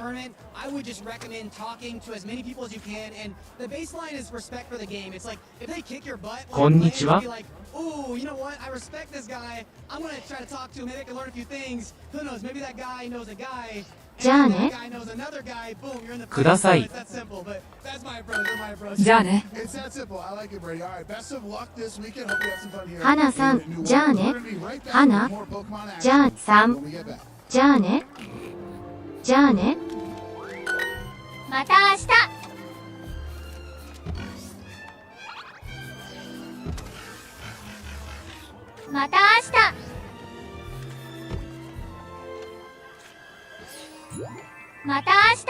tournament, I would just recommend talking to as many people as you can. And the baseline is respect for the game. It's like if they kick your butt, while you're playing, be like, ooh, you know what? I respect this guy. I'm gonna try to talk to him. Maybe I can learn a few things. Who knows? Maybe that guy knows a guy. And that guy knows another guy. Boom, you're in the place. It's that simple. But that's my approach. That's my approach. じゃあね。 It's that simple. I like it, Brady. All right, best of luck this weekend. Hope you have some fun here. 花さん、じゃあね。花、じゃあさん、じゃあね。じゃあね。また明日。また明日。また明日。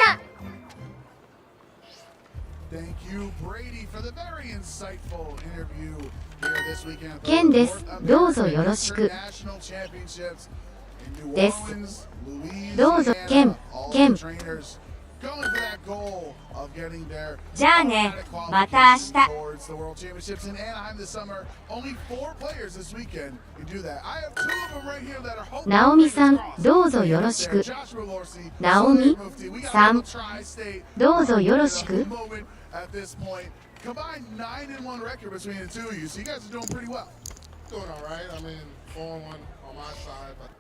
Thank you, Brady, for the very insightful interview here this weekend. ケンです。どうぞよろしく。です。どうぞ、ケン、ケン。じゃあね、また明日。ナオミさん、どうぞよろしく。ナオミさん、どうぞよろしく。At this point, combined 9-1 record between the two of you, so you guys are doing pretty well. Doing all right. I mean, 4-1 on my side, but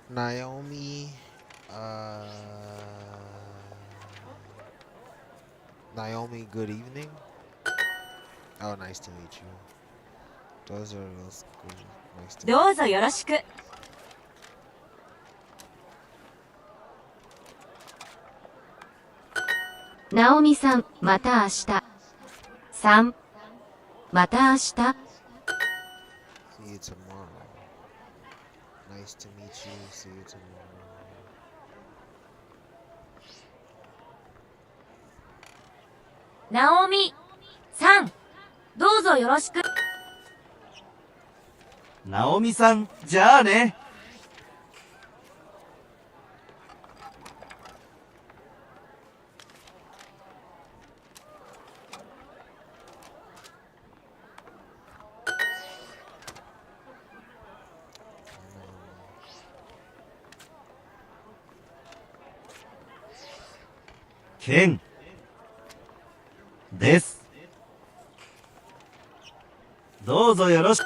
Naomi, Naomi, good evening. Oh, nice to meet you. Those are those good. Nice to meet you. どうぞよろしく。ナオミさん、また明日。さん、また明日。See you tomorrow. Nice to meet you. See you tomorrow. ナオミさん、どうぞよろしく。ナオミさん、じゃあね。ケンです。どうぞよろしく。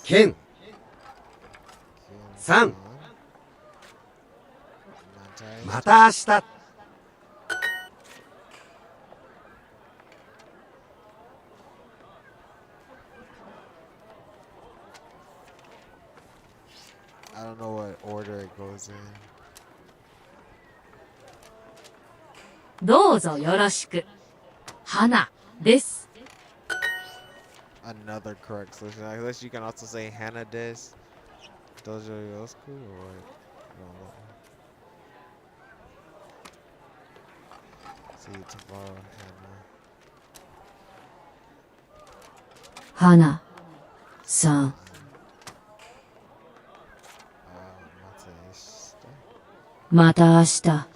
ケンさん、また明日。I don't know what order it goes in. どうぞよろしく。花です。 Another correct solution. I guess you can also say Hannah des. Those are your school or what? No. See you tomorrow, Hannah. 花さん。また明日。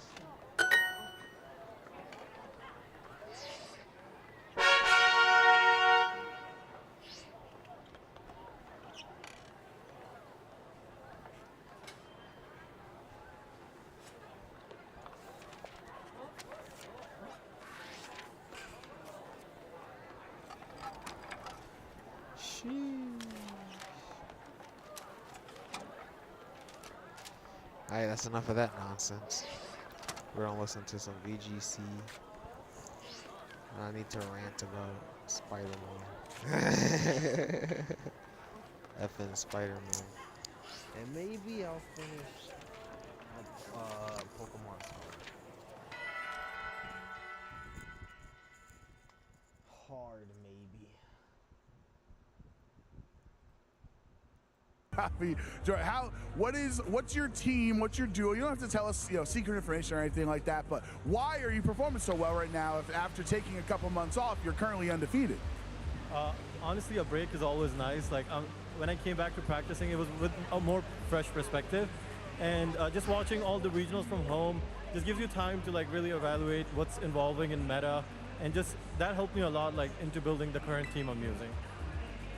Alright, that's enough of that nonsense. We're gonna listen to some VGC. I need to rant about Spiderman. Effing Spiderman. And maybe I'll finish Pokemon Scarlet. Hard, maybe. What's your team? What's your duo? You don't have to tell us, secret information or anything like that. But why are you performing so well right now? If after taking a couple months off, you're currently undefeated. Honestly, a break is always nice. Like when I came back to practicing, it was with a more fresh perspective, and just watching all the regionals from home just gives you time to like really evaluate what's evolving in meta and just that helped me a lot, like into building the current team I'm using.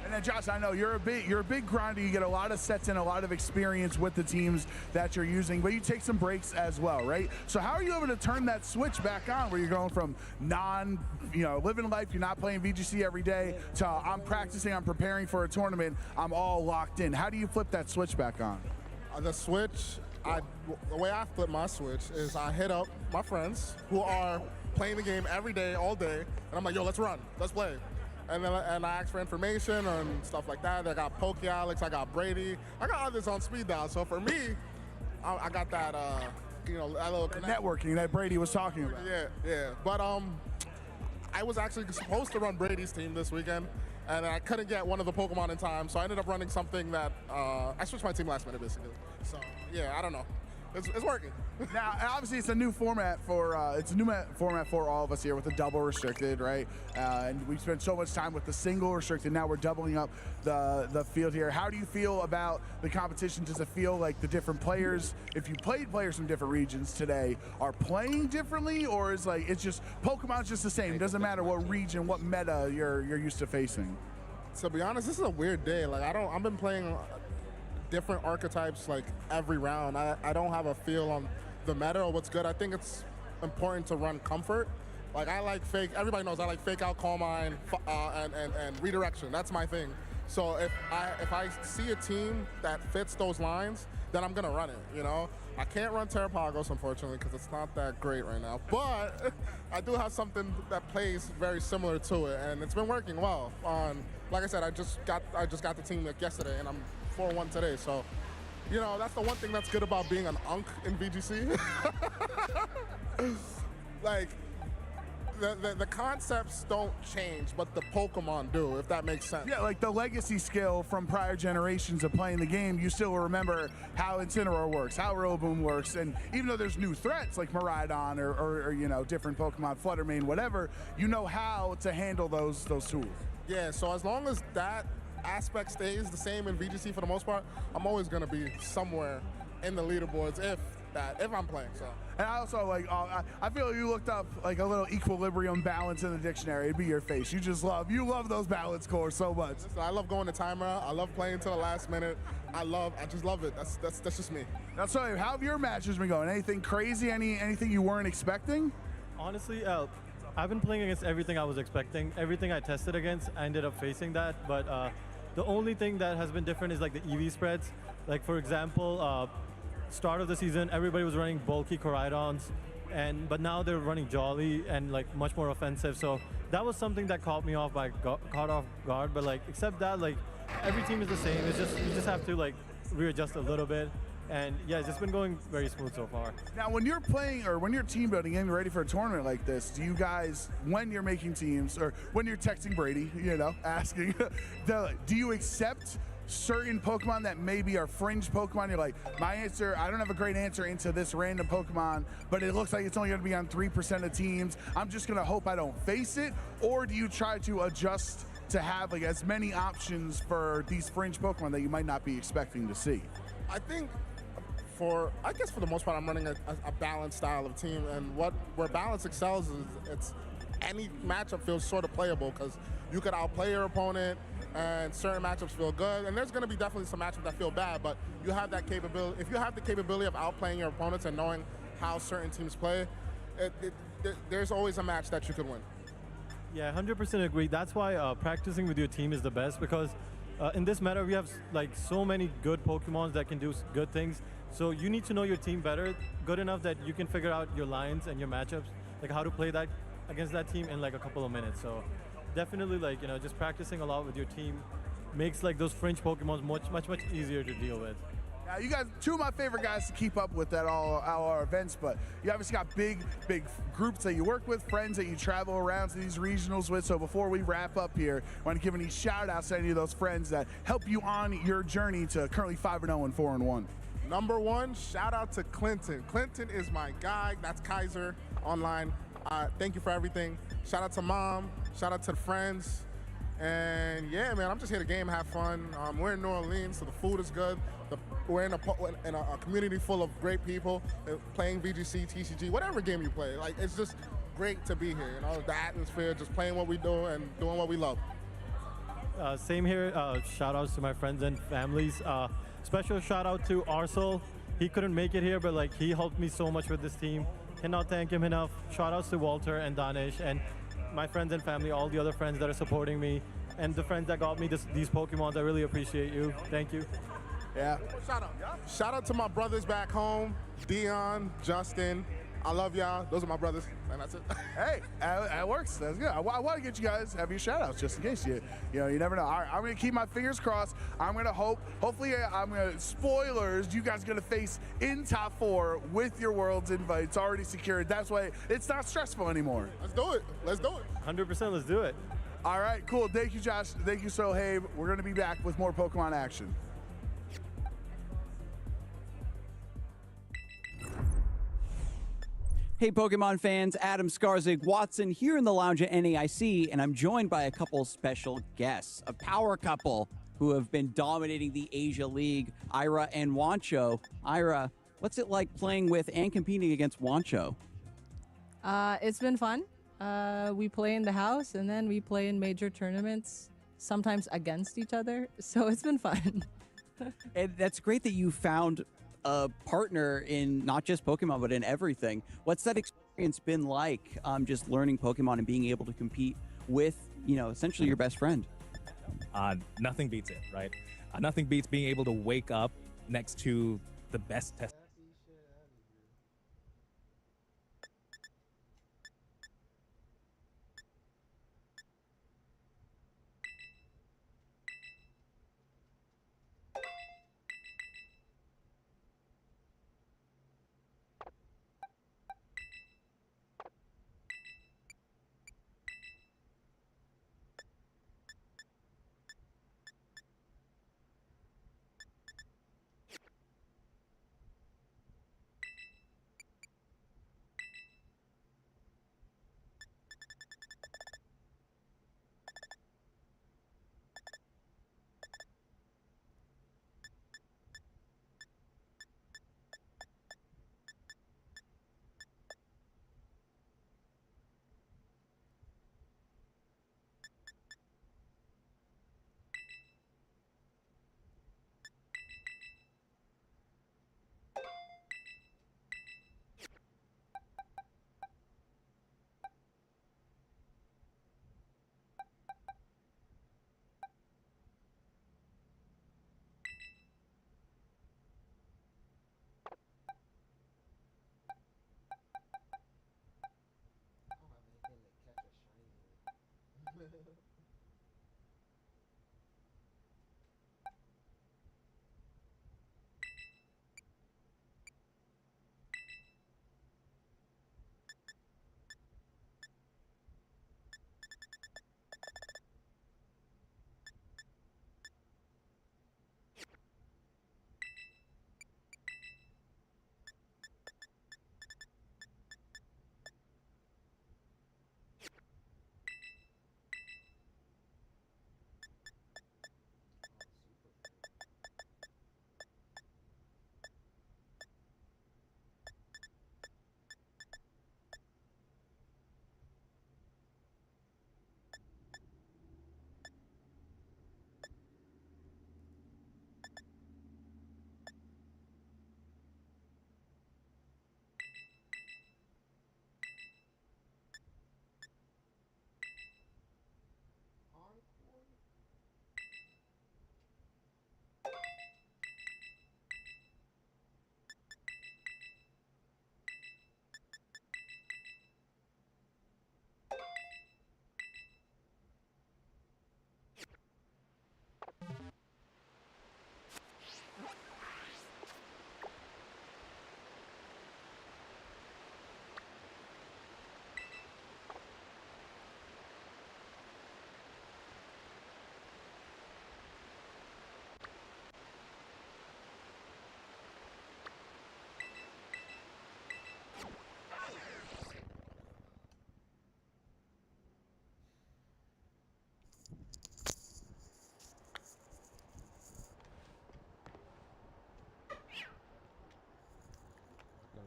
And then Josh, I know you're a big grinder. You get a lot of sets and a lot of experience with the teams that you're using, but you take some breaks as well, right? So how are you able to turn that switch back on where you're going from living life, you're not playing VGC every day, to I'm practicing, I'm preparing for a tournament, I'm all locked in. How do you flip that switch back on? The switch, the way I flip my switch is I hit up my friends who are playing the game every day, all day, and I'm like, yo, let's run, let's play. And I ask for information and stuff like that. I got Pokey Alex, I got Brady, I got others on speed dial. So for me, I got that, that little networking that Brady was talking about. Yeah. But I was actually supposed to run Brady's team this weekend, and I couldn't get one of the Pokemon in time, so I ended up running something that I switched my team last minute, basically. So yeah, I don't know. It's working. Now, obviously, it's a new format for all of us here with the double restricted, right? And we spent so much time with the single restricted. Now we're doubling up the field here. How do you feel about the competition? Does it feel like the different players, if you played players from different regions today, are playing differently, or is it's just Pokemon's just the same? It doesn't matter what region, what meta you're used to facing. To be honest, this is a weird day. I've been playing different archetypes every round. I don't have a feel on the meta or what's good. I think it's important to run comfort. I like fake. Everybody knows I like fake out, Calm Mind, and redirection. That's my thing. So if I see a team that fits those lines, then I'm gonna run it. I can't run Terrapagos, unfortunately, because it's not that great right now. But I do have something that plays very similar to it, and it's been working well. Like I said, I just got the team yesterday, and I'm 4-1 today. So, that's the one thing that's good about being an unk in VGC. The concepts don't change, but the Pokemon do, if that makes sense. Yeah, the legacy skill from prior generations of playing the game, you still remember how Incineroar works, how Rillaboom works, and even though there's new threats like Miraidon or different Pokemon, Fluttermane, whatever, you know how to handle those tools. Yeah, so as long as that aspect stays the same in VGC for the most part, I'm always going to be somewhere in the leaderboards if I'm playing. So. And I also I feel you looked up a little equilibrium balance in the dictionary. It'd be your face. You love those balance cores so much. Listen, I love going to timer. I love playing till the last minute. I just love it. That's just me. Now, so how have your matches been going? Anything crazy? Anything you weren't expecting? Honestly, I've been playing against everything I was expecting. Everything I tested against, I ended up facing that. But the only thing that has been different is the EV spreads. For example, start of the season, everybody was running bulky Koraidons, but now they're running Jolly and much more offensive. So that was something that caught me off guard. But except that, every team is the same. It's just you just have to readjust a little bit. And yeah, it's just been going very smooth so far. Now, when you're playing or when you're team building and ready for a tournament like this, do you guys, when you're making teams or when you're texting Brady, asking, do you accept certain Pokemon that maybe are fringe Pokemon? You're like, my answer, I don't have a great answer into this random Pokemon, but it looks like it's only going to be on 3% of teams. I'm just going to hope I don't face it. Or do you try to adjust to have as many options for these fringe Pokemon that you might not be expecting to see? I think I guess for the most part, I'm running a balanced style of team, and where balance excels is it's any matchup feels sort of playable because you could outplay your opponent, and certain matchups feel good, and there's going to be definitely some matchups that feel bad, but you have that capability. If you have the capability of outplaying your opponents and knowing how certain teams play, there's always a match that you could win. Yeah, 100% agree. That's why practicing with your team is the best, because in this meta we have so many good Pokemons that can do good things. So you need to know your team better, good enough that you can figure out your lines and your matchups, how to play that against that team in a couple of minutes. So definitely just practicing a lot with your team makes those fringe Pokemons much easier to deal with. Now, you guys, two of my favorite guys to keep up with at all our events, but you obviously got big groups that you work with, friends that you travel around to these regionals with. So before we wrap up here, I want to give any shout outs to any of those friends that help you on your journey to currently 5-0 and 4-1. Number one, shout out to Clinton. Clinton is my guy. That's Kaiser online. Thank you for everything. Shout out to Mom. Shout out to the friends. And yeah, man, I'm just here to game, have fun. We're in New Orleans, so the food is good. We're in a community full of great people playing VGC, TCG, whatever game you play. It's just great to be here. You know, the atmosphere, just playing what we do and doing what we love. Same here. Shout outs to my friends and families. Special shout out to Arcel. He couldn't make it here, but like he helped me so much with this team. Cannot thank him enough. Shout outs to Walter and Danish and my friends and family, all the other friends that are supporting me, and the friends that got me these Pokemons. I really appreciate you. Thank you. Yeah. Shout out to my brothers back home, Dion, Justin. I love y'all. Those are my brothers, and that's it. Hey, that works. That's good. I want to get you guys have your shout outs just in case you never know. All right, I'm going to keep my fingers crossed. I'm going to hopefully I'm going to, spoilers, you guys are going to face in top 4 with your Worlds invite. It's already secured. That's why it's not stressful anymore. Let's do it. 100%, let's do it. All right, cool. Thank you, Josh. Thank you, Sohaib. We're going to be back with more Pokemon action. Hey Pokemon fans, Adam Skarzig Watson here in the lounge at NAIC, and I'm joined by a couple special guests, a power couple who have been dominating the Asia League, Ira and Wancho. Ira, what's it like playing with and competing against Wancho? It's been fun. We play in the house, and then we play in major tournaments, sometimes against each other, so it's been fun. And that's great that you found a partner in not just Pokemon, but in everything. What's that experience been like, just learning Pokemon and being able to compete with, essentially your best friend? Nothing beats it, right? Nothing beats being able to wake up next to the best test.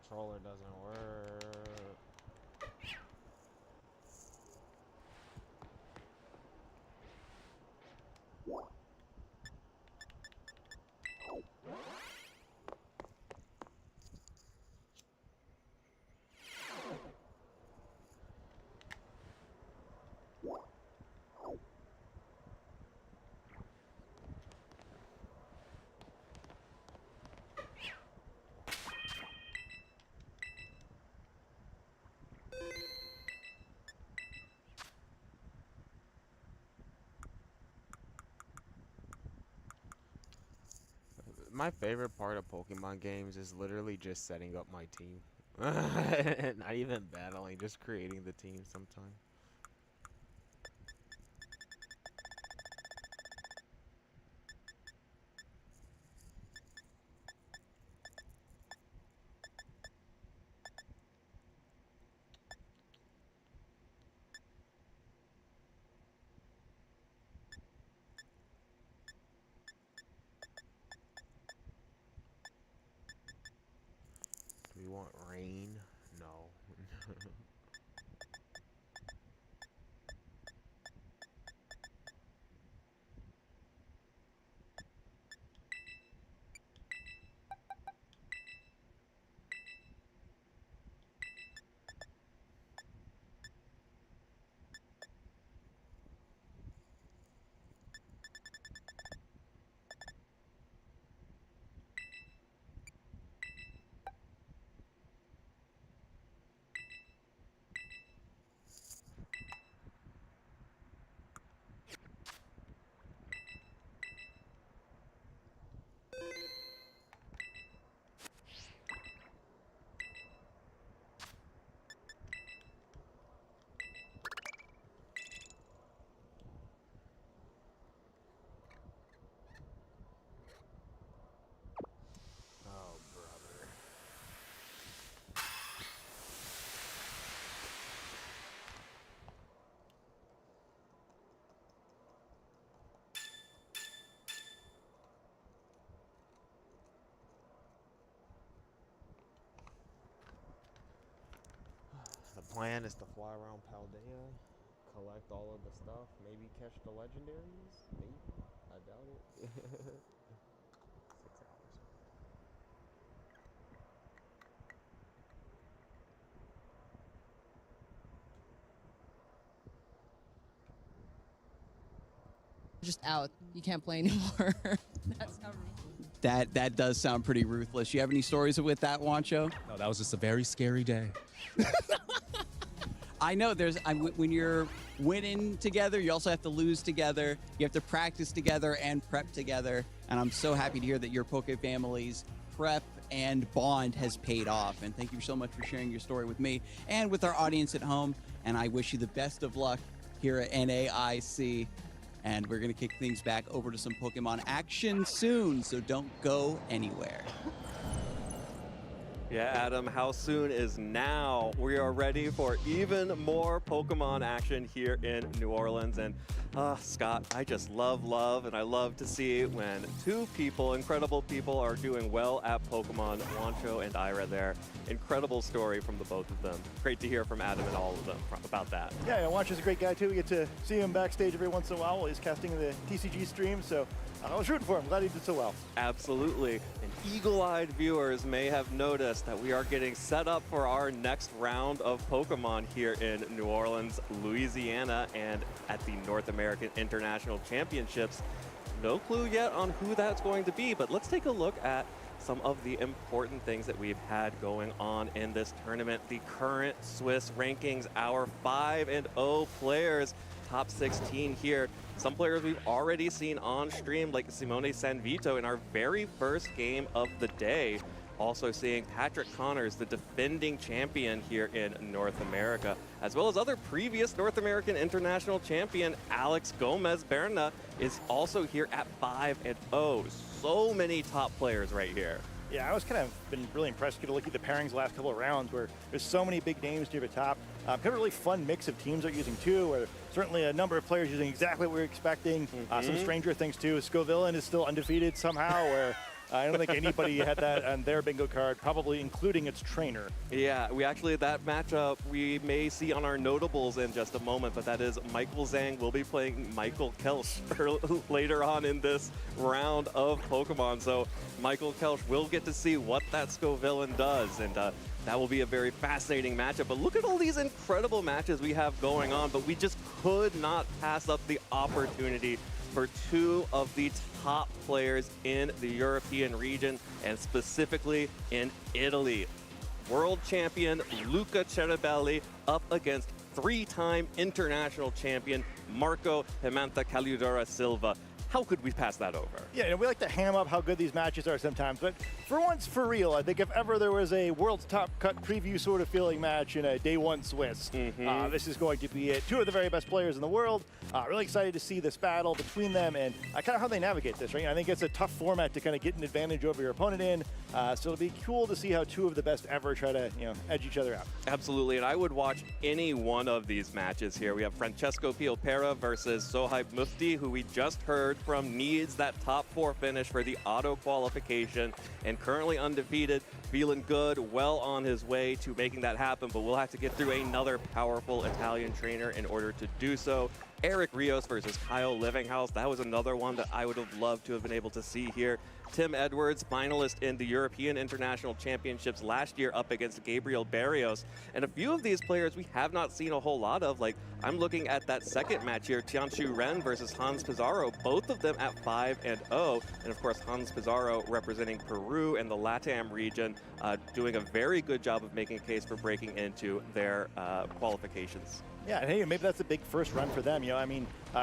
Controller doesn't work. My favorite part of Pokemon games is literally just setting up my team. Not even battling, just creating the team sometimes. Do we want rain? No. Oh, brother. The plan is to fly around Paldea, collect all of the stuff, maybe catch the legendaries. Maybe. I doubt it. 6 hours. Just out. You can't play anymore. That's how That does sound pretty ruthless. You have any stories with that, Wancho? No, that was just a very scary day. I know when you're winning together, you also have to lose together. You have to practice together and prep together. And I'm so happy to hear that your Poke family's prep and bond has paid off. And thank you so much for sharing your story with me and with our audience at home. And I wish you the best of luck here at NAIC. And we're going to kick things back over to some Pokemon action soon, so don't go anywhere. Yeah, Adam, how soon is now? We are ready for even more Pokemon action here in New Orleans. And Scott, I just love, and I love to see when two people, incredible people, are doing well at Pokemon. Wancho and Ira there. Incredible story from the both of them. Great to hear from Adam and all of them about that. Yeah, Wancho's a great guy too. We get to see him backstage every once in a while he's casting the TCG stream, so I was rooting for him. Glad he did so well. Absolutely. And eagle-eyed viewers may have noticed that we are getting set up for our next round of Pokemon here in New Orleans, Louisiana, and at the North American International Championships. No clue yet on who that's going to be, but let's take a look at some of the important things that we've had going on in this tournament. The current Swiss rankings, our 5-0 players, top 16 here. Some players we've already seen on stream, like Simone Sanvito in our very first game of the day. Also seeing Patrick Connors, the defending champion here in North America, as well as other previous North American international champion Alex Gomez Berna is also here at 5-0. So many top players right here. Yeah, I was kind of been really impressed to look at the pairings the last couple of rounds where there's so many big names near the top. Kind of a really fun mix of teams they're using too, where certainly a number of players using exactly what we were expecting. Some stranger things too. Scovillin is still undefeated somehow, where I don't think anybody had that on their bingo card, probably including its trainer. Yeah, that matchup we may see on our notables in just a moment, but that is Michael Zhang will be playing Michael Kelsch later on in this round of Pokemon. So Michael Kelsch will get to see what that Scovillain does, and that will be a very fascinating matchup. But look at all these incredible matches we have going on, but we just could not pass up the opportunity for two of the top players in the European region, and specifically in Italy. World champion Luca Ceribelli up against three-time international champion Marco Pimenta Calidora Silva. How could we pass that over? Yeah, we like to ham up how good these matches are sometimes, but for once, for real, I think if ever there was a World's Top Cut preview sort of feeling match in a Day 1 Swiss, this is going to be it. Two of the very best players in the world. Really excited to see this battle between them and kind of how they navigate this, right? I think it's a tough format to kind of get an advantage over your opponent in, so it'll be cool to see how two of the best ever try to, edge each other out. Absolutely, and I would watch any one of these matches here. We have Francesco Piopera versus Sohaib Mufti, who we just heard from needs that top 4 finish for the auto qualification, and currently undefeated, feeling good, well on his way to making that happen, but we'll have to get through another powerful Italian trainer in order to do so. Eric Rios versus Kyle Livinghouse, that was another one that I would have loved to have been able to see here. Tim Edwards, finalist in the European International Championships last year, up against Gabriel Barrios. And a few of these players we have not seen a whole lot of. Like, I'm looking at that second match here, Tianshu Ren versus Hans Pizarro, both of them at 5-0. And of course, Hans Pizarro representing Peru and the LATAM region, doing a very good job of making a case for breaking into their qualifications. Yeah, and hey, maybe that's a big first run for them.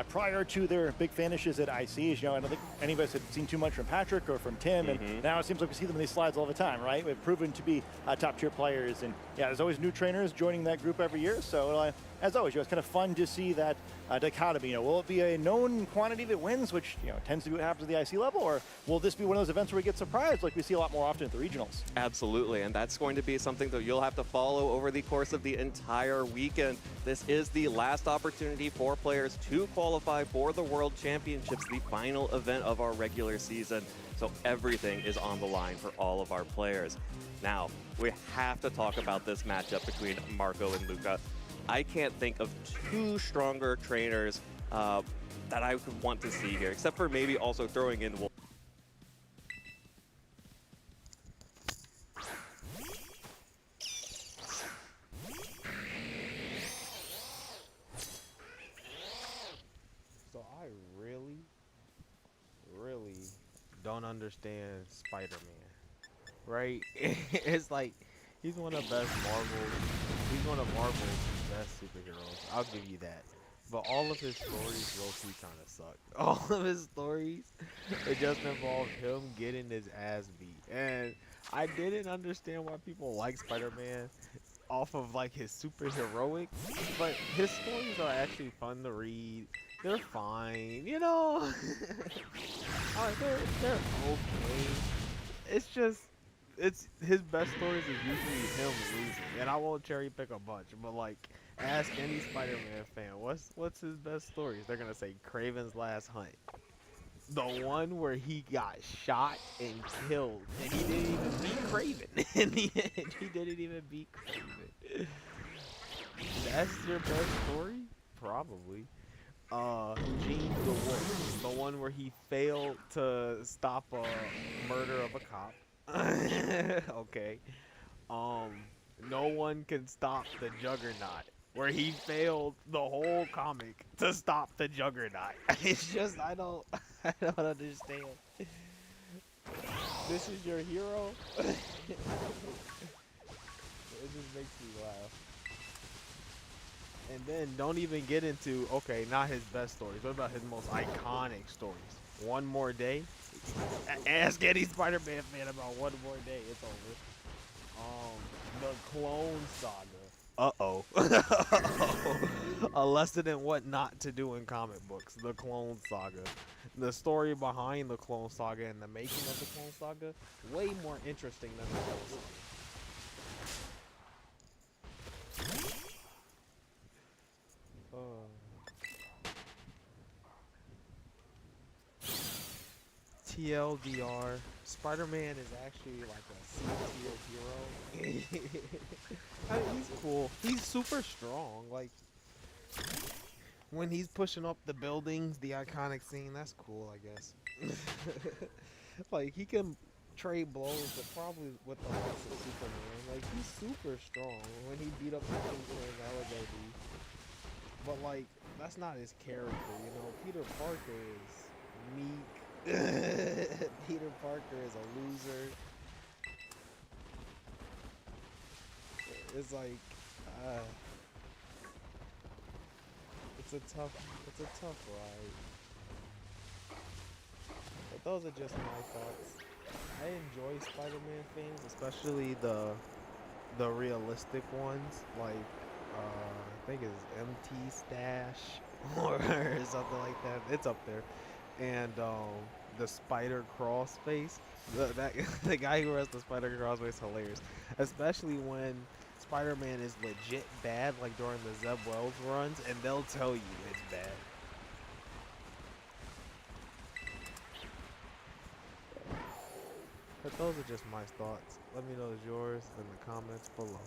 Prior to their big finishes at ICs, I don't think any of us had seen too much from Patrick or from Tim, and now it seems like we see them in these slides all the time, right? We've proven to be top-tier players, and yeah, there's always new trainers joining that group every year, so as always, it's kind of fun to see that dichotomy. Will it be a known quantity that wins, which tends to be what happens at the IC level, or will this be one of those events where we get surprised like we see a lot more often at the regionals? Absolutely, and that's going to be something that you'll have to follow over the course of the entire weekend. This is the last opportunity for players to qualify for the World Championships, the final event of our regular season. So everything is on the line for all of our players. Now, we have to talk about this matchup between Marco and Luca. I can't think of two stronger trainers that I would want to see here, except for maybe also throwing in Wolf. So I really don't understand Spider-Man, right? It's like he's one of the best He's one of Marvel's best superheroes. I'll give you that. But all of his stories low-key kind of suck. All of his stories, it just involved him getting his ass beat. And I didn't understand why people like Spider-Man off of like his superheroic, but his stories are actually fun to read. They're fine, Alright, they're okay. It's just, it's his best stories is usually him losing, and I won't cherry pick a bunch, but like, ask any Spider-Man fan, what's his best stories? They're gonna say Kraven's Last Hunt, the one where he got shot and killed, and he didn't even beat Kraven. In the end, he didn't even beat Kraven. That's your best story? Probably. Gene the Wolf, the one where he failed to stop a murder of a cop. Okay. No One Can Stop the Juggernaut, where he failed the whole comic to stop the Juggernaut. It's just, I don't understand. This is your hero? It just makes me laugh. And then don't even get into, okay, not his best stories. What about his most iconic stories? One More Day? Ask any Spider-Man fan about One More Day. It's over. The Clone Saga. Uh-oh. A lesson in what not to do in comic books. The Clone Saga. The story behind the Clone Saga and the making of the Clone Saga, way more interesting than the episode. TLDR, Spider-Man is actually like a C-tier hero. I mean, he's cool. He's super strong. Like, when he's pushing up the buildings, the iconic scene, that's cool, I guess. Like, he can trade blows, but probably with the likes of Superman. Like, he's super strong. When he beat up the Kingsman, that was OD. But, like, that's not his character, you know? Peter Parker is meek. Peter Parker is a loser. It's like, it's a tough ride. But those are just my thoughts. I enjoy Spider-Man things, especially the realistic ones, like I think it's MT Stash or something like that. It's up there. And the Spider Crawl Space. The guy who has the Spider Crawl Space is hilarious, especially when Spider-Man is legit bad, like during the Zeb Wells runs, and they'll tell you it's bad. But those are just my thoughts. Let me know yours in the comments below.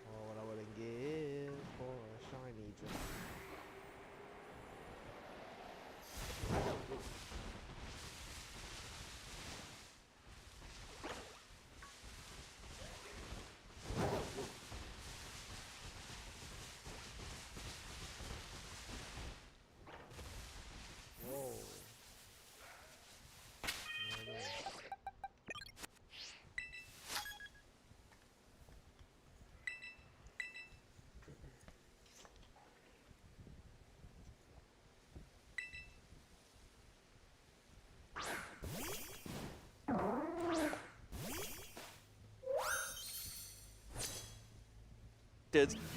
Oh, what I wouldn't give for a shiny drink.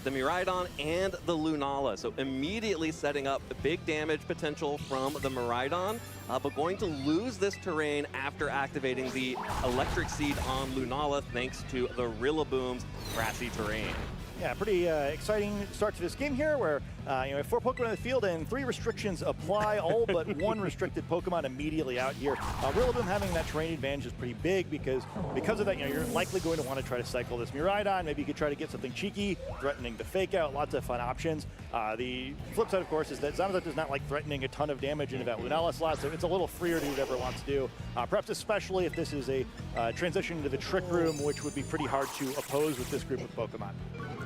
The Miraidon and the Lunala, so immediately setting up the big damage potential from the Miraidon, but going to lose this terrain after activating the Electric Seed on Lunala thanks to the Rillaboom's grassy terrain. Yeah, pretty exciting start to this game here where you know, 4 Pokemon in the field and 3 restrictions apply, all but 1 restricted Pokemon immediately out here. Rillaboom having that terrain advantage is pretty big because of that, you know, you're likely going to want to try to cycle this Miraidon. Maybe you could try to get something cheeky, threatening the Fake Out, lots of fun options. The flip side, of course, is that Zamazenta is not like threatening a ton of damage into that Lunala slot, so it's a little freer to do whatever it wants to do. Perhaps especially if this is a transition into the Trick Room, which would be pretty hard to oppose with this group of Pokemon.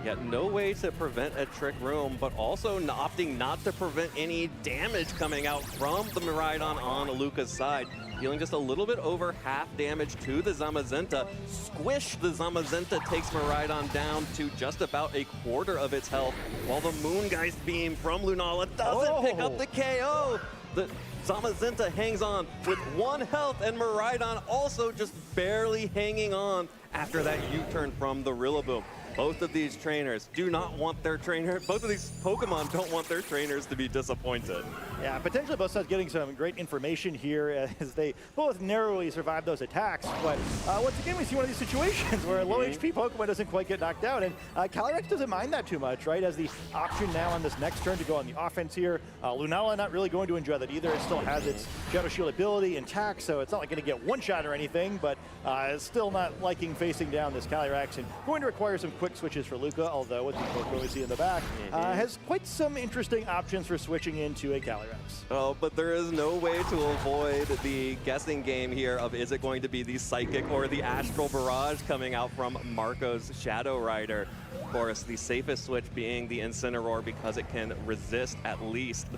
Yeah, no way to prevent a Trick Room, but also opting not to prevent any damage coming out from the Miraidon on Luca's side. Dealing just a little bit over half damage to the Zamazenta. Squish, the Zamazenta takes Miraidon down to just about a quarter of its health, while the Moongeist Beam from Lunala doesn't pick up the KO. The Zamazenta hangs on with 1 health, and Miraidon also just barely hanging on after that U-turn from the Rillaboom. Both of these trainers do not want their both of these Pokemon don't want their trainers to be disappointed. Yeah, potentially both sides getting some great information here as they both narrowly survive those attacks. But once again, we see one of these situations where a low HP Pokemon doesn't quite get knocked out, and Calyrex doesn't mind that too much, right? As the option now on this next turn to go on the offense here. Lunala not really going to enjoy that either. It still has its Shadow Shield ability intact, so it's not like going to get one shot or anything, but it's still not liking facing down this Calyrex, and going to require some quick switches for Luca, although with the Pokemon we see in the back, has quite some interesting options for switching into a Calyrex. Oh, but there is no way to avoid the guessing game here of is it going to be the Psychic or the Astral Barrage coming out from Marco's Shadow Rider. Of course, the safest switch being the Incineroar because it can resist at least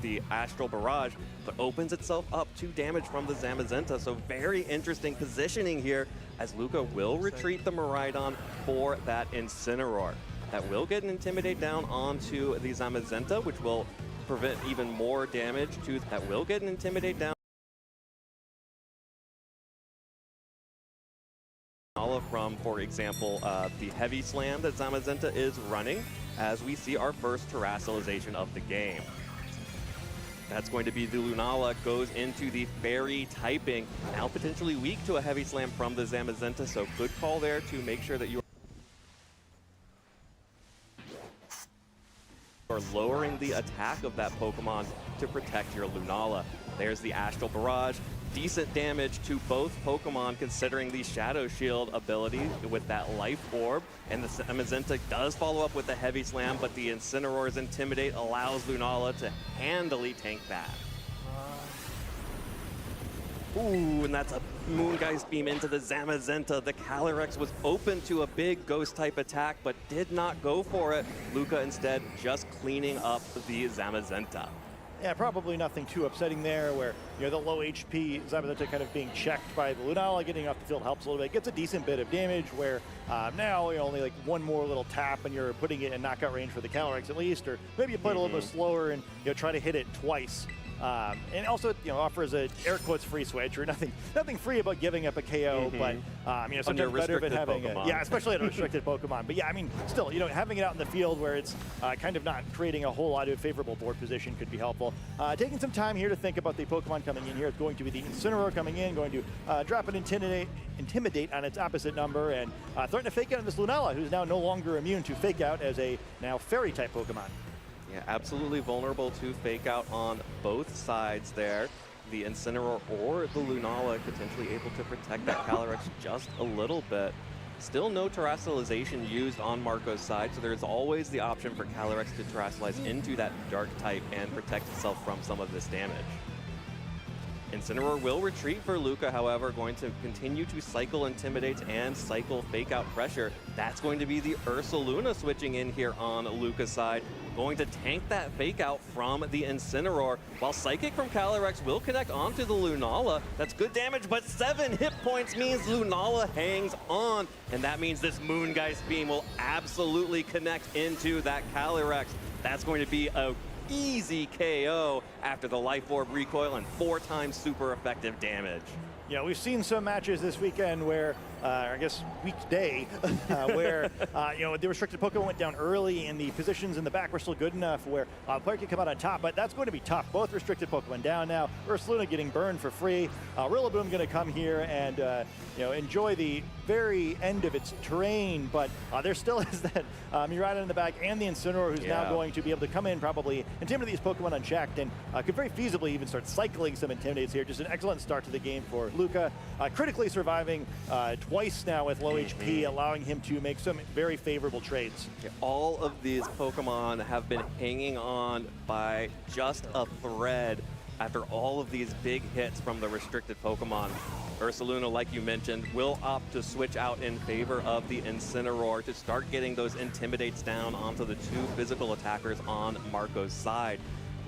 the Astral Barrage, but opens itself up to damage from the Zamazenta. So very interesting positioning here as Luca will retreat the Miraidon for that Incineroar. That will get an Intimidate down onto the Zamazenta, which will prevent even more damage to that. Will get an Intimidate down from, for example, the Heavy Slam that Zamazenta is running, as we see our first Terrassalization of the game. That's going to be the Lunala, goes into the Fairy typing, now potentially weak to a heavy slam from the Zamazenta, so good call there to make sure that you are lowering the attack of that Pokemon to protect your Lunala. There's the Astral Barrage. Decent damage to both Pokemon considering the Shadow Shield ability with that Life Orb. And the Zamazenta does follow up with the Heavy Slam, but the Incineroar's Intimidate allows Lunala to handily tank that. Ooh, and that's a Moongeist Beam into the Zamazenta. The Calyrex was open to a big Ghost-type attack, but did not go for it. Luca instead just cleaning up the Zamazenta. Yeah, probably nothing too upsetting there where, the low HP Zamazenta kind of being checked by the Lunala, getting off the field helps a little bit. Gets a decent bit of damage where now only like one more little tap and you're putting it in knockout range for the Calyrex at least, or maybe you play it a little bit slower and try to hit it twice. And also, offers a air quotes free switch, or nothing free about giving up a KO, but sometimes better than having it. Yeah, especially on a restricted Pokemon. But yeah, still, having it out in the field where it's kind of not creating a whole lot of favorable board position could be helpful. Taking some time here to think about the Pokemon coming in here. It's going to be the Incineroar coming in, going to drop an Intimidate on its opposite number, and threaten to fake out this Lunala, who's now no longer immune to fake out as a now Fairy type Pokemon. Yeah, absolutely vulnerable to fake out on both sides there. The Incineroar or the Lunala potentially able to protect that Calyrex just a little bit. Still no Terrestrialization used on Marco's side, so there's always the option for Calyrex to Terrestrialize into that Dark type and protect itself from some of this damage. Incineroar will retreat for Luca, however, going to continue to cycle Intimidates and cycle Fake Out Pressure. That's going to be the Ursaluna switching in here on Luca's side, going to tank that Fake Out from the Incineroar, while Psychic from Calyrex will connect onto the Lunala. That's good damage, but 7 hit points means Lunala hangs on, and that means this Moongeist Beam will absolutely connect into that Calyrex. That's going to be a easy KO after the Life Orb recoil and 4 times super effective damage. Yeah, we've seen some matches this weekend where, I guess weekday, where, the restricted Pokemon went down early and the positions in the back were still good enough where a player could come out on top, but that's going to be tough. Both restricted Pokemon down now. Ursaluna getting burned for free. Rillaboom going to come here and, enjoy the very end of its terrain, but there still is that Miraidon in the back and the Incineroar who's now going to be able to come in, probably intimidate these Pokemon unchecked, and could very feasibly even start cycling some Intimidates here. Just an excellent start to the game for Luca, critically surviving twice now with low HP, allowing him to make some very favorable trades. Yeah, all of these Pokemon have been hanging on by just a thread after all of these big hits from the restricted Pokemon. Ursaluna, like you mentioned, will opt to switch out in favor of the Incineroar to start getting those Intimidates down onto the 2 physical attackers on Marco's side.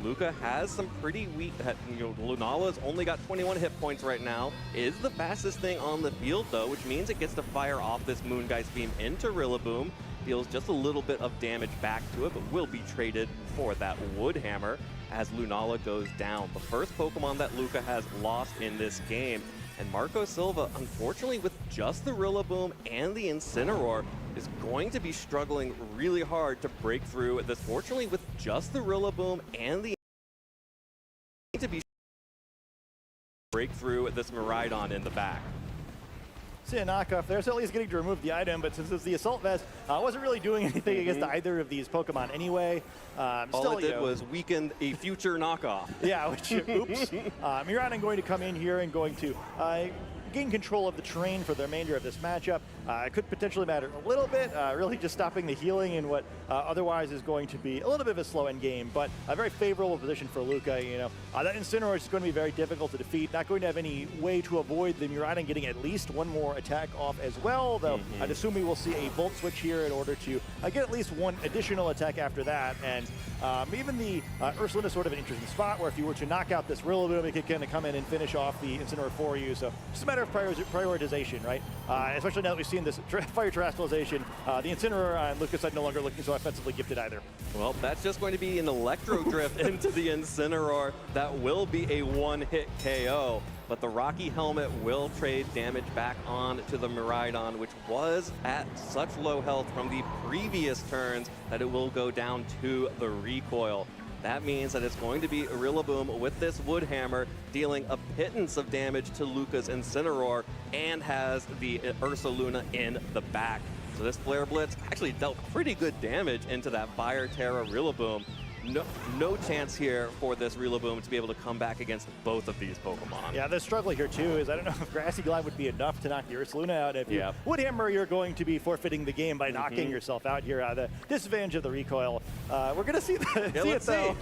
Luca has some pretty weak, Lunala's only got 21 hit points right now, is the fastest thing on the field though, which means it gets to fire off this Moongeist Beam into Rillaboom, deals just a little bit of damage back to it, but will be traded for that Wood Hammer as Lunala goes down. The first Pokemon that Luca has lost in this game, and Marco Silva, unfortunately with just the Rillaboom and the Incineroar, is going to be struggling really hard to break through this. Fortunately, with just the Rillaboom and the break through this Miraidon in the back. See a knockoff there, so at least getting to remove the item, but since it's the Assault Vest, wasn't really doing anything against either of these Pokemon anyway. All it did was weaken a future knockoff. Yeah, which, oops. Miraidon going to come in here and going to gain control of the terrain for the remainder of this matchup. Could potentially matter a little bit, really just stopping the healing in what otherwise is going to be a little bit of a slow end game, but a very favorable position for Luca. That Incineroar is going to be very difficult to defeat. Not going to have any way to avoid the Miraidon getting at least one more attack off as well, though I'd assume we will see a Volt Switch here in order to get at least one additional attack after that. And even the Ursaluna is sort of an interesting spot where if you were to knock out this Rillaboom, it could kind of come in and finish off the Incineroar for you. So just a matter of prioritization, right? Especially now that we've seen this fire terrestrialization, the Incineroar on Luca's side no longer looking so offensively gifted either. Well, that's just going to be an Electro Drift into the Incineroar. That will be a 1-hit KO, but the Rocky Helmet will trade damage back on to the Miraidon, which was at such low health from the previous turns that it will go down to the recoil. That means that it's going to be Rillaboom with this Wood Hammer, dealing a pittance of damage to Luca's Incineroar, and has the Ursaluna in the back. So this Flare Blitz actually dealt pretty good damage into that Fire Terra Rillaboom. No chance here for this Rillaboom to be able to come back against both of these Pokemon. Yeah, the struggle here too is I don't know if Grassy Glide would be enough to knock the Ursaluna out. If you Wood Hammer, you're going to be forfeiting the game by knocking yourself out here. The disadvantage of the recoil. We're going to see it though.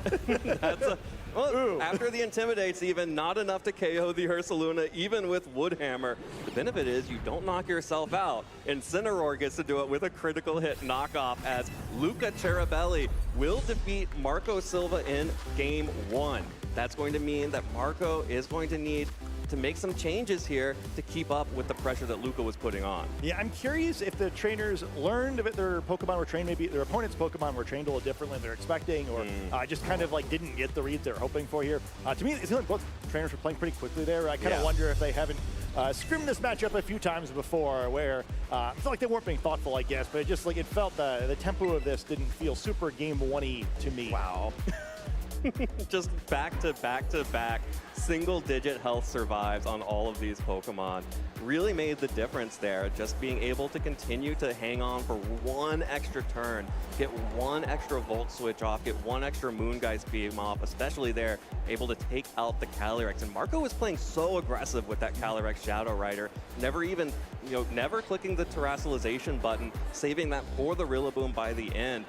That's well, after the Intimidate's even not enough to KO the Ursaluna, even with Wood Hammer. The benefit is you don't knock yourself out. Incineroar gets to do it with a critical hit knockoff as Luca Ceribelli will defeat Marco Silva in Game 1. That's going to mean that Marco is going to need to make some changes here to keep up with the pressure that Luca was putting on. Yeah, I'm curious if the trainers learned that their Pokemon were trained, maybe their opponent's Pokemon were trained a little differently than they're expecting, or just kind of like didn't get the reads they're hoping for here. To me, it seems like both trainers were playing pretty quickly there. I kind of wonder if they haven't scrimmed this matchup a few times before where I feel like they weren't being thoughtful, I guess, but it just like it felt the tempo of this didn't feel super Game 1-y to me. Wow. Just back to back, single-digit health survives on all of these Pokemon. Really made the difference there, just being able to continue to hang on for one extra turn, get one extra Volt Switch off, get one extra Moongeist Beam off, especially there, able to take out the Calyrex. And Marco was playing so aggressive with that Calyrex Shadow Rider, never even, never clicking the Terrassalization button, saving that for the Rillaboom by the end.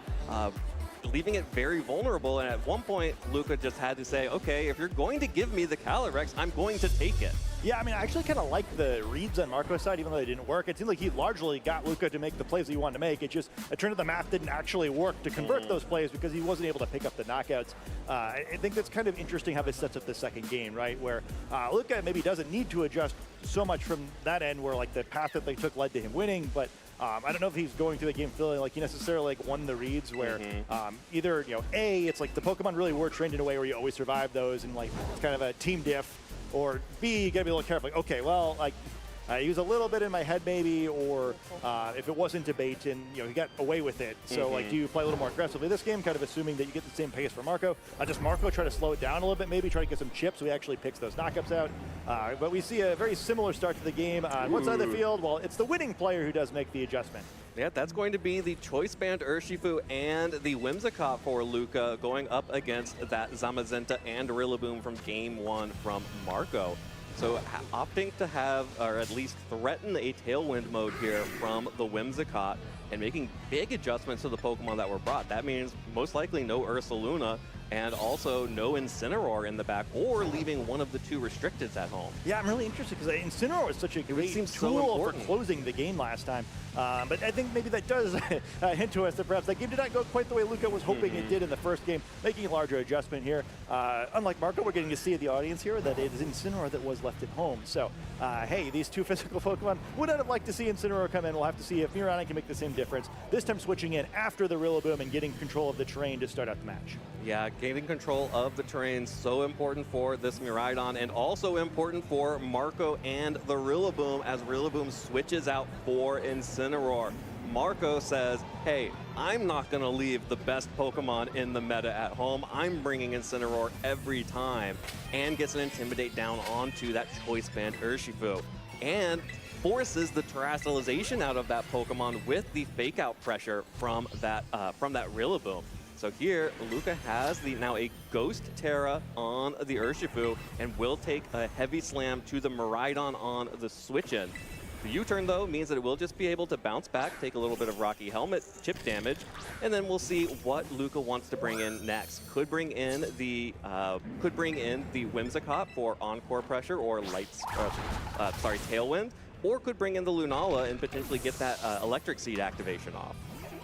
Leaving it very vulnerable, and at one point, Luca just had to say, okay, if you're going to give me the Calyrex, I'm going to take it. Yeah, I mean, I actually kind of like the reads on Marco's side, even though they didn't work. It seemed like he largely got Luca to make the plays that he wanted to make. It turned out the math didn't actually work to convert those plays because he wasn't able to pick up the knockouts. I think that's kind of interesting how this sets up the second game, right? Where Luca maybe doesn't need to adjust so much from that end where like the path that they took led to him winning, but I don't know if he's going through the game feeling like he necessarily like won the reads where either, A, it's like the Pokemon really were trained in a way where you always survive those and like it's kind of a team diff, or B, you gotta be a little careful. Like, okay, well, like he was a little bit in my head maybe, or if it wasn't a bait and he got away with it. So like, do you play a little more aggressively this game, kind of assuming that you get the same pace for Marco? Does Marco try to slow it down a little bit, maybe try to get some chips so he actually picks those knockups out? But we see a very similar start to the game on one side of the field. Well, it's the winning player who does make the adjustment. Yeah, that's going to be the Choice Band Urshifu and the Whimsicott for Luca going up against that Zamazenta and Rillaboom from Game 1 from Marco. So opting to have, or at least threaten a Tailwind mode here from the Whimsicott and making big adjustments to the Pokemon that were brought. That means most likely no Ursaluna and also no Incineroar in the back, or leaving one of the two restricteds at home. Yeah, I'm really interested because Incineroar was such a great tool for closing the game last time. But I think maybe that does hint to us that perhaps that game did not go quite the way Luca was hoping it did in the first game, making a larger adjustment here. Unlike Marco, we're getting to see the audience here that it is Incineroar that was left at home. So, hey, these two physical Pokemon would not have liked to see Incineroar come in. We'll have to see if Miraidon can make the same difference. This time switching in after the Rillaboom and getting control of the terrain to start out the match. Yeah, gaining control of the terrain, so important for this Miraidon, and also important for Marco and the Rillaboom as Rillaboom switches out for Incineroar. Marco says, hey, I'm not going to leave the best Pokemon in the meta at home. I'm bringing Incineroar every time, and gets an Intimidate down onto that Choice Band Urshifu, and forces the Terrassalization out of that Pokemon with the Fake Out pressure from that Rillaboom. So here, Luca has now a Ghost Terra on the Urshifu and will take a Heavy Slam to the Miraidon on the switch-in. The U-turn, though, means that it will just be able to bounce back, take a little bit of Rocky Helmet, chip damage, and then we'll see what Luca wants to bring in next. Could bring in the Whimsicott for Encore Pressure or Tailwind, or could bring in the Lunala and potentially get that Electric Seed activation off.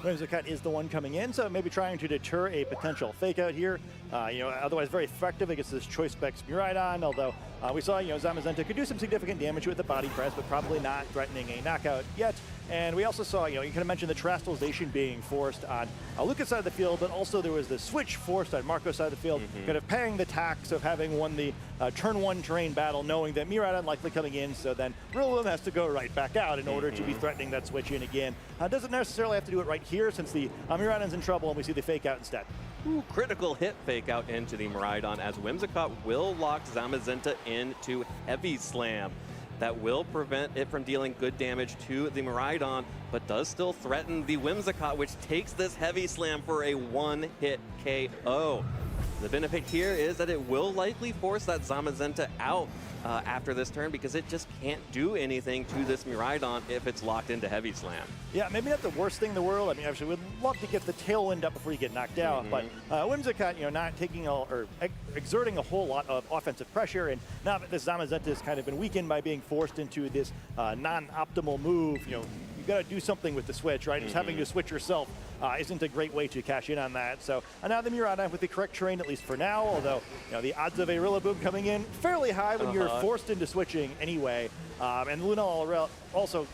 Whimsicott is the one coming in, so maybe trying to deter a potential fake out here. Otherwise very effective against this Choice Specs Miraidon, although we saw, Zamazenta could do some significant damage with the body press, but probably not threatening a knockout yet. And we also saw, you kind of mentioned the Terrassalization being forced on Luca's side of the field, but also there was the switch forced on Marco's side of the field, kind of paying the tax of having won the turn one terrain battle, knowing that Miraidon likely coming in, so then Rillaboom has to go right back out in order to be threatening that switch in again. Doesn't necessarily have to do it right here, since the Miraidon's in trouble and we see the fake out instead. Ooh, critical hit fake out into the Miraidon as Whimsicott will lock Zamazenta into Heavy Slam. That will prevent it from dealing good damage to the Miraidon, but does still threaten the Whimsicott, which takes this Heavy Slam for a one-hit KO. The benefit here is that it will likely force that Zamazenta out after this turn because it just can't do anything to this Miraidon if it's locked into Heavy Slam. Yeah, maybe not the worst thing in the world. I mean, obviously, we'd love to get the tailwind up before you get knocked out, but Whimsicott, not taking or exerting a whole lot of offensive pressure, and now that this Zamazenta has kind of been weakened by being forced into this non-optimal move, you got to do something with the switch, right? Just having to switch yourself isn't a great way to cash in on that. So now the Miraidon with the correct terrain, at least for now, although the odds of a Rillaboom coming in fairly high when you're forced into switching anyway. And Lunala also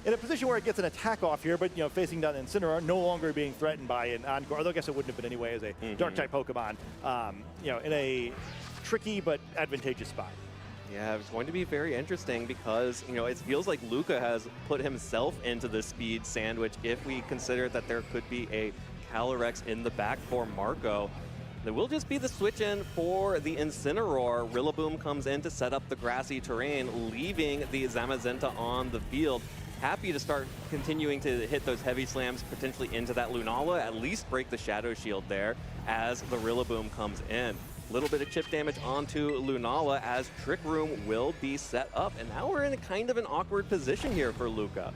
in a position where it gets an attack off here, but facing down Incineroar, no longer being threatened by an Encore, although I guess it wouldn't have been anyway as a Dark-type Pokemon, in a tricky but advantageous spot. Yeah, it's going to be very interesting because, it feels like Luca has put himself into the speed sandwich if we consider that there could be a Calyrex in the back for Marco. There will just be the switch in for the Incineroar. Rillaboom comes in to set up the grassy terrain, leaving the Zamazenta on the field. Happy to start continuing to hit those heavy slams potentially into that Lunala, at least break the Shadow Shield there as the Rillaboom comes in. Little bit of chip damage onto Lunala as Trick Room will be set up. And now we're in kind of an awkward position here for Luca.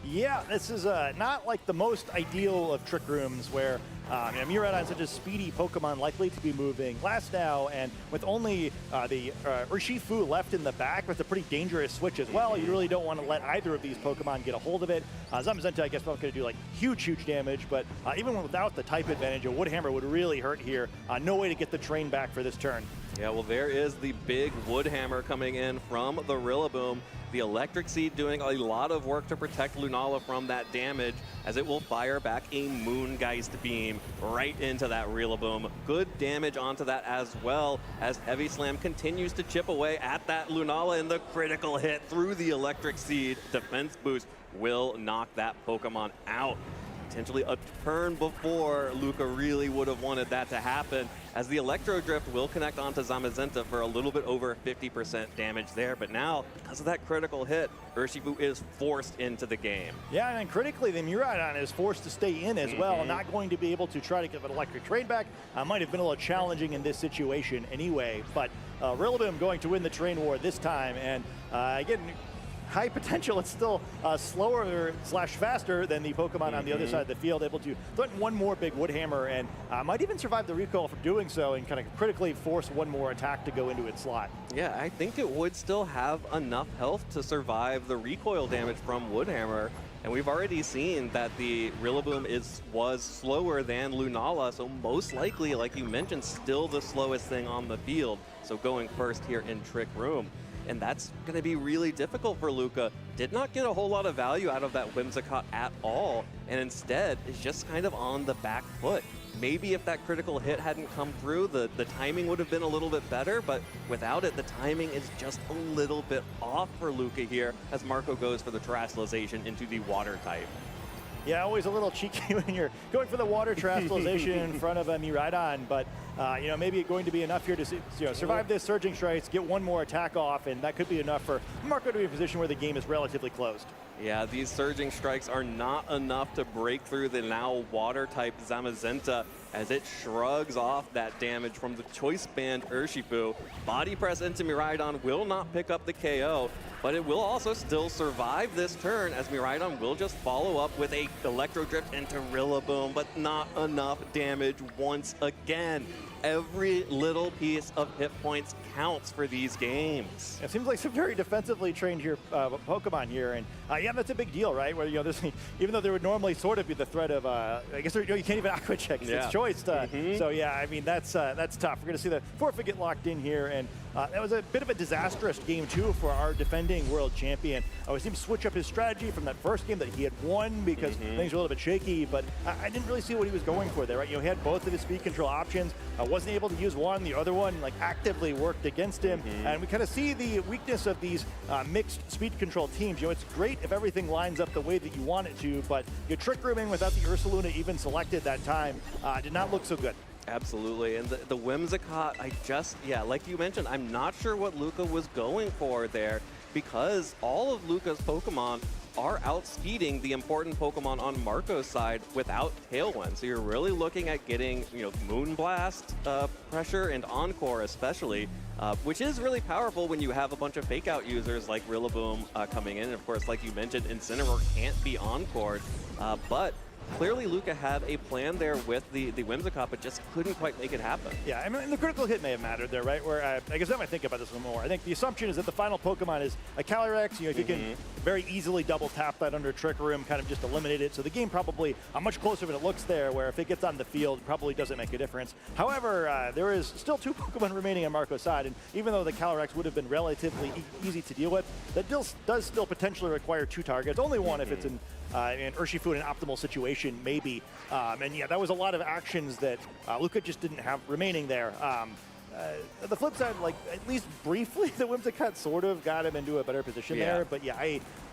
Yeah, this is not like the most ideal of Trick Rooms where Miraidon is such a speedy Pokemon likely to be moving last now, and with only the Urshifu left in the back with a pretty dangerous switch as well, you really don't want to let either of these Pokemon get a hold of it. Zamazenta, I guess, not going to do like huge damage, but even without the type advantage, a Wood Hammer would really hurt here. No way to get the train back for this turn. Yeah, well, there is the big Wood Hammer coming in from the Rillaboom. The Electric Seed doing a lot of work to protect Lunala from that damage as it will fire back a Moongeist Beam right into that Rillaboom. Good damage onto that as well as Heavy Slam continues to chip away at that Lunala, and the critical hit through the Electric Seed defense boost will knock that Pokemon out. Potentially a turn before Luca really would have wanted that to happen, as the Electro Drift will connect onto Zamazenta for a little bit over 50% damage there. But now, because of that critical hit, Urshifu is forced into the game. Yeah, and then critically, the Miraidon is forced to stay in as well, not going to be able to try to get an Electric Trade back. Might have been a little challenging in this situation anyway, but Rillaboom going to win the Train War this time, and again, high potential. It's still slower / faster than the Pokemon on the other side of the field, able to threaten one more big Wood Hammer and might even survive the recoil from doing so and kind of critically force one more attack to go into its slot. Yeah, I think it would still have enough health to survive the recoil damage from Wood Hammer. And we've already seen that the Rillaboom was slower than Lunala, so most likely, like you mentioned, still the slowest thing on the field. So going first here in Trick Room. And that's going to be really difficult for Luca. Did not get a whole lot of value out of that Whimsicott at all, and instead is just kind of on the back foot. Maybe if that critical hit hadn't come through, the timing would have been a little bit better, but without it, the timing is just a little bit off for Luca here as Marco goes for the Terastallization into the Water type. Yeah, always a little cheeky when you're going for the Water Terastallization in front of a Miraidon, but maybe going to be enough here to survive this Surging Strikes, get one more attack off, and that could be enough for Marco to be in a position where the game is relatively closed. Yeah, these Surging Strikes are not enough to break through the now Water-type Zamazenta as it shrugs off that damage from the Choice Band Urshifu. Body Press into Miraidon will not pick up the KO, but it will also still survive this turn as Miraidon will just follow up with a Electro Drift into Rillaboom, but not enough damage once again. Every little piece of hit points counts for these games. It seems like some very defensively trained here Pokemon here, and yeah, that's a big deal, right? Where even though there would normally sort of be the threat of, I guess you can't even Aqua Check, it's choice. So yeah, I mean that's tough. We're going to see the forfeit get locked in here, and that was a bit of a disastrous game 2 for our defending world champion. I was him switch up his strategy from that first game that he had won because things were a little bit shaky, but I didn't really see what he was going for there, right? He had both of his speed control options. I wasn't able to use one. The other one like actively worked against him. And we kind of see the weakness of these mixed speed control teams. It's great if everything lines up the way that you want it to, but your trick rooming without the Ursaluna even selected that time did not look so good. Absolutely, and the Whimsicott, like you mentioned, I'm not sure what Luca was going for there, because all of Luca's Pokemon are outspeeding the important Pokemon on Marco's side without Tailwind. So you're really looking at getting, Moonblast pressure and Encore especially, which is really powerful when you have a bunch of fake out users like Rillaboom coming in. And of course, like you mentioned, Incineroar can't be Encored, but clearly Luca had a plan there with the Whimsicott, but just couldn't quite make it happen. Yeah, I mean, the critical hit may have mattered there, right? Where I guess I might think about this a little more. I think the assumption is that the final Pokemon is a Calyrex. If you can very easily double tap that under Trick Room, kind of just eliminate it. So the game probably much closer than it looks there, where if it gets on the field, it probably doesn't make a difference. However, there is still 2 Pokemon remaining on Marco's side, and even though the Calyrex would have been relatively easy to deal with, that does still potentially require 2 targets. Only one if it's in Urshifu in an optimal situation, maybe. And yeah, that was a lot of actions that Luca just didn't have remaining there. The flip side, like, at least briefly, the Whimsicott sort of got him into a better position there. But yeah,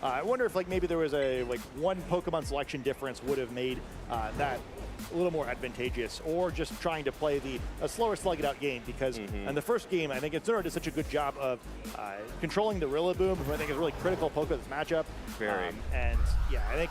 I wonder if, like, maybe there was a, one Pokemon selection difference would have made that a little more advantageous, or just trying to play a slower slug it out game, because in the first game, I think Incineroar did such a good job of controlling the Rillaboom, who I think is really critical poke of this matchup. And yeah, I think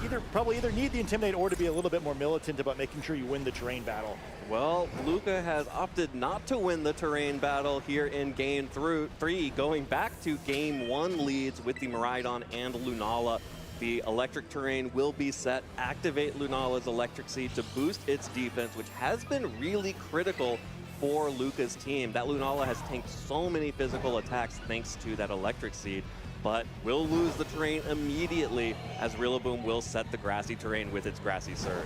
you probably either need the Intimidate or to be a little bit more militant about making sure you win the terrain battle. Well, Luca has opted not to win the terrain battle here in Game 3, going back to Game 1 leads with the Miraidon and Lunala. The electric terrain will be set. Activate Lunala's electric seed to boost its defense, which has been really critical for Luca's team. That Lunala has tanked so many physical attacks thanks to that electric seed, but will lose the terrain immediately as Rillaboom will set the grassy terrain with its grassy surge.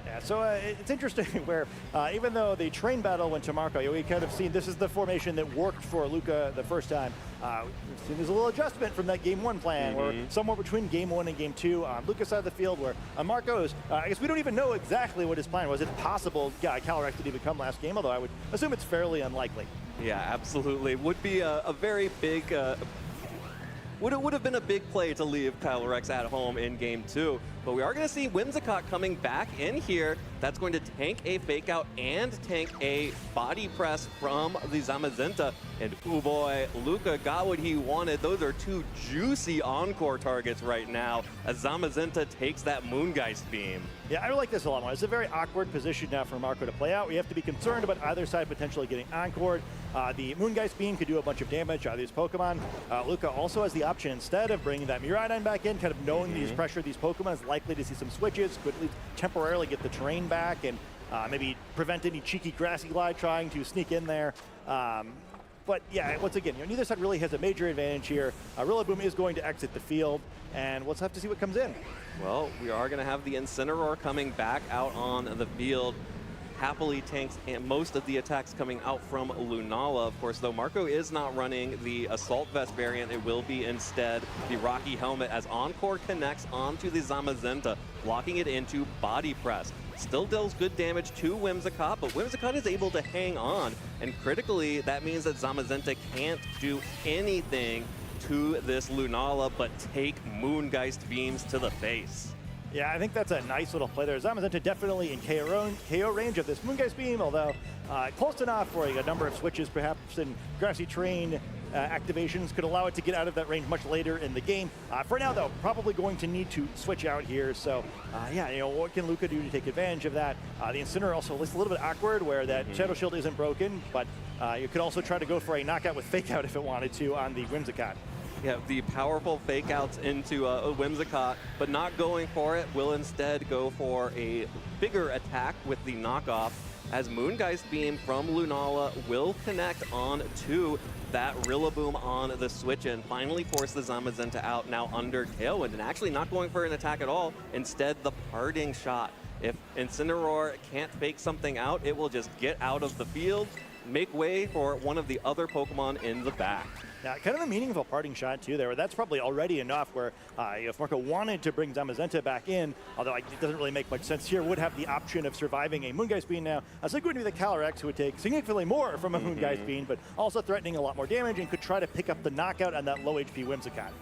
Yeah, so it's interesting where even though the train battle went to Marco, we kind of seen this is the formation that worked for Luca the first time. We've seen there's a little adjustment from that Game 1 plan, or somewhere between Game 1 and Game 2 on Luca's side of the field, where Marco's, I guess we don't even know exactly what his plan was. It's possible Calyrex did even come last game, although I would assume it's fairly unlikely. Yeah, absolutely. Would be a very big... Would have been a big play to leave Calyrex at home in Game 2, but we are going to see Whimsicott coming back in here. That's going to tank a fake out and tank a body press from the Zamazenta. And oh boy, Luca got what he wanted. Those are 2 juicy Encore targets right now as Zamazenta takes that Moongeist beam. Yeah, I like this a lot more. It's a very awkward position now for Marco to play out. We have to be concerned about either side potentially getting encored. The Moongeist beam could do a bunch of damage out of these Pokemon. Luca also has the option, instead of bringing that Miraidon back in, kind of knowing these pressure these Pokemon, is likely to see some switches, could at least temporarily get the terrain back and maybe prevent any cheeky Grassy Glide trying to sneak in there. But yeah, once again, neither side really has a major advantage here. Rillaboom is going to exit the field, and we'll have to see what comes in. Well, we are going to have the Incineroar coming back out on the field. Happily tanks and most of the attacks coming out from Lunala. Of course, though, Marco is not running the Assault Vest variant. It will be instead the Rocky Helmet as Encore connects onto the Zamazenta, blocking it into Body Press. Still deals good damage to Whimsicott, but Whimsicott is able to hang on, and critically, that means that Zamazenta can't do anything to this Lunala but take Moongeist beams to the face. Yeah, I think that's a nice little play there. Zamazenta definitely in KO range of this Moongeist beam, although close enough for a number of switches, perhaps in Grassy Terrain activations could allow it to get out of that range much later in the game. For now, though, probably going to need to switch out here. So, yeah, what can Luca do to take advantage of that? The Incineroar also looks a little bit awkward, where that Shadow Shield isn't broken, but you could also try to go for a knockout with Fake Out if it wanted to on the Whimsicott. Yeah, the powerful fake outs into a Whimsicott, but not going for it, will instead go for a bigger attack with the knockoff, as Moongeist Beam from Lunala will connect on to that Rillaboom on the switch and finally force the Zamazenta out now under Tailwind, and actually not going for an attack at all, instead the parting shot. If Incineroar can't fake something out, it will just get out of the field, make way for one of the other Pokemon in the back. Yeah, kind of a meaningful parting shot too there. That's probably already enough where if Marco wanted to bring Zamazenta back in, although it doesn't really make much sense here, would have the option of surviving a Moongeist Bean now. So it would be the Calyrex who would take significantly more from a Moongeist Bean, but also threatening a lot more damage and could try to pick up the knockout on that low HP Whimsicott.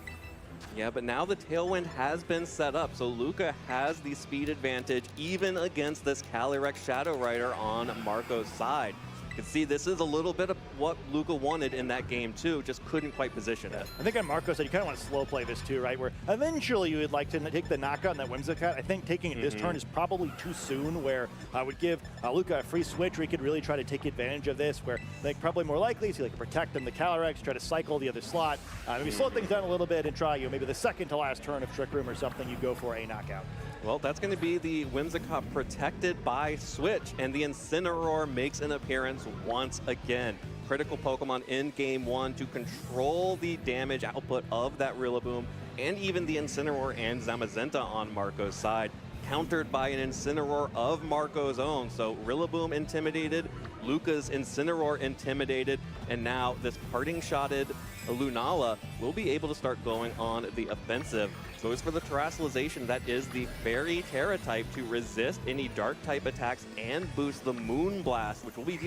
Yeah, but now the Tailwind has been set up, so Luca has the speed advantage even against this Calyrex Shadow Rider on Marco's side. You can see this is a little bit of what Luca wanted in that game too, just couldn't quite position it. I think on Marco said you kind of want to slow play this too, right? Where eventually you would like to take the knockout on that Whimsicott. I think taking it this turn is probably too soon, where I would give Luca a free switch where he could really try to take advantage of this, where I think probably more likely is he like protect him the Calyrex, try to cycle the other slot, maybe slow things down a little bit and try maybe the second to last turn of Trick Room or something, you go for a knockout. Well, that's going to be the Whimsicott protected by Switch, and the Incineroar makes an appearance once again. Critical Pokemon in Game 1 to control the damage output of that Rillaboom, and even the Incineroar and Zamazenta on Marco's side, countered by an Incineroar of Marco's own. So Rillaboom intimidated, Luca's Incineroar intimidated, and now this parting-shotted Lunala will be able to start going on the offensive. Goes for the Terastallization, that is the Fairy Terra type to resist any Dark type attacks and boost the Moonblast, which will be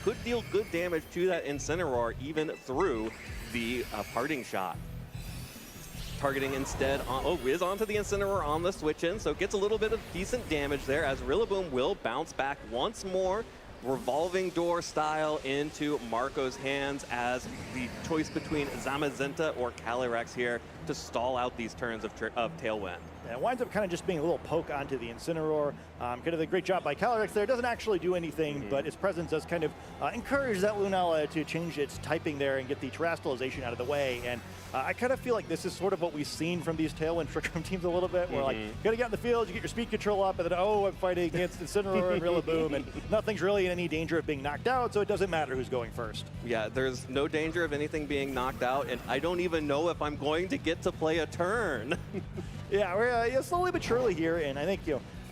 could deal good damage to that Incineroar even through the parting shot. Targeting instead is onto the Incineroar on the switch in, so gets a little bit of decent damage there as Rillaboom will bounce back once more. Revolving door style into Marco's hands as the choice between Zamazenta or Calyrex here to stall out these turns of Tailwind. And it winds up kind of just being a little poke onto the Incineroar. Kind of a great job by Calyrex there. It doesn't actually do anything, but its presence does kind of encourage that Lunala to change its typing there and get the Terastallization out of the way. And I kind of feel like this is sort of what we've seen from these Tailwind Trick Room teams a little bit, where like, you gotta get in the field, you get your speed control up, and then, oh, I'm fighting against Incineroar and Rillaboom, and nothing's really in any danger of being knocked out, so it doesn't matter who's going first. Yeah, there's no danger of anything being knocked out, and I don't even know if I'm going to get to play a turn. Yeah, we're slowly but surely here, and I think,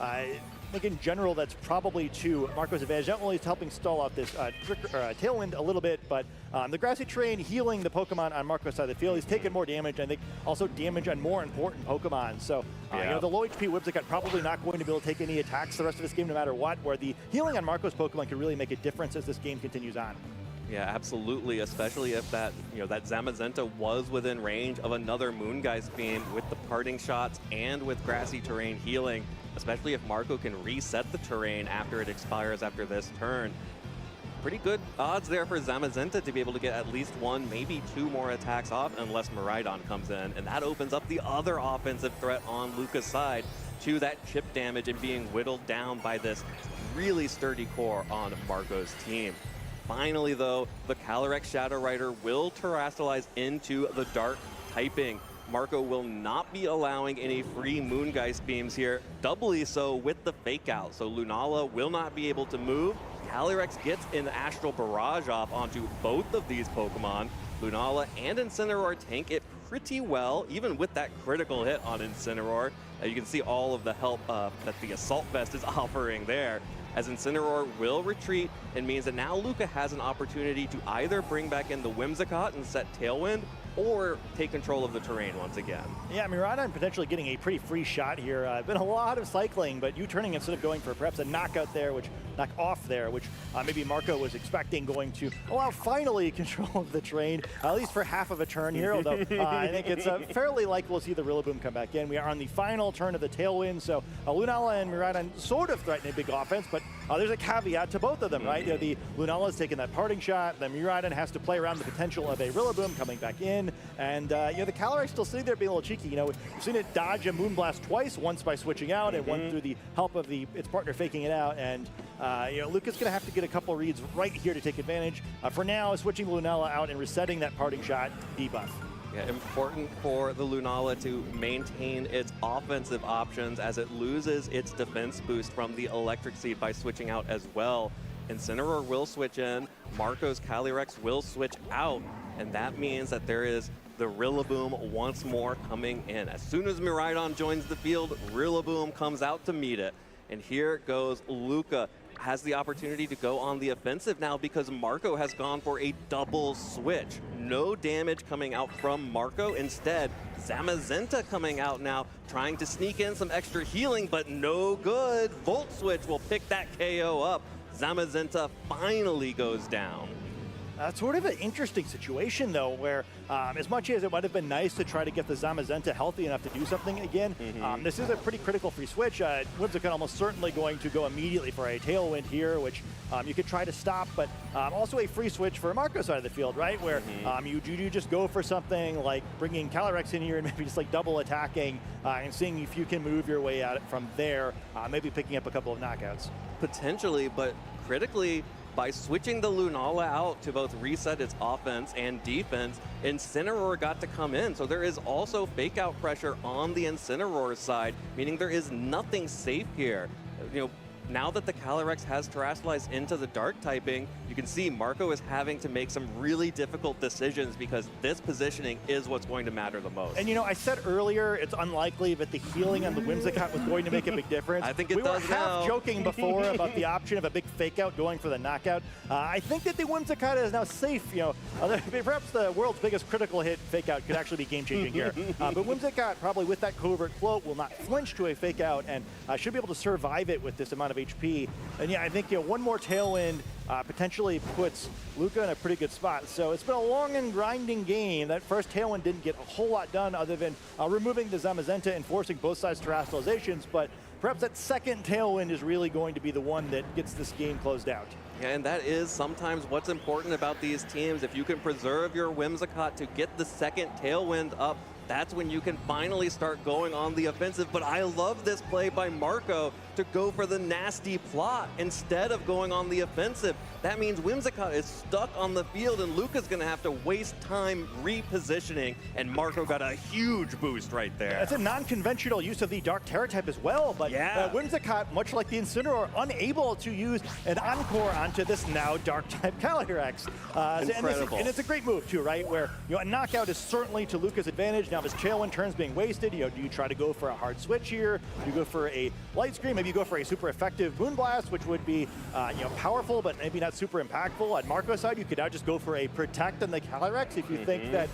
I think in general that's probably to Marco's advantage. Not only is helping stall out this Tailwind a little bit, but the Grassy Terrain healing the Pokemon on Marco's side of the field. He's taken more damage, I think also damage on more important Pokemon. So, the low HP Whimsicott probably not going to be able to take any attacks the rest of this game no matter what, where the healing on Marco's Pokemon could really make a difference as this game continues on. Yeah, absolutely, especially if that, that Zamazenta was within range of another Moongeist Beam with the parting shots and with Grassy Terrain healing, especially if Marco can reset the terrain after it expires after this turn. Pretty good odds there for Zamazenta to be able to get at least one, maybe two more attacks off unless Miraidon comes in, and that opens up the other offensive threat on Luca's side to that chip damage and being whittled down by this really sturdy core on Marco's team. Finally, though, the Calyrex Shadow Rider will Terastallize into the Dark typing. Marco will not be allowing any free Moongeist Beams here, doubly so with the Fake Out. So Lunala will not be able to move. Calyrex gets an Astral Barrage off onto both of these Pokemon. Lunala and Incineroar tank it pretty well, even with that critical hit on Incineroar. You can see all of the help that the Assault Vest is offering there, as Incineroar will retreat, and means that now Luca has an opportunity to either bring back in the Whimsicott and set Tailwind, or take control of the terrain once again. Yeah, Miraidon potentially getting a pretty free shot here. Been a lot of cycling, but U-turning instead of going for perhaps a knockout there, knock off there, which maybe Marco was expecting going to allow finally control of the terrain, at least for half of a turn here, although I think it's fairly likely we'll see the Rillaboom come back in. We are on the final turn of the Tailwind, so Lunala and Miraidon sort of threaten a big offense, but there's a caveat to both of them, right? The Lunala's taking that parting shot, the Miraidon has to play around the potential of a Rillaboom coming back in, and the Calyrex still sitting there being a little cheeky. We've seen it dodge a Moonblast twice, once by switching out and one through the help of its partner faking it out, and Luca's going to have to get a couple reads right here to take advantage. For now, switching Lunala out and resetting that parting shot debuff. Yeah, important for the Lunala to maintain its offensive options as it loses its defense boost from the Electric Seed by switching out as well. Incineroar will switch in, Marco's Calyrex will switch out, and that means that there is the Rillaboom once more coming in. As soon as Miraidon joins the field, Rillaboom comes out to meet it. And here goes Luca has the opportunity to go on the offensive now because Marco has gone for a double switch. No damage coming out from Marco. Instead, Zamazenta coming out now, trying to sneak in some extra healing, but no good. Volt Switch will pick that KO up. Zamazenta finally goes down. Sort of an interesting situation, though, where as much as it might have been nice to try to get the Zamazenta healthy enough to do something again, this is a pretty critical free switch. Whimsicott almost certainly going to go immediately for a Tailwind here, which you could try to stop, but also a free switch for Marco's side of the field, right? Where you just go for something like bringing Calyrex in here and maybe just like double attacking and seeing if you can move your way out from there, maybe picking up a couple of knockouts. Potentially, but critically, by switching the Lunala out to both reset its offense and defense, Incineroar got to come in. So there is also fake out pressure on the Incineroar side, meaning there is nothing safe here. You know, now that the Calyrex has terrestrialized into the dark typing, you can see Marco is having to make some really difficult decisions because this positioning is what's going to matter the most. And you know, I said earlier it's unlikely that the healing on the Whimsicott was going to make a big difference. I think it does does now. We were now. half joking before about the option of a big fake out going for the knockout. I think that the Whimsicott is now safe. You know, perhaps the world's biggest critical hit fake out could actually be game changing here. But Whimsicott probably with that covert float will not flinch to a fake out and should be able to survive it with this amount of HP. And yeah, I think one more Tailwind potentially puts Luca in a pretty good spot. So it's been a long and grinding game. That first Tailwind didn't get a whole lot done other than removing the Zamazenta and forcing both sides to terrestrializations, but perhaps that second Tailwind is really going to be the one that gets this game closed out. Yeah, and that is sometimes what's important about these teams. If you can preserve your Whimsicott to get the second Tailwind up, that's when you can finally start going on the offensive. But I love this play by Marco to go for the nasty plot instead of going on the offensive. That means Whimsicott is stuck on the field and Luca's gonna have to waste time repositioning, and Marco got a huge boost right there. That's a non-conventional use of the Dark Terror type as well, but Whimsicott, much like the Incineroar, unable to use an Encore onto this now Dark type Calyrex. Incredible. And it's a great move too, right? Where a knockout is certainly to Luca's advantage. Now this Tailwind turn's being wasted. Do you try to go for a hard switch here? Do you go for a Light Screen? Maybe you go for a super effective Moonblast, which would be powerful, but maybe not super impactful. On Marco's side, you could now just go for a Protect on the Calyrex if you think that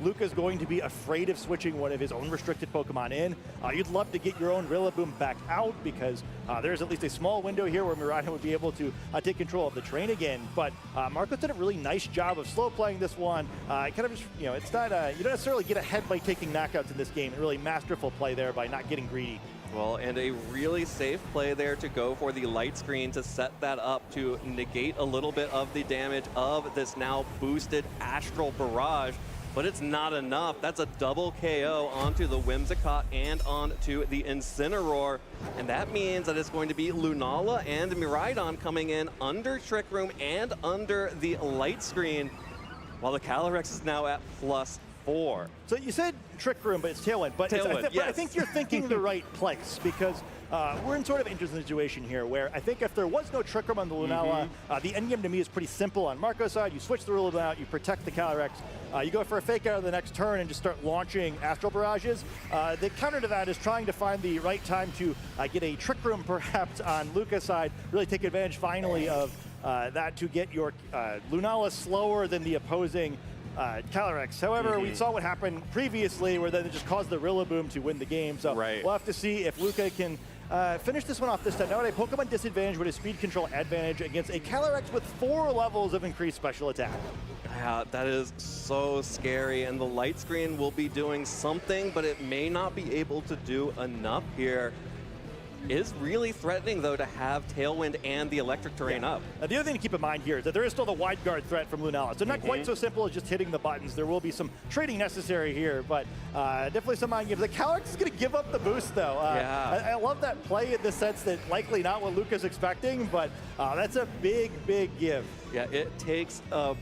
Luca's going to be afraid of switching one of his own restricted Pokemon in. You'd love to get your own Rillaboom back out because there's at least a small window here where Miraidon would be able to take control of the train again. But Marco's did a really nice job of slow playing this one. Kind of just, it's not you don't necessarily get ahead by taking knockouts in this game. A really masterful play there by not getting greedy. Well, and a really safe play there to go for the Light Screen to set that up to negate a little bit of the damage of this now boosted Astral Barrage. But it's not enough. That's a double KO onto the Whimsicott and onto the Incineroar. And that means that it's going to be Lunala and Miraidon coming in under Trick Room and under the Light Screen, while the Calyrex is now at +4. So you said Trick Room, but it's Tailwind. But, Tailwind, but I think you're thinking the right place because we're in sort of an interesting situation here where I think if there was no Trick Room on the Lunala, the endgame to me is pretty simple. On Marco's side, you switch the Rillaboom out, you protect the Calyrex, you go for a fake out of the next turn and just start launching Astral Barrages. The counter to that is trying to find the right time to get a Trick Room perhaps on Luca's side, really take advantage finally of that to get your Lunala slower than the opposing Calyrex. However, we saw what happened previously where they just caused the Rillaboom to win the game. So we'll have to see if Luca can finish this one off this time. Now at a Pokemon disadvantage with a speed control advantage against a Calyrex with 4 levels of increased special attack. Yeah, that is so scary, and the Light Screen will be doing something, but it may not be able to do enough here. Is really threatening, though, to have Tailwind and the Electric Terrain up. The other thing to keep in mind here is that there is still the Wide Guard threat from Lunala. So not quite so simple as just hitting the buttons. There will be some trading necessary here, but definitely some mind games. The Calyrex is going to give up the boost, though. I love that play in the sense that likely not what Luca's expecting, but that's a big, big give. Yeah, it takes a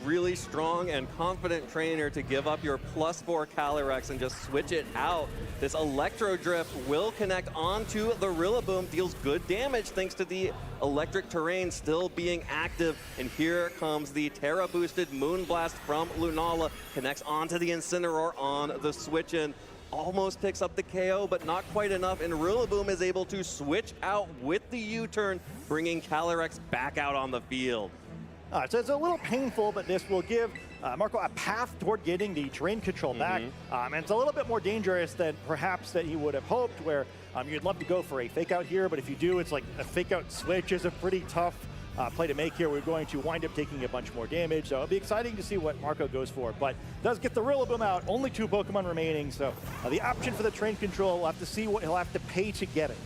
really strong and confident trainer to give up your +4 Calyrex and just switch it out. This Electro Drift will connect onto the Rillaboom, deals good damage thanks to the Electric Terrain still being active. And here comes the Terra boosted Moonblast from Lunala, connects onto the Incineroar on the switch in. almost picks up the KO, but not quite enough, and Rillaboom is able to switch out with the U-turn, bringing Calyrex back out on the field. So it's a little painful, but this will give Marco a path toward getting the terrain control back. And it's a little bit more dangerous than perhaps that he would have hoped, where you'd love to go for a fake out here, but if you do, it's like a fake out switch is a pretty tough play to make here. We're going to wind up taking a bunch more damage, so it'll be exciting to see what Marco goes for, but does get the Rillaboom out. Only 2 Pokemon remaining, so the option for the terrain control, we'll have to see what he'll have to pay to get it.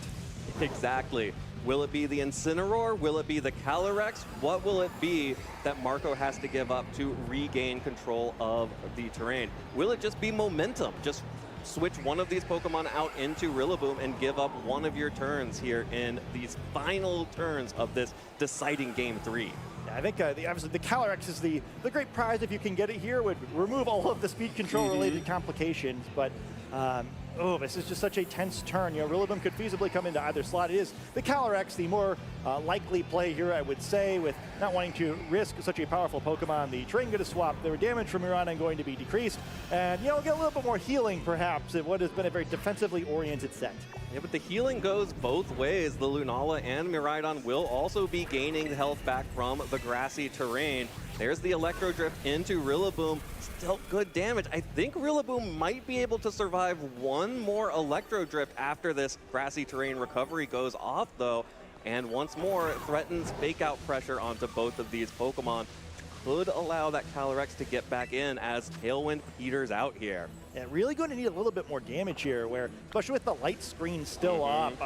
Exactly. Will it be the Incineroar? Will it be the Calyrex? What will it be that Marco has to give up to regain control of the terrain? Will it just be momentum? Just switch one of these Pokemon out into Rillaboom and give up one of your turns here in these final turns of this deciding Game 3. Yeah, I think obviously the Calyrex is the great prize if you can get it here. Would remove all of the speed control related complications, but oh, this is just such a tense turn. You know, Rillaboom could feasibly come into either slot. It is the Calyrex, the more likely play here, I would say, with not wanting to risk such a powerful Pokemon. The terrain going to swap. The damage from Miraidon going to be decreased. And, you know, get a little bit more healing, perhaps, in what has been a very defensively oriented set. Yeah, but the healing goes both ways. The Lunala and Miraidon will also be gaining health back from the grassy terrain. There's the Electro Drift into Rillaboom. Still good damage. I think Rillaboom might be able to survive one more Electro Drift after this grassy terrain recovery goes off, though. And once more, threatens fake out pressure onto both of these Pokemon. Could allow that Calyrex to get back in as Tailwind peters out here. And really going to need a little bit more damage here, where, especially with the light screen still up,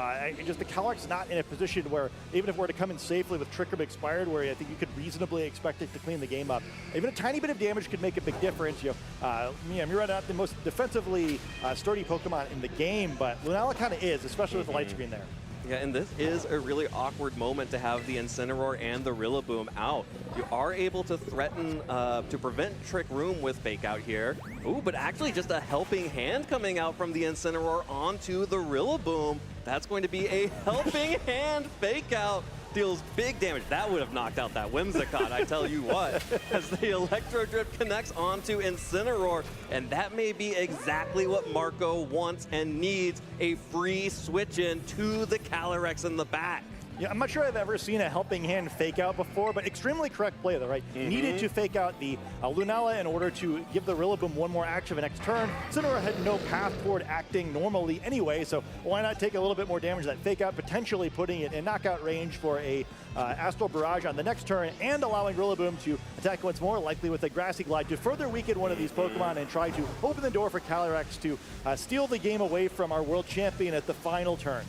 just the Calyrex is not in a position where, even if we're to come in safely with Trick Room expired, where I think you could reasonably expect it to clean the game up. Even a tiny bit of damage could make a big difference. You know, Miraidon not the most defensively sturdy Pokemon in the game, but Lunala kind of is, especially with the light screen there. Yeah, and this is a really awkward moment to have the Incineroar and the Rillaboom out. You are able to threaten, to prevent Trick Room with Fake Out here. Ooh, but actually just a helping hand coming out from the Incineroar onto the Rillaboom. That's going to be a helping hand Fake Out. Deals big damage. That would have knocked out that Whimsicott, I tell you what. As the Electro Drift connects onto Incineroar, and that may be exactly what Marco wants and needs, a free switch in to the Calyrex in the back. Yeah, I'm not sure I've ever seen a helping hand fake out before, but extremely correct play though, right? Needed to fake out the Lunala in order to give the Rillaboom one more action for the next turn. Incineroar had no path toward acting normally anyway, so why not take a little bit more damage that fake out, potentially putting it in knockout range for a Astral Barrage on the next turn, and allowing Rillaboom to attack once more, likely with a Grassy Glide, to further weaken one of these Pokemon and try to open the door for Calyrex to steal the game away from our world champion at the final turn.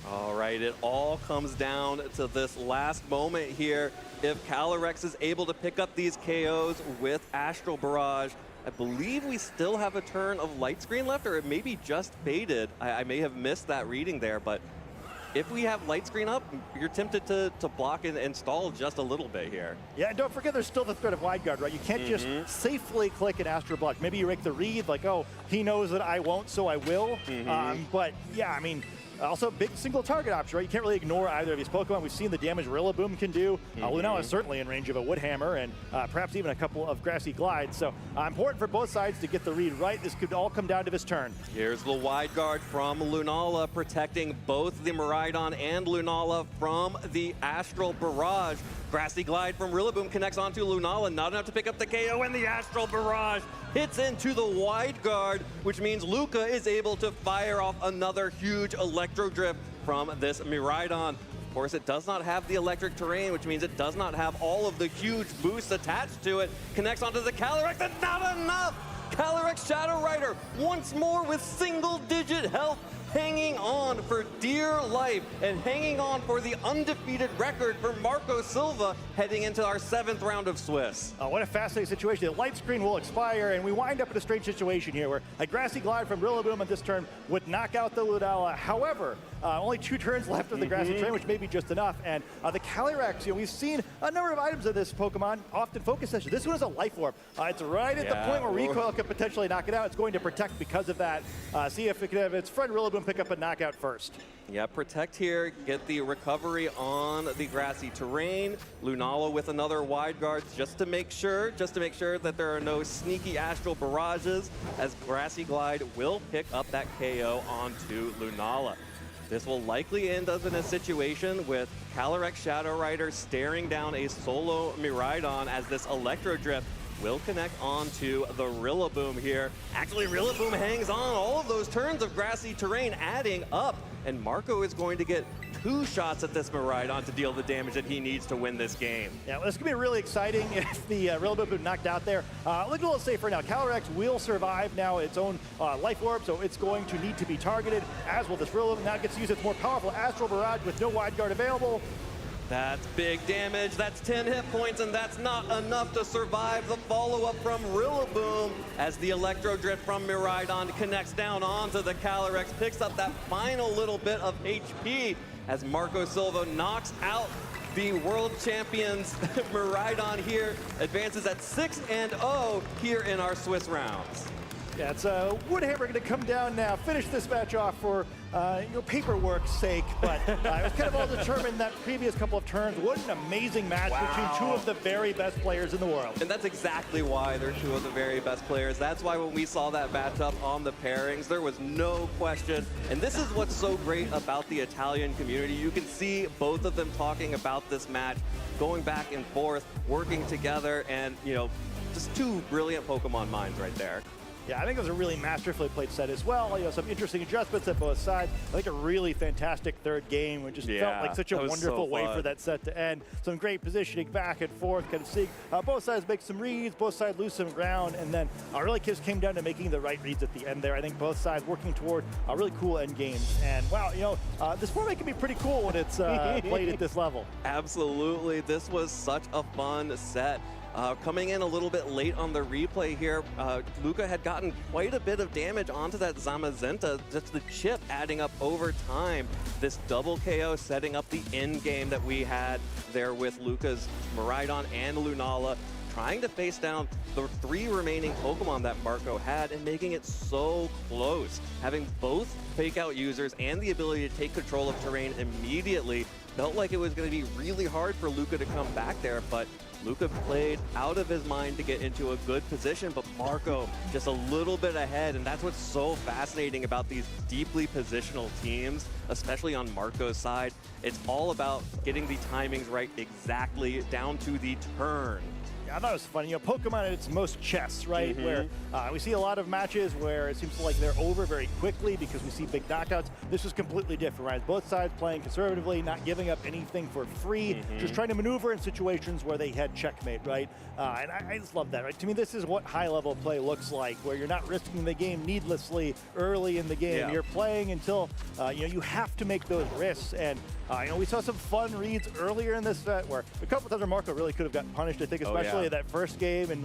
All right, it all comes down to this last moment here. If Calyrex is able to pick up these KOs with Astral Barrage, I believe we still have a turn of Light Screen left, or it may be just faded. I may have missed that reading there, but if we have Light Screen up, you're tempted to block and stall just a little bit here. Yeah, and don't forget there's still the threat of Wide Guard, right? You can't just safely click an Astral Block. Maybe you make the read like, oh, he knows that I won't, so I will. But yeah, I mean, also, big single target option, right? You can't really ignore either of these Pokemon. We've seen the damage Rillaboom can do. Lunala is certainly in range of a Wood Hammer and perhaps even a couple of Grassy Glides. So important for both sides to get the read right. This could all come down to this turn. Here's the Wide Guard from Lunala, protecting both the Miraidon and Lunala from the Astral Barrage. Grassy Glide from Rillaboom connects onto Lunala, not enough to pick up the KO, and the Astral Barrage hits into the Wide Guard, which means Luca is able to fire off another huge Electro Drift from this Miraidon. Of course, it does not have the electric terrain, which means it does not have all of the huge boosts attached to it. Connects onto the Calyrex, and not enough! Calyrex Shadow Rider once more with single-digit health, hanging on for dear life and hanging on for the undefeated record for Marco Silva heading into our 7th round of Swiss. Oh, what a fascinating situation. The light screen will expire, and we wind up in a strange situation here where a Grassy Glide from Rillaboom at this turn would knock out the Lunala. However, only 2 turns left of the Grassy Terrain, which may be just enough. And the Calyrex, you know, we've seen a number of items of this Pokemon, often focus session. This one is a Life Orb. It's right at the point where Recoil could potentially knock it out. It's going to protect because of that. See if it can have its friend Rillaboom go and pick up a knockout first. Yeah, protect here, get the recovery on the grassy terrain. Lunala with another wide guard just to make sure that there are no sneaky astral barrages, as Grassy Glide will pick up that KO onto Lunala. This will likely end up in a situation with Calyrex Shadow Rider staring down a solo Miraidon as this Electro Drift will connect onto the Rillaboom here. Actually, Rillaboom hangs on all of those turns of grassy terrain adding up, and Marco is going to get 2 shots at this Miraidon to deal the damage that he needs to win this game. Yeah, well, this could be really exciting if the Rillaboom been knocked out there. Look a little safer now. Calyrex will survive now its own life orb, so it's going to need to be targeted, as will this Rillaboom. Now it gets to use its more powerful Astral Barrage with no wide guard available. That's big damage, that's 10 hit points, and that's not enough to survive the follow-up from Rillaboom as the Electro Drift from Miraidon connects down onto the Calyrex, picks up that final little bit of HP as Marco Silva knocks out the world champions Miraidon here, advances at 6-0 here in our Swiss rounds. Yeah, it's Woodhammer going to come down now, finish this match off for paperwork's sake, but it was kind of all determined that previous couple of turns. What an amazing match between 2 of the very best players in the world. And that's exactly why they're 2 of the very best players. That's why when we saw that matchup on the pairings, there was no question. And this is what's so great about the Italian community. You can see both of them talking about this match, going back and forth, working together, and, just 2 brilliant Pokemon minds right there. Yeah, I think it was a really masterfully played set as well. Some interesting adjustments at both sides. I think a really fantastic third game, which just felt like such a wonderful way for that set to end. Some great positioning back and forth, kind of seeing both sides make some reads, both sides lose some ground, and then really just came down to making the right reads at the end there. I think both sides working toward really cool end games. And wow, this format can be pretty cool when it's played at this level. Absolutely, this was such a fun set. Coming in a little bit late on the replay here, Luca had gotten quite a bit of damage onto that Zamazenta, just the chip adding up over time. This double KO setting up the end game that we had there with Luca's Miraidon and Lunala, trying to face down the 3 remaining Pokemon that Marco had and making it so close. Having both fake out users and the ability to take control of terrain immediately felt like it was going to be really hard for Luca to come back there, but Luca played out of his mind to get into a good position, but Marco just a little bit ahead, and that's what's so fascinating about these deeply positional teams, especially on Marco's side. It's all about getting the timings right exactly down to the turn. Yeah, I thought it was funny. Pokemon at its most chess, right? Where we see a lot of matches where it seems like they're over very quickly because we see big knockouts. This was completely different, right? Both sides playing conservatively, not giving up anything for free, just trying to maneuver in situations where they had checkmate, right? And I just love that, right? To me, this is what high-level play looks like, where you're not risking the game needlessly early in the game. Yeah. You're playing until, you have to make those risks. And, we saw some fun reads earlier in this set where a couple times Marco really could have gotten punished, I think, especially that first game, and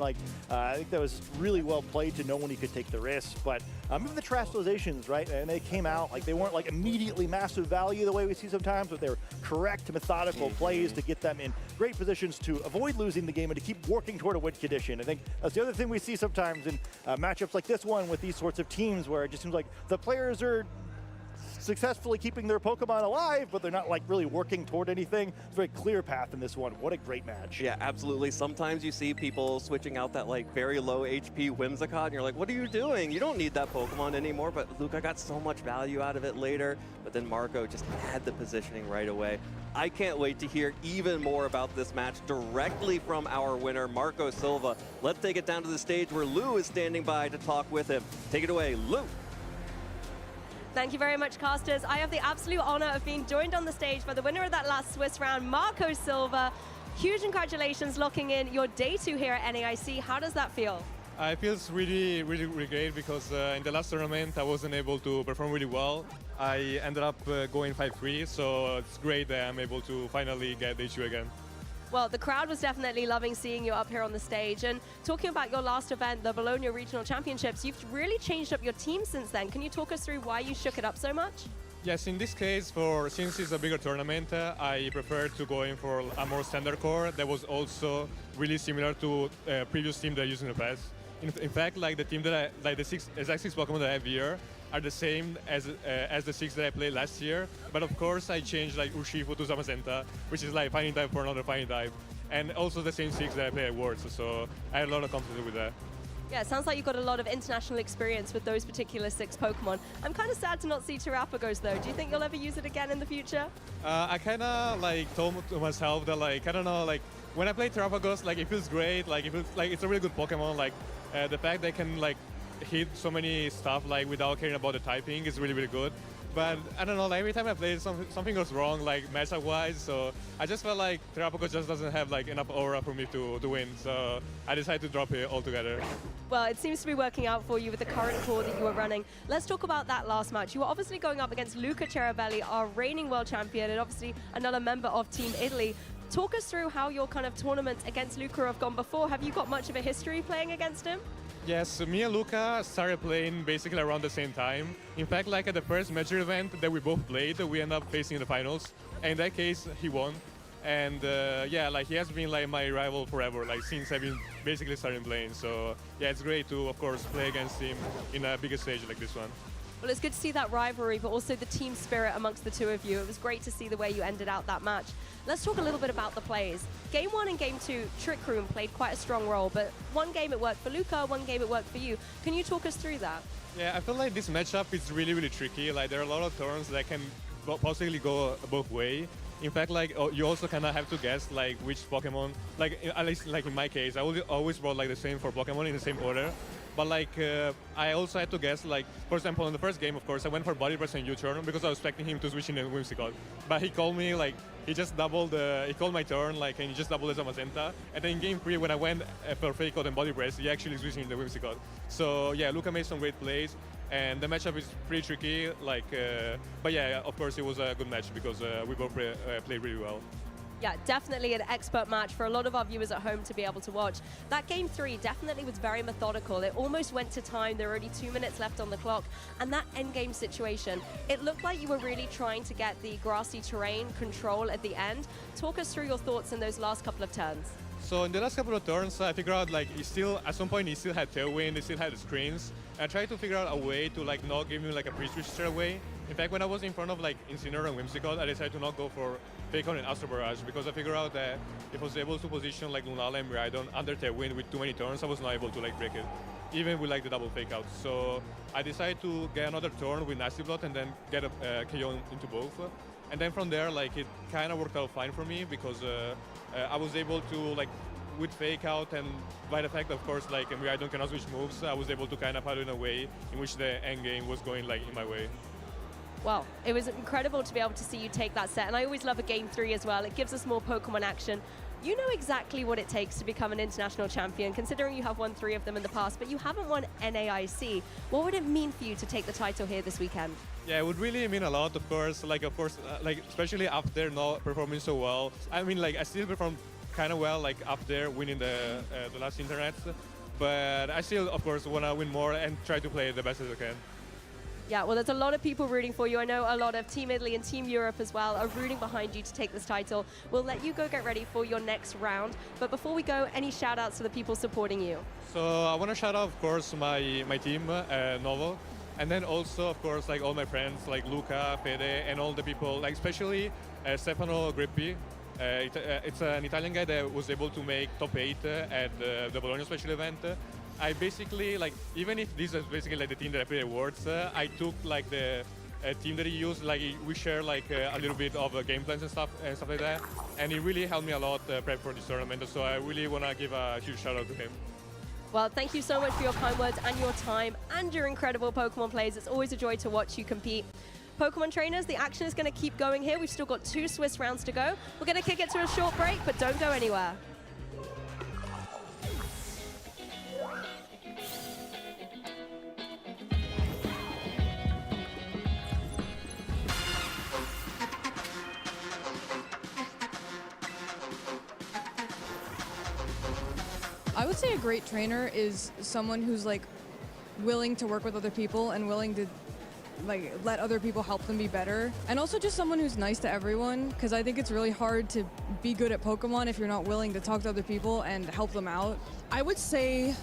I think that was really well played to know when he could take the risks. But even the Terastallizations, right? And they came out they weren't immediately massive value the way we see sometimes, but they were correct, methodical plays to get them in great positions to avoid losing the game and to keep working toward a win condition. I think that's the other thing we see sometimes in matchups like this one with these sorts of teams, where it just seems like the players are successfully keeping their Pokemon alive, but they're not really working toward anything. It's a very clear path in this one. What a great match. Yeah, absolutely. Sometimes you see people switching out that very low HP Whimsicott, and you're like, what are you doing? You don't need that Pokemon anymore, but Luca got so much value out of it later, but then Marco just had the positioning right away. I can't wait to hear even more about this match directly from our winner, Marco Silva. Let's take it down to the stage where Lou is standing by to talk with him. Take it away, Lou. Thank you very much, casters. I have the absolute honor of being joined on the stage by the winner of that last Swiss round, Marco Silva. Huge congratulations locking in your day 2 here at NAIC. How does that feel? It feels really, really, really great because in the last tournament I wasn't able to perform really well. I ended up going 5-3, so it's great that I'm able to finally get day 2 again. Well, the crowd was definitely loving seeing you up here on the stage. And talking about your last event, the Bologna Regional Championships, you've really changed up your team since then. Can you talk us through why you shook it up so much? Yes, in this case, since it's a bigger tournament, I prefer to go in for a more standard core that was also really similar to a previous team that I used in the past. In fact, like the team that like the exact six Pokemon that I have here are the same as the six that I played last year. But of course, I changed like Urshifu to Zamazenta, which is like fighting type for another fighting type, and also the same six that I play at Worlds. So I had a lot of confidence with that. Yeah, it sounds like you've got a lot of international experience with those particular 6 Pokemon. I'm kind of sad to not see Terapagos though. Do you think you'll ever use it again in the future? I kind of like told to myself that like I don't know, like when I play Terapagos, like it feels great. Like it feels like it's a really good Pokemon. Like the fact they can like hit so many stuff like without caring about the typing is really good. But I don't know, like every time I play, something goes wrong, like matchup-wise. So I just felt like Terapagos just doesn't have like enough aura for me to win. So I decided to drop it altogether. Well, it seems to be working out for you with the current core that you were running. Let's talk about that last match. You were obviously going up against Luca Cerabelli, our reigning world champion, and obviously another member of Team Italy. Talk us through how your kind of tournaments against Luca have gone before. Have you got much of a history playing against him? Yes, so me and Luca started playing basically around the same time. In fact, like at the first major event that we both played, we ended up facing in the finals. And in that case, he won. And yeah, like he has been like my rival forever, like since I've been basically starting playing. So yeah, it's great to, of course, play against him in a bigger stage like this one. Well, it's good to see that rivalry, but also the team spirit amongst the two of you. It was great to see the way you ended out that match. Let's talk a little bit about the plays. Game 1 and Game 2, Trick Room played quite a strong role, but one game it worked for Luca, one game it worked for you. Can you talk us through that? Yeah, I feel like this matchup is really tricky. Like there are a lot of turns that can possibly go both ways. In fact, like you also kind of have to guess like which Pokemon, like at least like in my case, I always brought like the same 4 Pokemon in the same order. But like I also had to guess, like for example, in the first game, of course, I went for Body Press and U-turn because I was expecting him to switch in the Whimsicott. But he called me like he just doubled. He called my turn like and he just doubled the Zamazenta. And then in game 3, when I went for Fake Out and Body Press, he actually switched in the Whimsicott. So yeah, Luca made some great plays. And the matchup is pretty tricky, like, but yeah, of course it was a good match because we both played really well. Yeah, definitely an expert match for a lot of our viewers at home to be able to watch. That Game 3 definitely was very methodical. It almost went to time. There were only 2 minutes left on the clock. And that endgame situation, it looked like you were really trying to get the grassy terrain control at the end. Talk us through your thoughts in those last couple of turns. So in the last couple of turns, I figured out like at some point he still had Tailwind, he still had the screens. I tried to figure out a way to like not give him like a pre-switch straight away. In fact, when I was in front of like Incineroar and Whimsicott, I decided to not go for Fake Out and Astro Barrage because I figured out that if I was able to position like Lunala and Miraidon under Tailwind with too many turns, I was not able to like break it, even with like the double Fake Out. So I decided to get another turn with Nasty Blood and then get a KO into both. And then from there, like it kind of worked out fine for me because I was able to like with Fake Out and by the fact, of course, like Miraidon cannot switch moves, I was able to kind of have it in a way in which the end game was going like in my way. Well, it was incredible to be able to see you take that set, and I always love a Game 3 as well. It gives us more Pokemon action. You know exactly what it takes to become an international champion, considering you have won 3 of them in the past, but you haven't won NAIC. What would it mean for you to take the title here this weekend? Yeah, it would really mean a lot, of course, like especially after not performing so well. I mean, like I still performed kind of well, like up there winning the last internet, but I still, of course, want to win more and try to play the best as I can. Yeah, well, there's a lot of people rooting for you. I know a lot of Team Italy and Team Europe as well are rooting behind you to take this title. We'll let you go get ready for your next round. But before we go, any shout outs to the people supporting you? So I want to shout out, of course, my team, Novo. And then also, of course, like all my friends, like Luca, Fede, and all the people, like especially Stefano Grippi. It's an Italian guy that was able to make top 8 at the Bologna special event. I basically, like, even if this is basically like the team that I played at Worlds, I took like the team that he used, like we share like a little bit of game plans and stuff like that, and it really helped me a lot prep for this tournament. So I really want to give a huge shout out to him. Well, thank you so much for your kind words and your time and your incredible Pokemon plays. It's always a joy to watch you compete. Pokemon trainers, the action is going to keep going here. We've still got 2 Swiss rounds to go. We're going to kick it to a short break, but don't go anywhere. I would say a great trainer is someone who's like willing to work with other people and willing to like let other people help them be better, and also just someone who's nice to everyone, because I think it's really hard to be good at Pokemon if you're not willing to talk to other people and help them out. I would say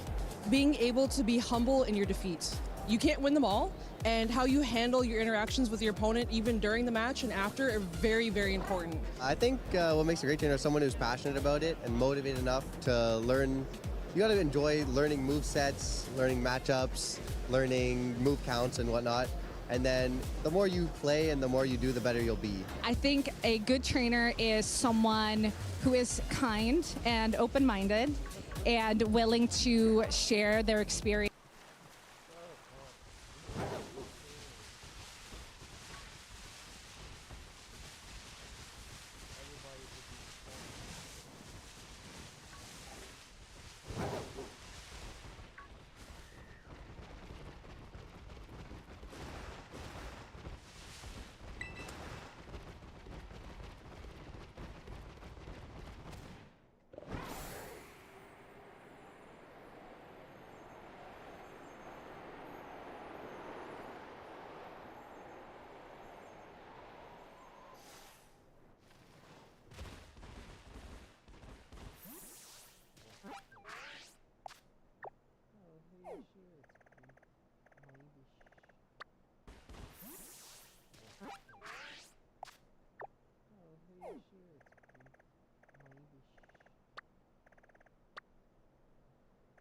being able to be humble in your defeat. You can't win them all, and how you handle your interactions with your opponent, even during the match and after, are very, very important. I think what makes a great trainer is someone who's passionate about it and motivated enough to learn. You got to enjoy learning move sets, learning matchups, learning move counts and whatnot. And then the more you play and the more you do, the better you'll be. I think a good trainer is someone who is kind and open-minded and willing to share their experience.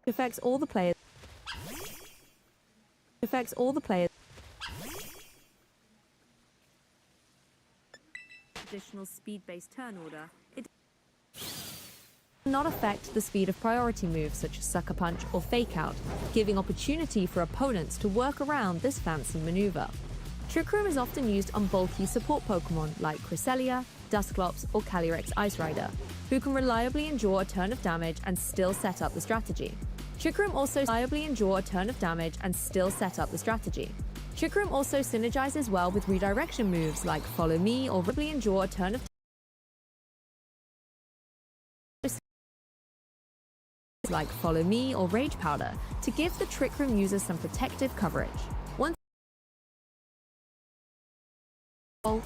Affects all the players. Affects all the players. Additional speed-based turn order. It does not affect the speed of priority moves such as sucker punch or fake out, giving opportunity for opponents to work around this fancy maneuver. Trick Room is often used on bulky support Pokemon like Cresselia, Dusclops, or Calyrex Ice Rider, who can reliably endure a turn of damage and still set up the strategy. Trick Room also reliably endure a turn of damage and still set up the strategy. Trick Room also synergizes well with redirection moves like Follow Me or reliably endure a turn of like Follow Me or Rage Powder to give the Trick Room user some protective coverage. Once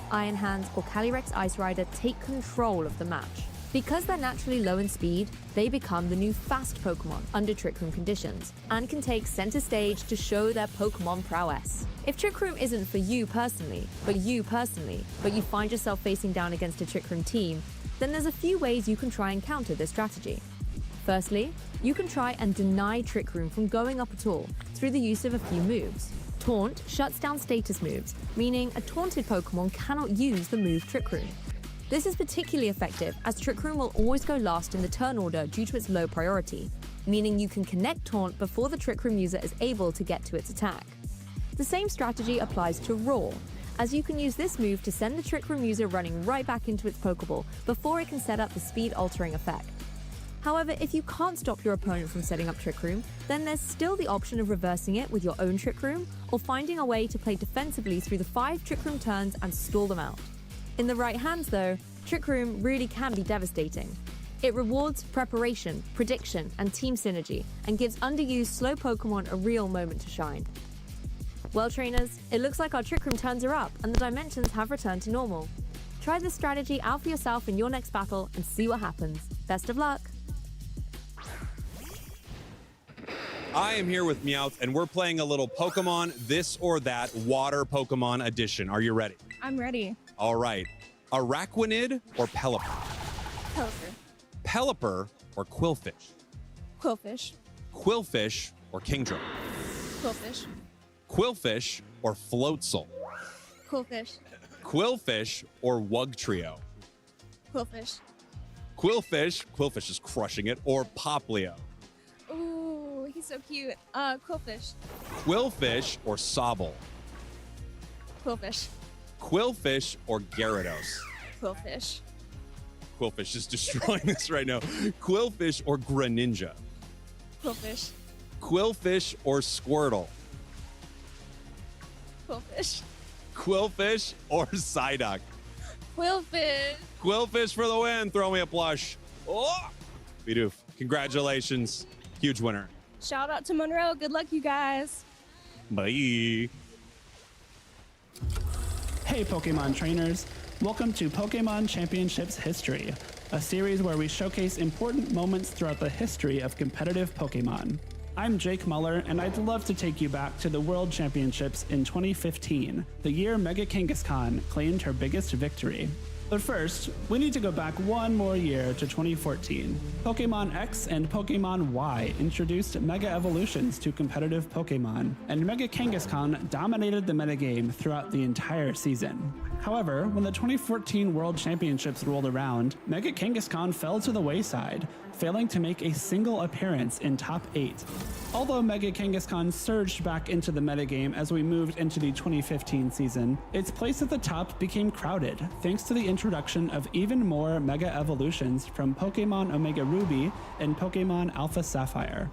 Iron Hands or Calyrex Ice Rider take control of the match. Because they're naturally low in speed, they become the new fast Pokemon under Trick Room conditions, and can take center stage to show their Pokemon prowess. If Trick Room isn't for you personally, but you find yourself facing down against a Trick Room team, then there's a few ways you can try and counter this strategy. Firstly, you can try and deny Trick Room from going up at all through the use of a few moves. Taunt shuts down status moves, meaning a taunted Pokemon cannot use the move Trick Room. This is particularly effective as Trick Room will always go last in the turn order due to its low priority, meaning you can connect Taunt before the Trick Room user is able to get to its attack. The same strategy applies to Roar, as you can use this move to send the Trick Room user running right back into its Pokeball before it can set up the speed-altering effect. However, if you can't stop your opponent from setting up Trick Room, then there's still the option of reversing it with your own Trick Room, or finding a way to play defensively through the 5 Trick Room turns and stall them out. In the right hands though, Trick Room really can be devastating. It rewards preparation, prediction, and team synergy, and gives underused slow Pokemon a real moment to shine. Well trainers, it looks like our Trick Room turns are up and the dimensions have returned to normal. Try this strategy out for yourself in your next battle and see what happens. Best of luck! I am here with Meowth, and we're playing a little Pokemon This or That Water Pokemon Edition. Are you ready? I'm ready. All right. Araquanid or Pelipper? Pelipper. Pelipper or Quillfish? Quillfish. Quillfish or Kingdra? Quillfish. Quillfish or Floatzel? Quillfish. Quillfish or Wugtrio? Quillfish. Quillfish is crushing it, or Poplio? Ooh, he's so cute. Quillfish. Quillfish or Sobble? Quillfish. Quillfish or Gyarados? Quillfish. Quillfish is destroying this right now. Quillfish or Greninja? Quillfish. Quillfish or Squirtle? Quillfish. Quillfish or Psyduck? Quillfish. Quillfish for the win. Throw me a plush. Oh! Bidoof, congratulations. Huge winner. Shout out to Monroe. Good luck, you guys. Bye. Hey Pokemon trainers, welcome to Pokemon Championships History, a series where we showcase important moments throughout the history of competitive Pokemon. I'm Jake Muller, and I'd love to take you back to the World Championships in 2015, the year Mega Kangaskhan claimed her biggest victory. But first, we need to go back one more year to 2014. Pokemon X and Pokemon Y introduced Mega Evolutions to competitive Pokemon, and Mega Kangaskhan dominated the metagame throughout the entire season. However, when the 2014 World Championships rolled around, Mega Kangaskhan fell to the wayside, failing to make a single appearance in top 8. Although Mega Kangaskhan surged back into the metagame as we moved into the 2015 season, its place at the top became crowded thanks to the introduction of even more Mega Evolutions from Pokemon Omega Ruby and Pokemon Alpha Sapphire.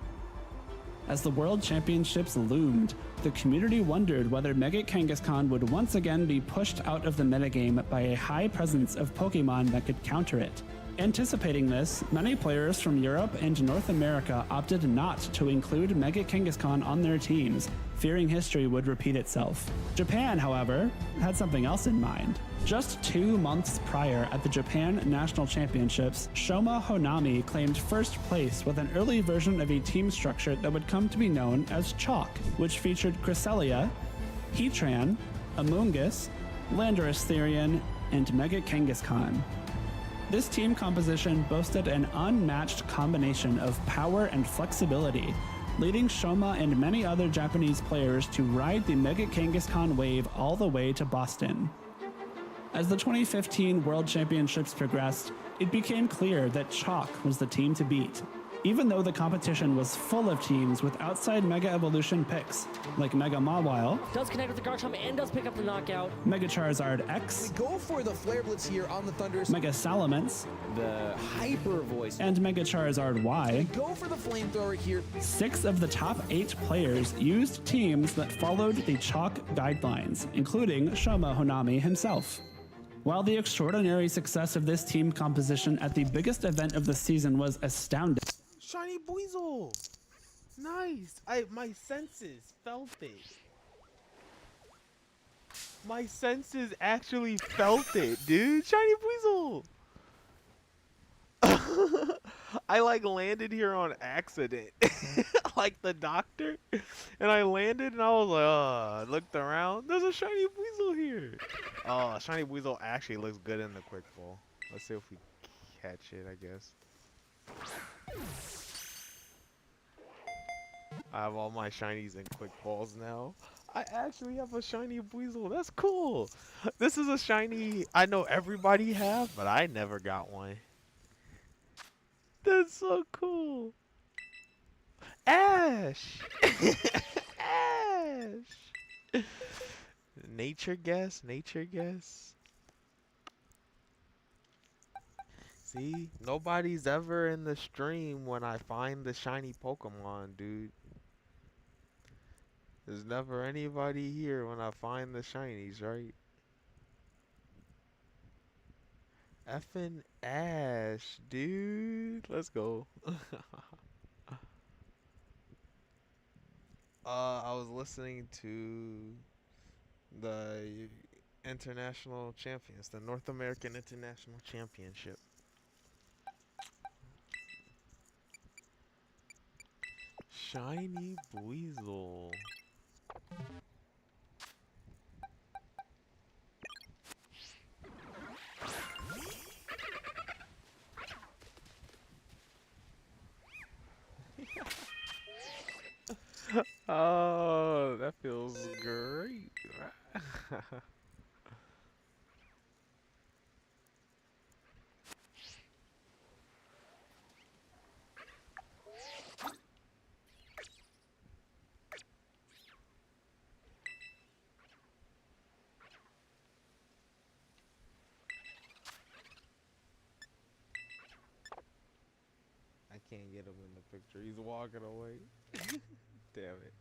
As the World Championships loomed, the community wondered whether Mega Kangaskhan would once again be pushed out of the metagame by a high presence of Pokemon that could counter it. Anticipating this, many players from Europe and North America opted not to include Mega Kangaskhan on their teams, fearing history would repeat itself. Japan, however, had something else in mind. Just 2 months prior at the Japan National Championships, Shoma Honami claimed first place with an early version of a team structure that would come to be known as Chalk, which featured Cresselia, Heatran, Amoonguss, Landorus Therian, and Mega Kangaskhan. This team composition boasted an unmatched combination of power and flexibility, leading Shoma and many other Japanese players to ride the Mega Kangaskhan wave all the way to Boston. As the 2015 World Championships progressed, it became clear that Chalk was the team to beat, even though the competition was full of teams with outside Mega Evolution picks, like Mega Mawile, Does connect with the Garchomp and does pick up the knockout. Mega Charizard X, We go for the Flare Blitz here on the Thunders. Mega Salamence, The Hyper Voice. and Mega Charizard Y. Go for the Flamethrower here. 6 of the top 8 players used teams that followed the Chalk guidelines, including Shoma Honami himself. While the extraordinary success of this team composition at the biggest event of the season was astounding, Shiny Buizel! Nice! My senses felt it. My senses actually felt it, dude! Shiny Buizel! I like landed here on accident. Like the doctor. And I landed and I was like, I looked around. There's a Shiny Buizel here. Oh, Shiny Buizel actually looks good in the quick ball. Let's see if we catch it, I guess. I have all my shinies in quick balls now. I actually have a shiny Buizel. That's cool. This is a shiny I know everybody have, but I never got one. That's so cool. Ash! Ash! Nature guess? Nature guess? See? Nobody's ever in the stream when I find the shiny Pokemon, dude. There's never anybody here when I find the shinies, right? Effing Ash, dude. Let's go. I was listening to the international champions, the North American International Championship. Shiny Buizel. Oh, that feels great. I can't get him in the picture. He's walking away. Damn it.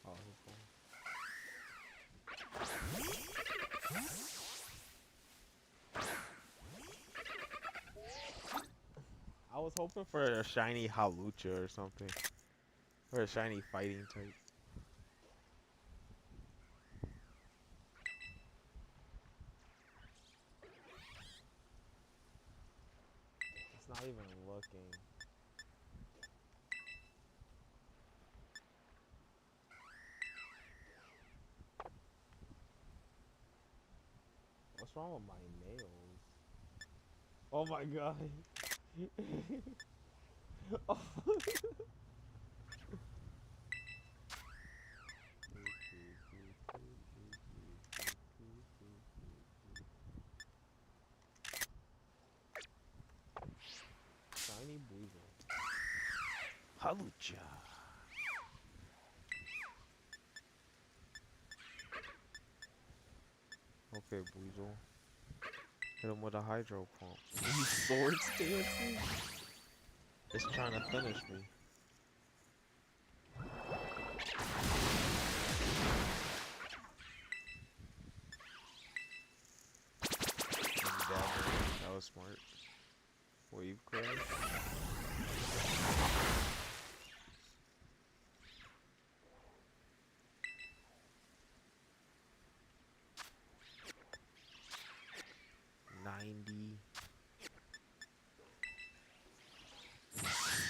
Oh, he's gone. I was hoping for a shiny Halucha or something. Or a shiny fighting type. It's not even looking. What's wrong with my nails? Oh my god. Oh. Shiny Buizel. Halucha. Okay, Buizel. Hit him with a hydro pump. He's sword dancing. It's trying to finish me. That was smart. Wave crash.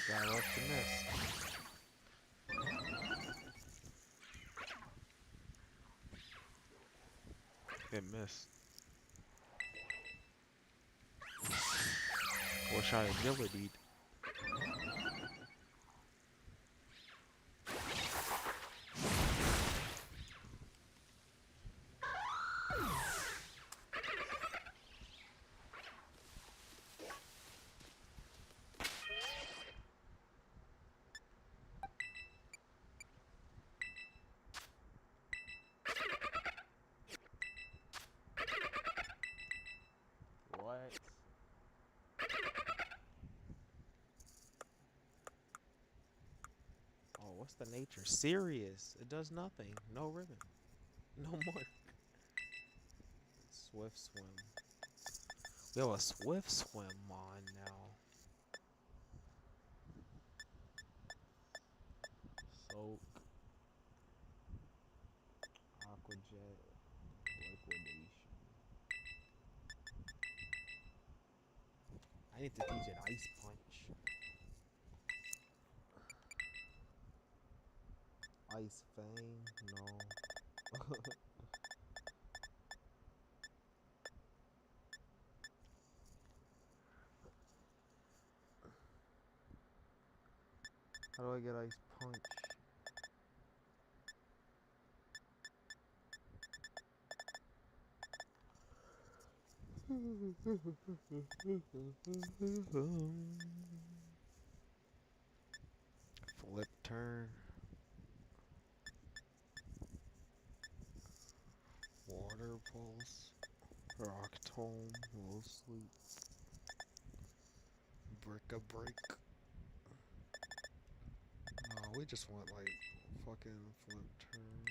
Gotta love to miss. It missed. Wish I agility. What? Oh, what's the nature? Serious. It does nothing. No ribbon. No more. Swift swim. We have a swift swim on now. Soak. Aqua jet. Liquidation. I need to teach an ice punch. Ice fang? No. How do I get ice punch? Flip turn. Water pulse. Rock tome. Low sleep. Brick a break. No, we just want like fucking flip turn.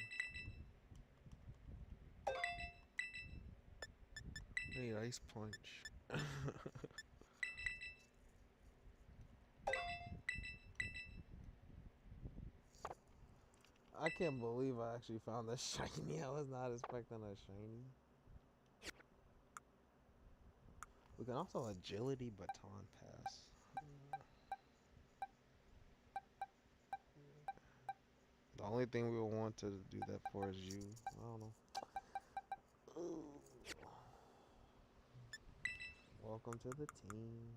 I need ice punch. I can't believe I actually found the shiny. I was not expecting a shiny. We can also agility baton pass. The only thing we will want to do that for is you. I don't know. Ooh. Welcome to the team.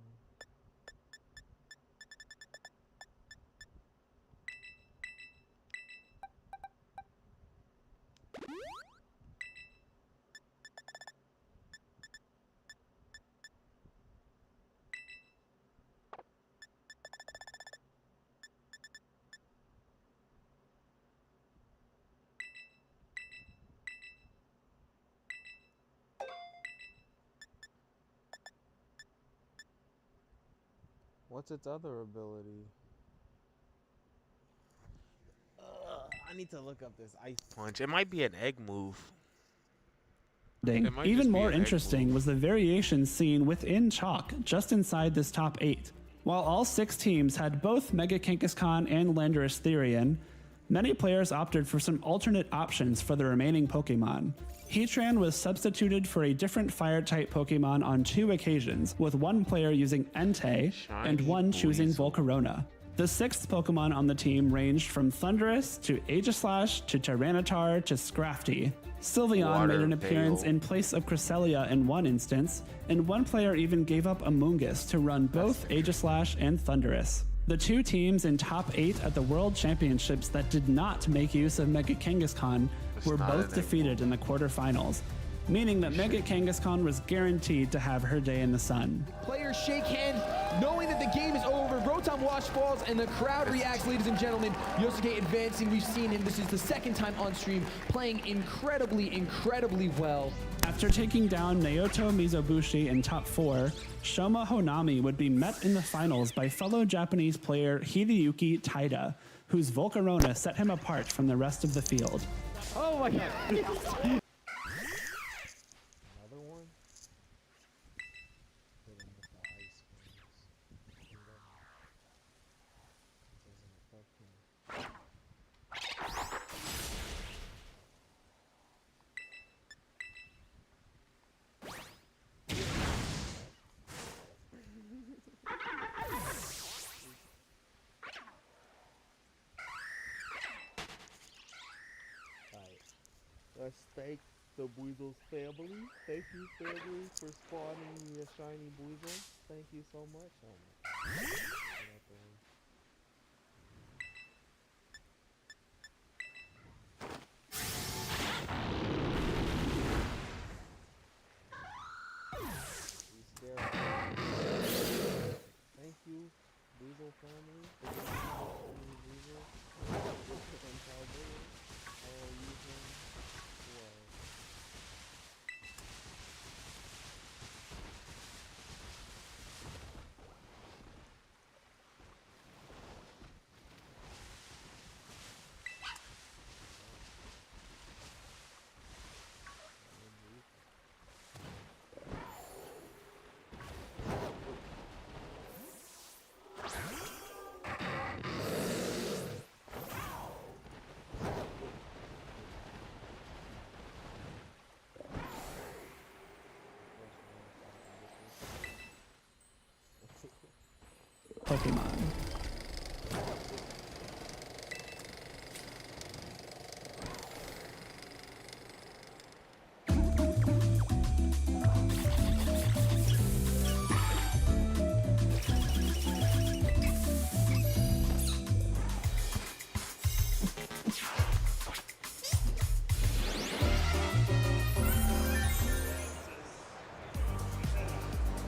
What's its other ability? I need to look up this ice punch. It might be an egg move. Even more interesting was the variation seen within Chalk, just inside this top 8. While all 6 teams had both Mega Kangaskhan and Landorus Therian, many players opted for some alternate options for the remaining Pokemon. Heatran was substituted for a different Fire-type Pokemon on 2 occasions, with one player using Entei and one choosing Volcarona. The 6th Pokemon on the team ranged from Thundurus to Aegislash to Tyranitar to Scrafty. Sylveon made an appearance in place of Cresselia in one instance, and one player even gave up Amoonguss to run both Aegislash and Thundurus. The 2 teams in top 8 at the World Championships that did not make use of Mega Kangaskhan were both defeated in the quarterfinals, meaning that Mega Kangaskhan was guaranteed to have her day in the sun. Players shake hands, knowing that the game is over. Rotom Wash falls, and the crowd reacts, ladies and gentlemen. Yosuke advancing. We've seen him. This is the 2nd time on stream, playing incredibly well. After taking down Naoto Mizobushi in top 4, Shoma Honami would be met in the finals by fellow Japanese player Hideyuki Taida, whose Volcarona set him apart from the rest of the field. Oh my god. Another one? Let's thank the Buizel's family. Thank you, family, for spawning me a shiny Buizel. Thank you so much. Thank you, Buizel family, for giving me Buizel. Pokemon.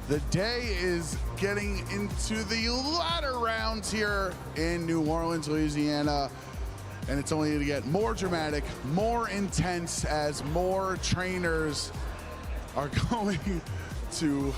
The day is getting into the latter rounds here in New Orleans, Louisiana, and it's only going to get more dramatic, more intense as more trainers are going to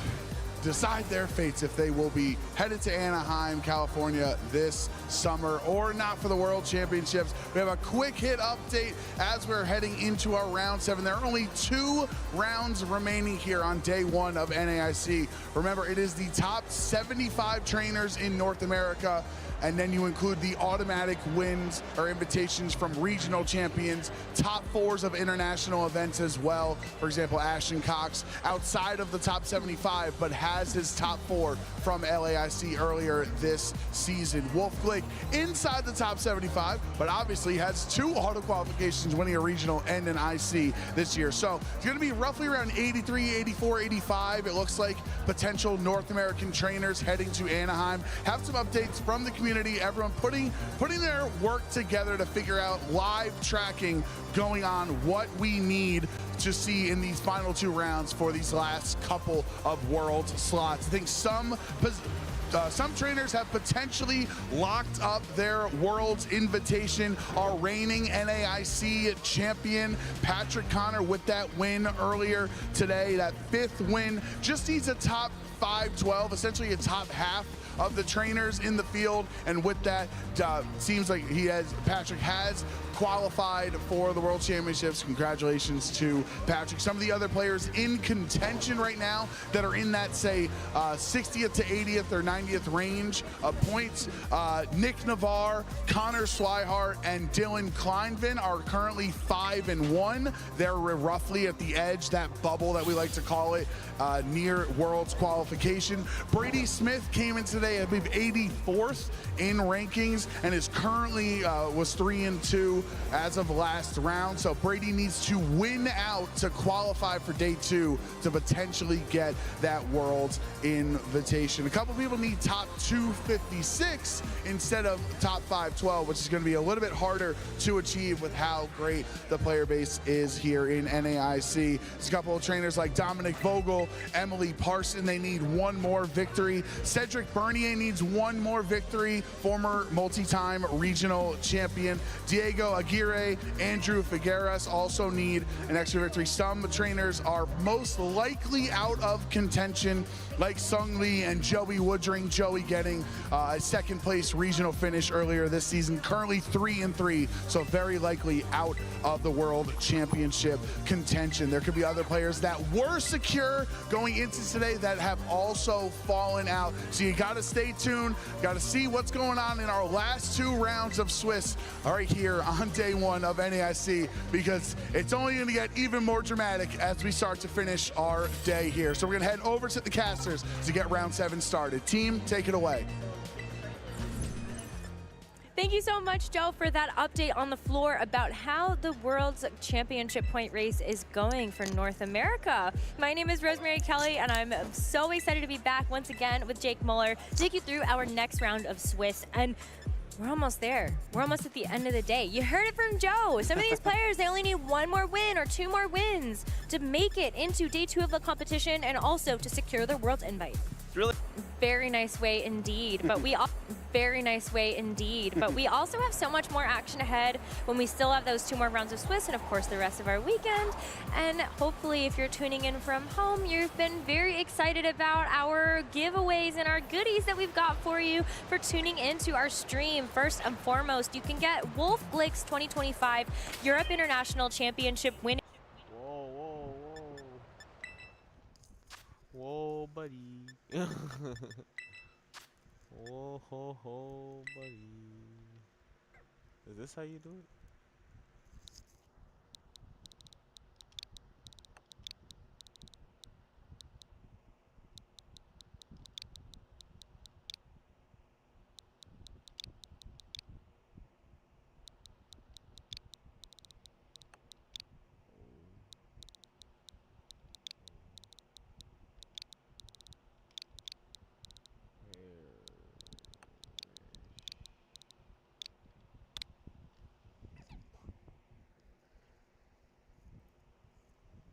decide their fates if they will be headed to Anaheim, California this summer or not for the World Championships. We have a quick hit update as we're heading into our round 7. There are only 2 rounds remaining here on day 1 of NAIC. Remember, it is the top 75 trainers in North America, and then you include the automatic wins or invitations from regional champions, top 4s of international events as well. For example, Ashton Cox outside of the top 75, but has his top 4 from LAIC earlier this season. Wolf Glick inside the top 75, but obviously has 2 auto qualifications, winning a regional and an IC this year. So it's gonna be roughly around 83, 84, 85. It looks like potential North American trainers heading to Anaheim. Have some updates from the community, everyone putting their work together to figure out live tracking going on, what we need to see in these final 2 rounds for these last couple of world slots. I think some trainers have potentially locked up their World's invitation. Our reigning NAIC champion, Patrick Connor, with that win earlier today, that 5th win, just needs a top 5-12, essentially a top half of the trainers in the field, and with that, seems like Patrick has qualified for the World Championships. Congratulations to Patrick. Some of the other players in contention right now that are in that, say, 60th to 80th or 90th range of points, Nick Navarre, Connor Swihart, and Dylan Kleinvin are currently 5-1. They're roughly at the edge, that bubble that we like to call it, near Worlds qualification. Brady Smith came in today, I believe, 84th in rankings, and is currently was 3-2 as of last round. So Brady needs to win out to qualify for day 2 to potentially get that Worlds invitation. A couple people need top 256 instead of top 512, which is going to be a little bit harder to achieve with how great the player base is here in NAIC. There's a couple of trainers like Dominic Vogel, Emily Parson, they need one more victory. Cedric Bernier needs one more victory, former multi-time regional champion. Diego Aguirre, Andrew Figueras also need an extra victory. Some trainers are most likely out of contention, like Sung Lee and Joey Woodring. Joey getting a second place regional finish earlier this season, currently 3-3, so very likely out of the World Championship contention. There could be other players that were secure going into today that have also fallen out. So you got to stay tuned, got to see what's going on in our last 2 rounds of Swiss right here on day 1 of NAIC, because it's only going to get even more dramatic as we start to finish our day here. So we're going to head over to the casters to get round 7 started. Team, take it away. Thank you so much, Joe, for that update on the floor about how the World's Championship point race is going for North America. My name is Rosemary Kelly, and I'm so excited to be back once again with Jake Muller to take you through our next round of Swiss. And we're almost there. We're almost at the end of the day. You heard it from Joe. Some of these players, they only need 1 more win or 2 more wins to make it into day 2 of the competition and also to secure their World's invite. Really? Very nice way indeed, but we very nice way indeed. But we also have so much more action ahead when we still have those 2 more rounds of Swiss and of course the rest of our weekend. And hopefully if you're tuning in from home, you've been very excited about our giveaways and our goodies that we've got for you for tuning into our stream. First and foremost, you can get Wolf Blix 2025 Europe International Championship winning. Whoa, buddy. Whoa, ho, ho, buddy. Is this how you do it?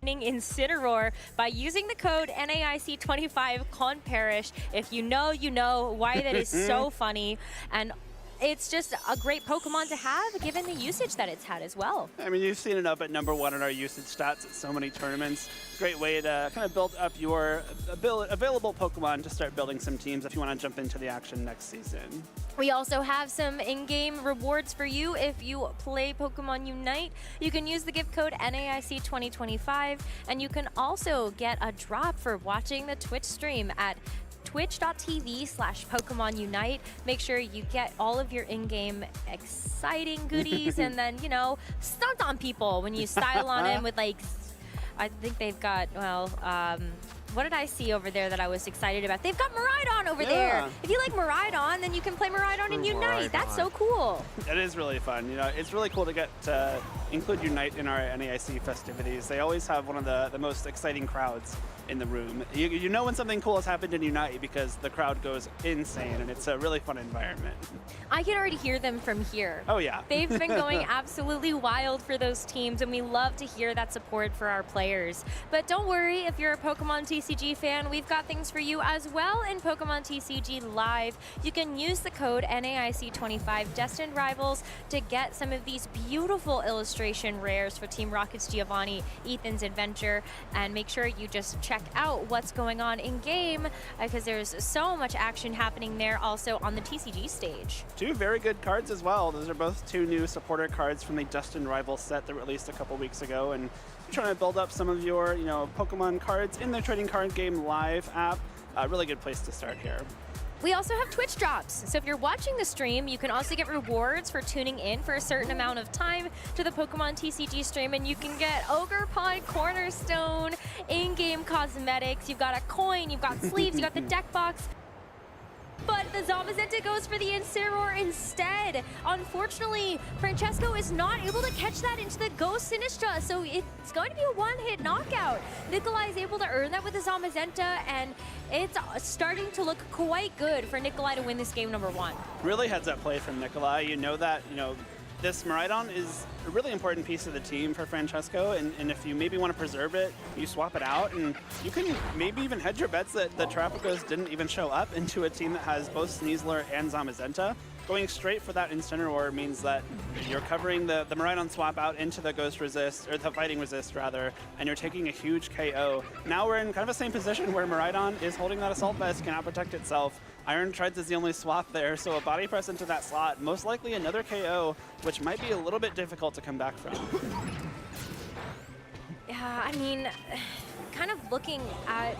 Incineroar by using the code NAIC25 ConParish. If you know, you know why that is so funny. And it's just a great Pokemon to have given the usage that it's had as well. I mean, you've seen it up at #1 in our usage stats at so many tournaments. Great way to kind of build up your available Pokemon to start building some teams if you want to jump into the action next season. We also have some in-game rewards for you if you play Pokemon Unite. You can use the gift code NAIC2025, and you can also get a drop for watching the Twitch stream at twitch.tv/Pokemon Unite. Make sure you get all of your in-game exciting goodies and then, you know, stunt on people when you style on in with, like, I think they've got, well, what did I see over there that I was excited about? They've got Miraidon over there. If you like Miraidon, then you can play Miraidon in Unite. That's so cool. It is really fun. You know, it's really cool to get to include Unite in our NAIC festivities. They always have one of the most exciting crowds in the room. You know when something cool has happened in Unite because the crowd goes insane, and it's a really fun environment. I can already hear them from here. Oh, yeah. They've been going absolutely wild for those teams, and we love to hear that support for our players. But don't worry, if you're a Pokemon TCG fan, we've got things for you as well in Pokemon TCG Live. You can use the code NAIC25 Destined Rivals to get some of these beautiful illustrations registration rares for Team Rocket's Giovanni, Ethan's Adventure, and make sure you just check out what's going on in game because there's so much action happening there also on the TCG stage. Two very good cards as well. Those are both two new supporter cards from the Destined Rivals set that released a couple weeks ago, and trying to build up some of your, Pokemon cards in the Trading Card Game Live app. A really good place to start here. We also have Twitch drops. So if you're watching the stream, you can also get rewards for tuning in for a certain amount of time to the Pokemon TCG stream, and you can get Ogre Pond Cornerstone in-game cosmetics. You've got a coin, you've got sleeves, you got the deck box. But the Zamazenta goes for the Incineroar instead. Unfortunately, Francesco is not able to catch that into the Ghost Sinistra, so it's going to be a one-hit knockout. Nikolai is able to earn that with the Zamazenta, and it's starting to look quite good for Nikolai to win this game number 1. Really heads-up play from Nikolai. You know that, this Miraidon is a really important piece of the team for Francesco, and if you maybe want to preserve it, you swap it out, and you can maybe even hedge your bets that the Terrapagos didn't even show up into a team that has both Sneasler and Zamazenta. Going straight for that Incineroar means that you're covering the Miraidon swap out into the Ghost Resist, or the Fighting Resist rather, and you're taking a huge KO. Now we're in kind of the same position where Miraidon is holding that Assault Vest, cannot protect itself. Iron Treads is the only swap there, so a body press into that slot, most likely another KO, which might be a little bit difficult to come back from. Yeah, I mean, kind of looking at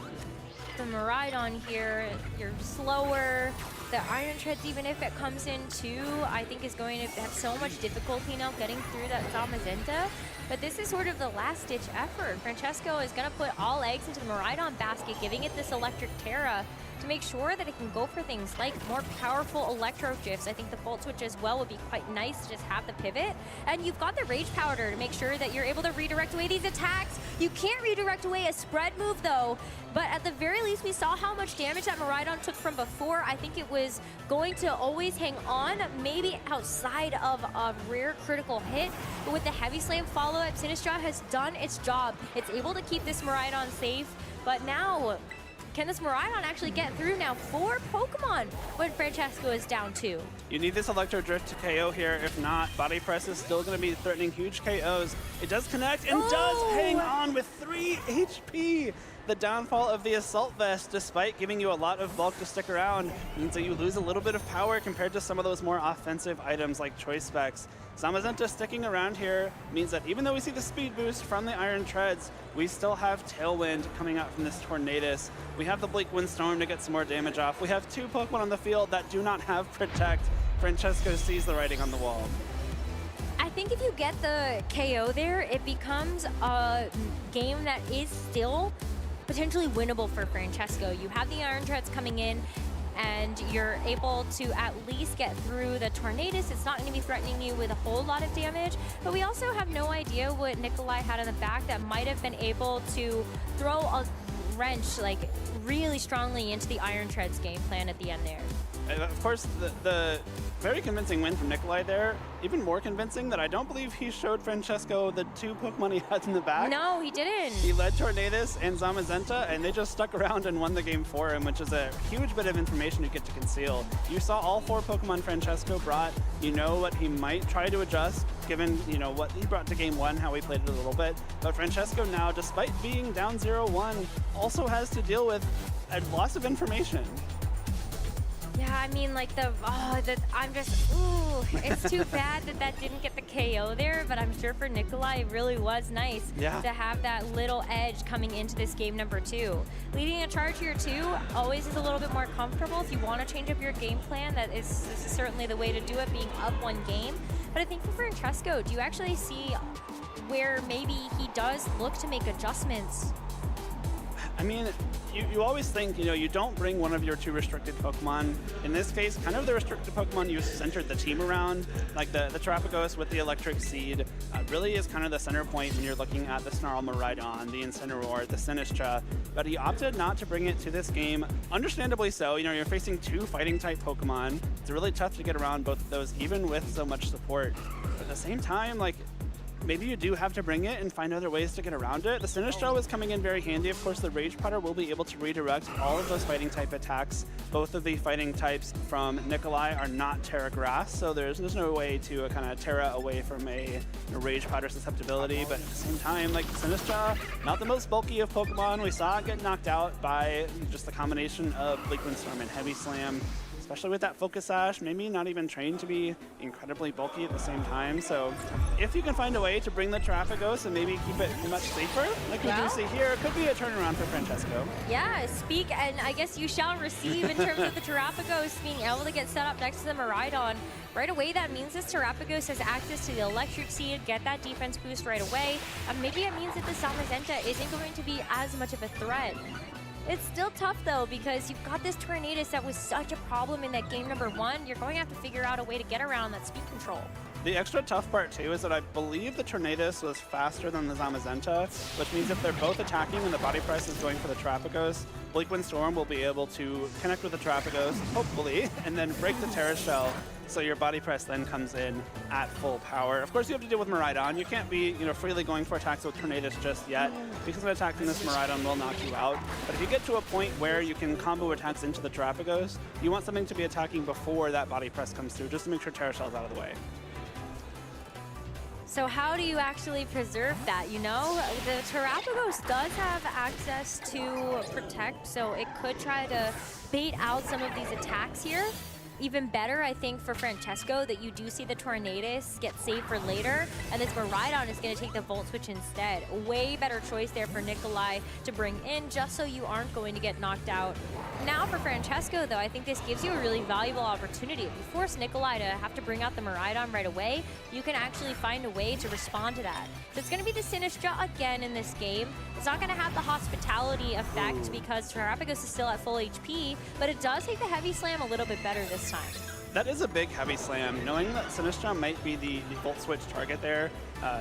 the Miraidon here, you're slower. The Iron Treads, even if it comes in too, I think is going to have so much difficulty now getting through that Zamazenta. But this is sort of the last-ditch effort. Francesco is going to put all eggs into the Miraidon basket, giving it this Electric Terra to make sure that it can go for things like more powerful Electro Gifs. I think the Volt Switch as well would be quite nice to just have the pivot. And you've got the Rage Powder to make sure that you're able to redirect away these attacks. You can't redirect away a spread move though, but at the very least we saw how much damage that Miraidon took from before. I think it was going to always hang on, maybe outside of a rare critical hit, but with the Heavy Slam follow-up, Sinistra has done its job. It's able to keep this Miraidon safe, but now can this Miraidon actually get through now? 4 Pokemon when Francesco is down 2. You need this Electro Drift to KO here. If not, Body Press is still going to be threatening huge KOs. It does connect and does hang on with 3 HP. The downfall of the Assault Vest, despite giving you a lot of bulk to stick around, means that you lose a little bit of power compared to some of those more offensive items like Choice Specs. Zamazenta sticking around here means that even though we see the speed boost from the Iron Treads, we still have Tailwind coming out from this Tornadus. We have the Bleak Windstorm to get some more damage off. We have 2 Pokemon on the field that do not have Protect. Francesco sees the writing on the wall. I think if you get the KO there, it becomes a game that is still potentially winnable for Francesco. You have the Iron Treads coming in, and you're able to at least get through the Tornadus. It's not going to be threatening you with a whole lot of damage, but we also have no idea what Nikolai had in the back that might have been able to throw a wrench like really strongly into the Iron Treads game plan at the end there. And of course, the very convincing win from Nikolai there. Even more convincing that I don't believe he showed Francesco the 2 Pokemon he had in the back. No, he didn't. He led Tornadus and Zamazenta, and they just stuck around and won the game for him, which is a huge bit of information you get to conceal. You saw all 4 Pokemon Francesco brought. You know what he might try to adjust, given what he brought to game 1, how he played it a little bit. But Francesco now, despite being down 0-1, also has to deal with a loss of information. Yeah, I mean, like I'm just, ooh, it's too bad that didn't get the KO there, but I'm sure for Nikolai, it really was nice to have that little edge coming into this game number 2. Leading a charge here too always is a little bit more comfortable. If you want to change up your game plan, this is certainly the way to do it, being up 1 game. But I think for Francesco, do you actually see where maybe he does look to make adjustments? I mean, you always think, you don't bring one of your 2 restricted Pokemon. In this case, kind of the restricted Pokemon you centered the team around, like the Terrapagos with the Electric Seed, really is kind of the center point when you're looking at the Snarl Miraidon, the Incineroar, the Sinistra. But he opted not to bring it to this game, understandably so. You're facing 2 Fighting-type Pokemon. It's really tough to get around both of those, even with so much support. But at the same time, maybe you do have to bring it and find other ways to get around it. The Sinistro is coming in very handy. Of course, the Rage Powder will be able to redirect all of those fighting type attacks. Both of the fighting types from Nikolai are not Terra Grass, so there's no way to kind of Terra away from a Rage Powder susceptibility. But at the same time, like Sinistro, not the most bulky of Pokemon. We saw it get knocked out by just the combination of Bleak Wind Storm and Heavy Slam. Especially with that Focus Sash, maybe not even trained to be incredibly bulky at the same time. So if you can find a way to bring the Terrapagos and maybe keep it much safer, like we do see here, it could be a turnaround for Francesco. Yeah, speak and I guess you shall receive in terms of the Terrapagos being able to get set up next to the Miraidon. Right away, that means this Terrapagos has access to the Electric Seed, get that defense boost right away. Maybe it means that the Zamazenta isn't going to be as much of a threat. It's still tough though, because you've got this Tornadus that was such a problem in that game number 1. You're going to have to figure out a way to get around that speed control. The extra tough part too is that I believe the Tornadus was faster than the Zamazenta, which means if they're both attacking and the body press is going for the Terrapagos, Bleak Wind Storm will be able to connect with the Terrapagos, hopefully, and then break the Terra Shell. So your body press then comes in at full power. Of course, you have to deal with Miraidon. You can't be, freely going for attacks with Tornadus just yet, because an attack from this Miraidon will knock you out. But if you get to a point where you can combo attacks into the Terrapagos, you want something to be attacking before that body press comes through, just to make sure Terra Shell's out of the way. So how do you actually preserve that, The Terrapagos does have access to Protect, so it could try to bait out some of these attacks here. Even better, I think, for Francesco that you do see the Tornadus get saved for later, and this Miraidon is going to take the Volt Switch instead. Way better choice there for Nikolai to bring in, just so you aren't going to get knocked out. Now for Francesco, though, I think this gives you a really valuable opportunity. If you force Nikolai to have to bring out the Miraidon right away, you can actually find a way to respond to that. So it's going to be the Sinistcha again in this game. It's not going to have the Hospitality effect because Terrapagos is still at full HP, but it does take the Heavy Slam a little bit better this time. That is a big Heavy Slam. Knowing that Sinistcha might be the Volt Switch target there,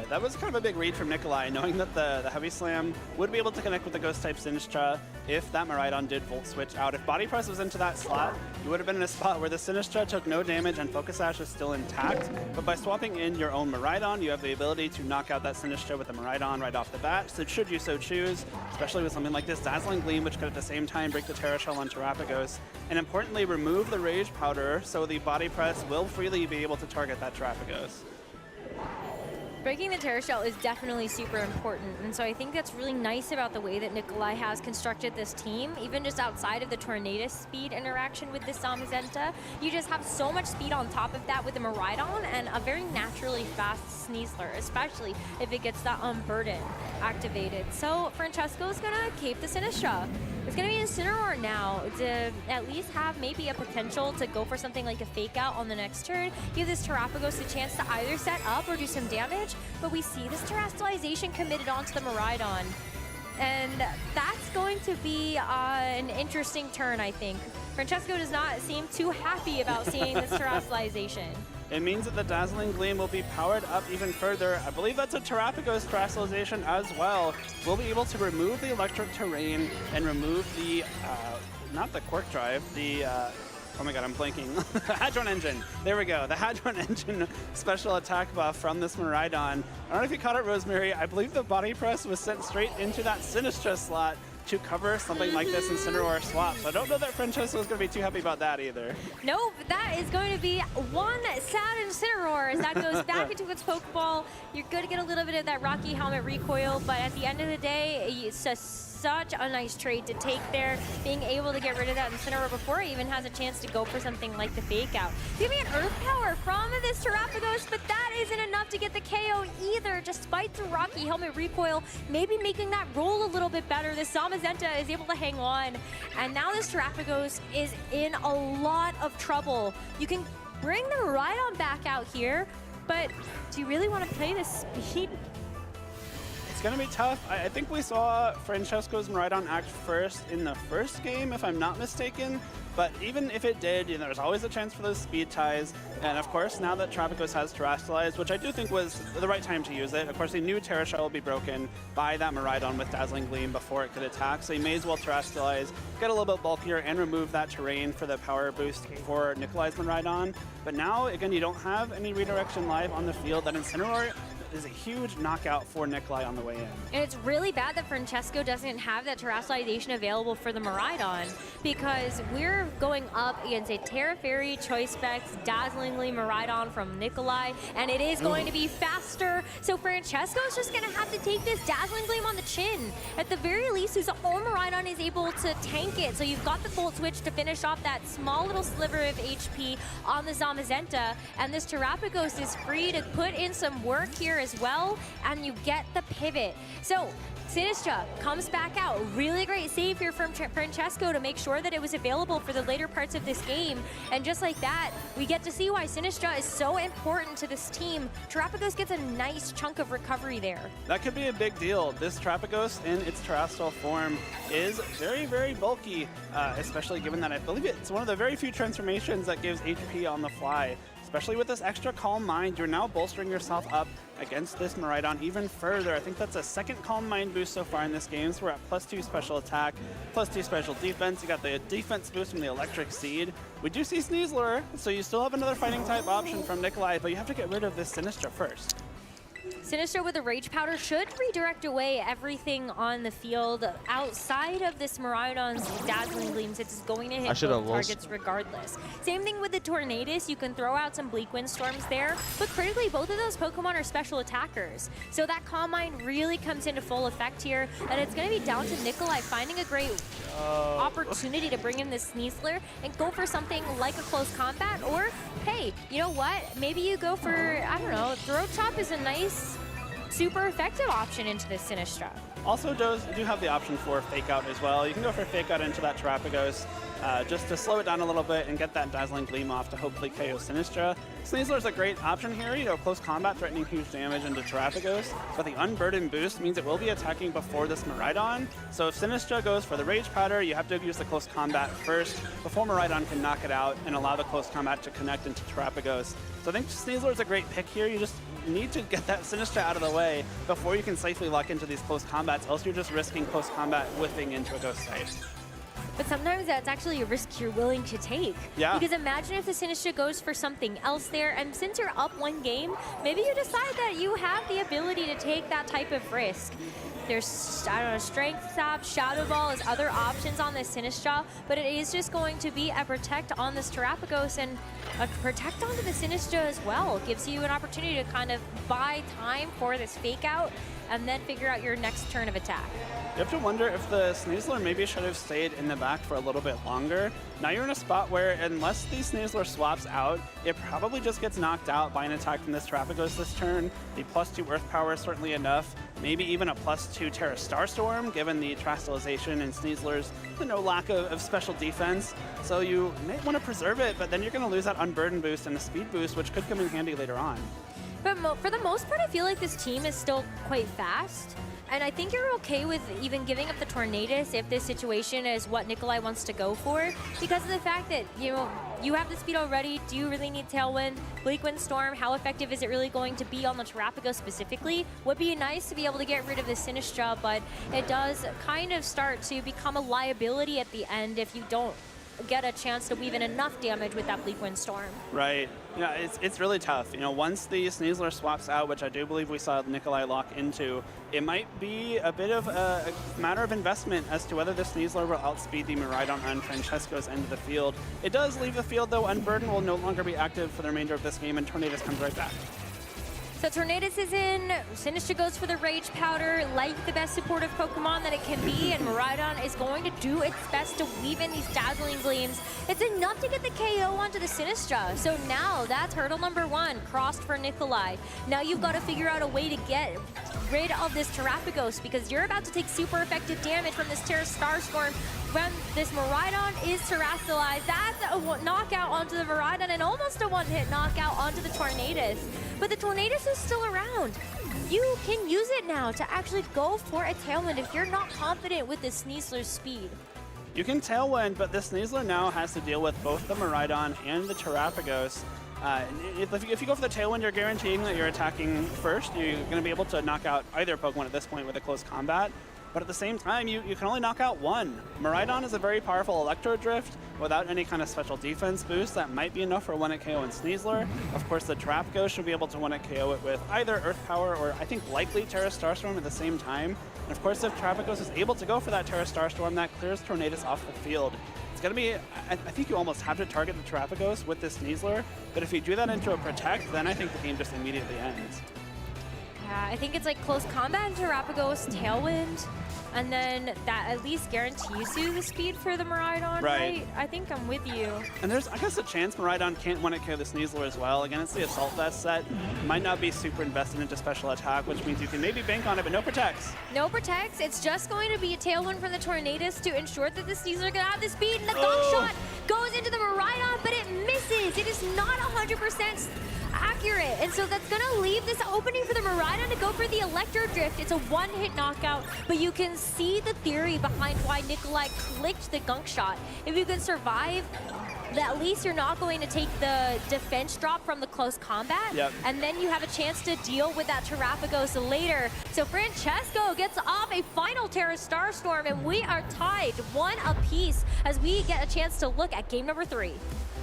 that was kind of a big read from Nikolai, knowing that the Heavy Slam would be able to connect with the Ghost-type Sinistcha if that Miraidon did Volt Switch out. If Body Press was into that slot, you would have been in a spot where the Sinistcha took no damage and Focus Sash is still intact. But by swapping in your own Miraidon, you have the ability to knock out that Sinistcha with a Miraidon right off the bat. So should you so choose, especially with something like this Dazzling Gleam, which could at the same time break the Terra Shell on Terrapagos, and importantly remove the Rage Powder so the Body Press will freely be able to target that Terrapagos. Breaking the Terra Shell is definitely super important, and so I think that's really nice about the way that Nikolai has constructed this team. Even just outside of the Tornadus speed interaction with this Zamazenta, you just have so much speed on top of that with the Miraidon and a very naturally fast Sneasler, especially if it gets that Unburden activated. So Francesco's gonna cape the Sinistcha. It's gonna be Incineroar now to at least have maybe a potential to go for something like a Fake Out on the next turn. Give this Terrapagos a chance to either set up or do some damage, but we see this Terastallization committed onto the Miraidon. And that's going to be an interesting turn, I think. Francesco does not seem too happy about seeing this Terastallization. It means that the Dazzling Gleam will be powered up even further. I believe that's a Terrapagos Terastallization as well. We'll be able to remove the Electric Terrain and remove the, not the Quark Drive, the, oh my god, I'm blanking. The Hadron Engine. There we go. The Hadron Engine special attack buff from this Miraidon. I don't know if you caught it, Rosemary. I believe the Body Press was sent straight into that Sinistcha slot to cover something like this Incineroar swap. So I don't know that Francesco is going to be too happy about that either. Nope, that is going to be one sad Incineroar as that goes back into its Pokeball. You're going to get a little bit of that Rocky Helmet recoil, but at the end of the day, it's just such a nice trade to take there, being able to get rid of that Incineroar before it even has a chance to go for something like the Fake Out. Give me an Earth Power from this Terrapagos, but that isn't enough to get the KO either, despite the Rocky Helmet recoil, maybe making that roll a little bit better. This Zamazenta is able to hang on, and now this Terrapagos is in a lot of trouble. You can bring the Miraidon back out here, but do you really want to play this speed? It's going to be tough. I think we saw Francesco's Miraidon act first in the first game, if I'm not mistaken. But even if it did, there's always a chance for those speed ties. And of course, now that Terrapagos has Terastallized, which I do think was the right time to use it, of course, they knew Terra Shell would be broken by that Miraidon with Dazzling Gleam before it could attack. So you may as well Terastallize, get a little bit bulkier, and remove that terrain for the power boost for Nikolai's Miraidon. But now, again, you don't have any redirection live on the field. That Incineroar is a huge knockout for Nikolai on the way in. And it's really bad that Francesco doesn't have that terrestrialization available for the Miraidon, because we're going up against a Terra Fairy Choice Specs dazzlingly Miraidon from Nikolai, and it is going to be faster. So Francesco's just going to have to take this Dazzling Gleam on the chin. At the very least, his own Miraidon is able to tank it. So you've got the Volt Switch to finish off that small little sliver of HP on the Zamazenta, and this Terrapagos is free to put in some work here as well, and you get the pivot. So Sinistra comes back out. Really great save here from Francesco to make sure that it was available for the later parts of this game. And just like that, we get to see why Sinistra is so important to this team. Terrapagos gets a nice chunk of recovery there. That could be a big deal. This Terrapagos in its terrestrial form is very, very bulky, especially given that I believe it's one of the very few transformations that gives HP on the fly. Especially with this extra Calm Mind, you're now bolstering yourself up against this Miraidon even further. I think that's a second Calm Mind boost so far in this game, so we're at +2 special attack, +2 special defense. You got the defense boost from the Electric Seed. We do see Sneasler, so you still have another fighting type option from Nikolai, but you have to get rid of this Sinistra first. Sinistra with a Rage Powder should redirect away everything on the field outside of this Miraidon's Dazzling Gleams. It's going to hit both targets regardless. Same thing with the Tornadus. You can throw out some Bleak Windstorms there, but critically, both of those Pokemon are special attackers. So that Calm Mind really comes into full effect here, and it's going to be down to Nikolai finding a great opportunity to bring in this Sneasler and go for something like a close combat, or, hey, you know what? Maybe you go for, I don't know, Throat Chop is a nice, super effective option into this Sinistra. Also do have the option for Fake Out as well. You can go for Fake Out into that Terrapagos just to slow it down a little bit and get that Dazzling Gleam off to hopefully KO Sinistra. Sneasler's a great option here, you know, close combat threatening huge damage into Terrapagos, but the Unburden boost means it will be attacking before this Miraidon. So if Sinistra goes for the Rage Powder, you have to use the close combat first before Miraidon can knock it out and allow the close combat to connect into Terrapagos. So I think Sneasler's a great pick here. You just need to get that Sinistra out of the way before you can safely lock into these close combats, else you're just risking close combat whiffing into a Ghost Type. But sometimes that's actually a risk you're willing to take. Yeah. Because imagine if the Sinistra goes for something else there, and since you're up one game, maybe you decide that you have the ability to take that type of risk. There's, I don't know, Strength Sap, Shadow Ball as other options on this Sinistra, but it is just going to be a Protect on this Terrapagos, and a Protect onto the Sinistra as well. It gives you an opportunity to kind of buy time for this Fake Out, and then figure out your next turn of attack. You have to wonder if the Sneasler maybe should have stayed in the back for a little bit longer. Now you're in a spot where unless the Sneasler swaps out, it probably just gets knocked out by an attack from this Terrapagos this turn. The +2 Earth Power is certainly enough. Maybe even a +2 Terra Starstorm, given the Terastallization and Sneasler's no lack of special defense. So you may want to preserve it, but then you're going to lose that Unburden boost and the Speed boost, which could come in handy later on. But for the most part, I feel like this team is still quite fast. And I think you're okay with even giving up the Tornadus if this situation is what Nikolai wants to go for, because of the fact that, you know, you have the speed already. Do you really need Tailwind? Bleak Windstorm, how effective is it really going to be on the Terrapagos specifically? Would be nice to be able to get rid of the Sinistra, but it does kind of start to become a liability at the end if you don't get a chance to weave in enough damage with that Bleak Windstorm. Right. Yeah, it's really tough. You know, once the Sneasler swaps out, which I do believe we saw Nikolai lock into, it might be a bit of a matter of investment as to whether the Sneasler will outspeed the Miraidon on Francesco's end of the field. It does leave the field, though. Unburden will no longer be active for the remainder of this game, and Tornadus comes right back. So Tornadus is in, Sinistra goes for the Rage Powder, like the best supportive Pokemon that it can be, and Miraidon is going to do its best to weave in these Dazzling Gleams. It's enough to get the KO onto the Sinistra. So now that's hurdle number 1, crossed for Nikolai. Now you've got to figure out a way to get rid of this Terrapagos, because you're about to take super effective damage from this Terra Starstorm when this Miraidon is terrestrialized. That's a knockout onto the Miraidon and almost a one-hit knockout onto the Tornadus. But the Tornadus is still around. You can use it now to actually go for a Tailwind if you're not confident with the Sneasler's speed. You can Tailwind, but the Sneasler now has to deal with both the Miraidon and the Terrapagos. If you go for the Tailwind, you're guaranteeing that you're attacking first. You're going to be able to knock out either Pokemon at this point with a close combat. but at the same time, you can only knock out one. Miraidon is a very powerful Electro Drift without any kind of special defense boost. That might be enough for one-hit KO and Sneasler. Of course, the Trap Ghost should be able to one-hit KO it with either Earth Power or I think likely Terra Starstorm at the same time. And of course, if Trapagos is able to go for that Terra Starstorm, that clears Tornadus off the field. It's going to be, I think you almost have to target the Trapagos with this Sneasler, but if you do that into a Protect, then I think the game just immediately ends. Yeah, I think it's like close combat into Terrapagos, Tailwind, and then that at least guarantees you the speed for the Miraidon, right? I think I'm with you. And there's, I guess, a chance Miraidon can't one-hit KO the Sneasler as well. Again, it's the Assault Vest set. Might not be super invested into special attack, which means you can maybe bank on it, but no protects. No protects. It's just going to be a Tailwind from the Tornadus to ensure that the Sneasler can have the speed, and the Gong Shot goes into the Miraidon, but it misses. It is not 100% accurate, and so that's gonna leave this opening for the Miraidon to go for the Electro Drift. It's a one-hit knockout, but you can see the theory behind why Nikolai clicked the Gunk Shot. If you can survive, at least you're not going to take the defense drop from the close combat, and then you have a chance to deal with that Terrapagos later. So Francesco gets off a final Terra Starstorm, and we are tied 1 apiece as we get a chance to look at game number 3.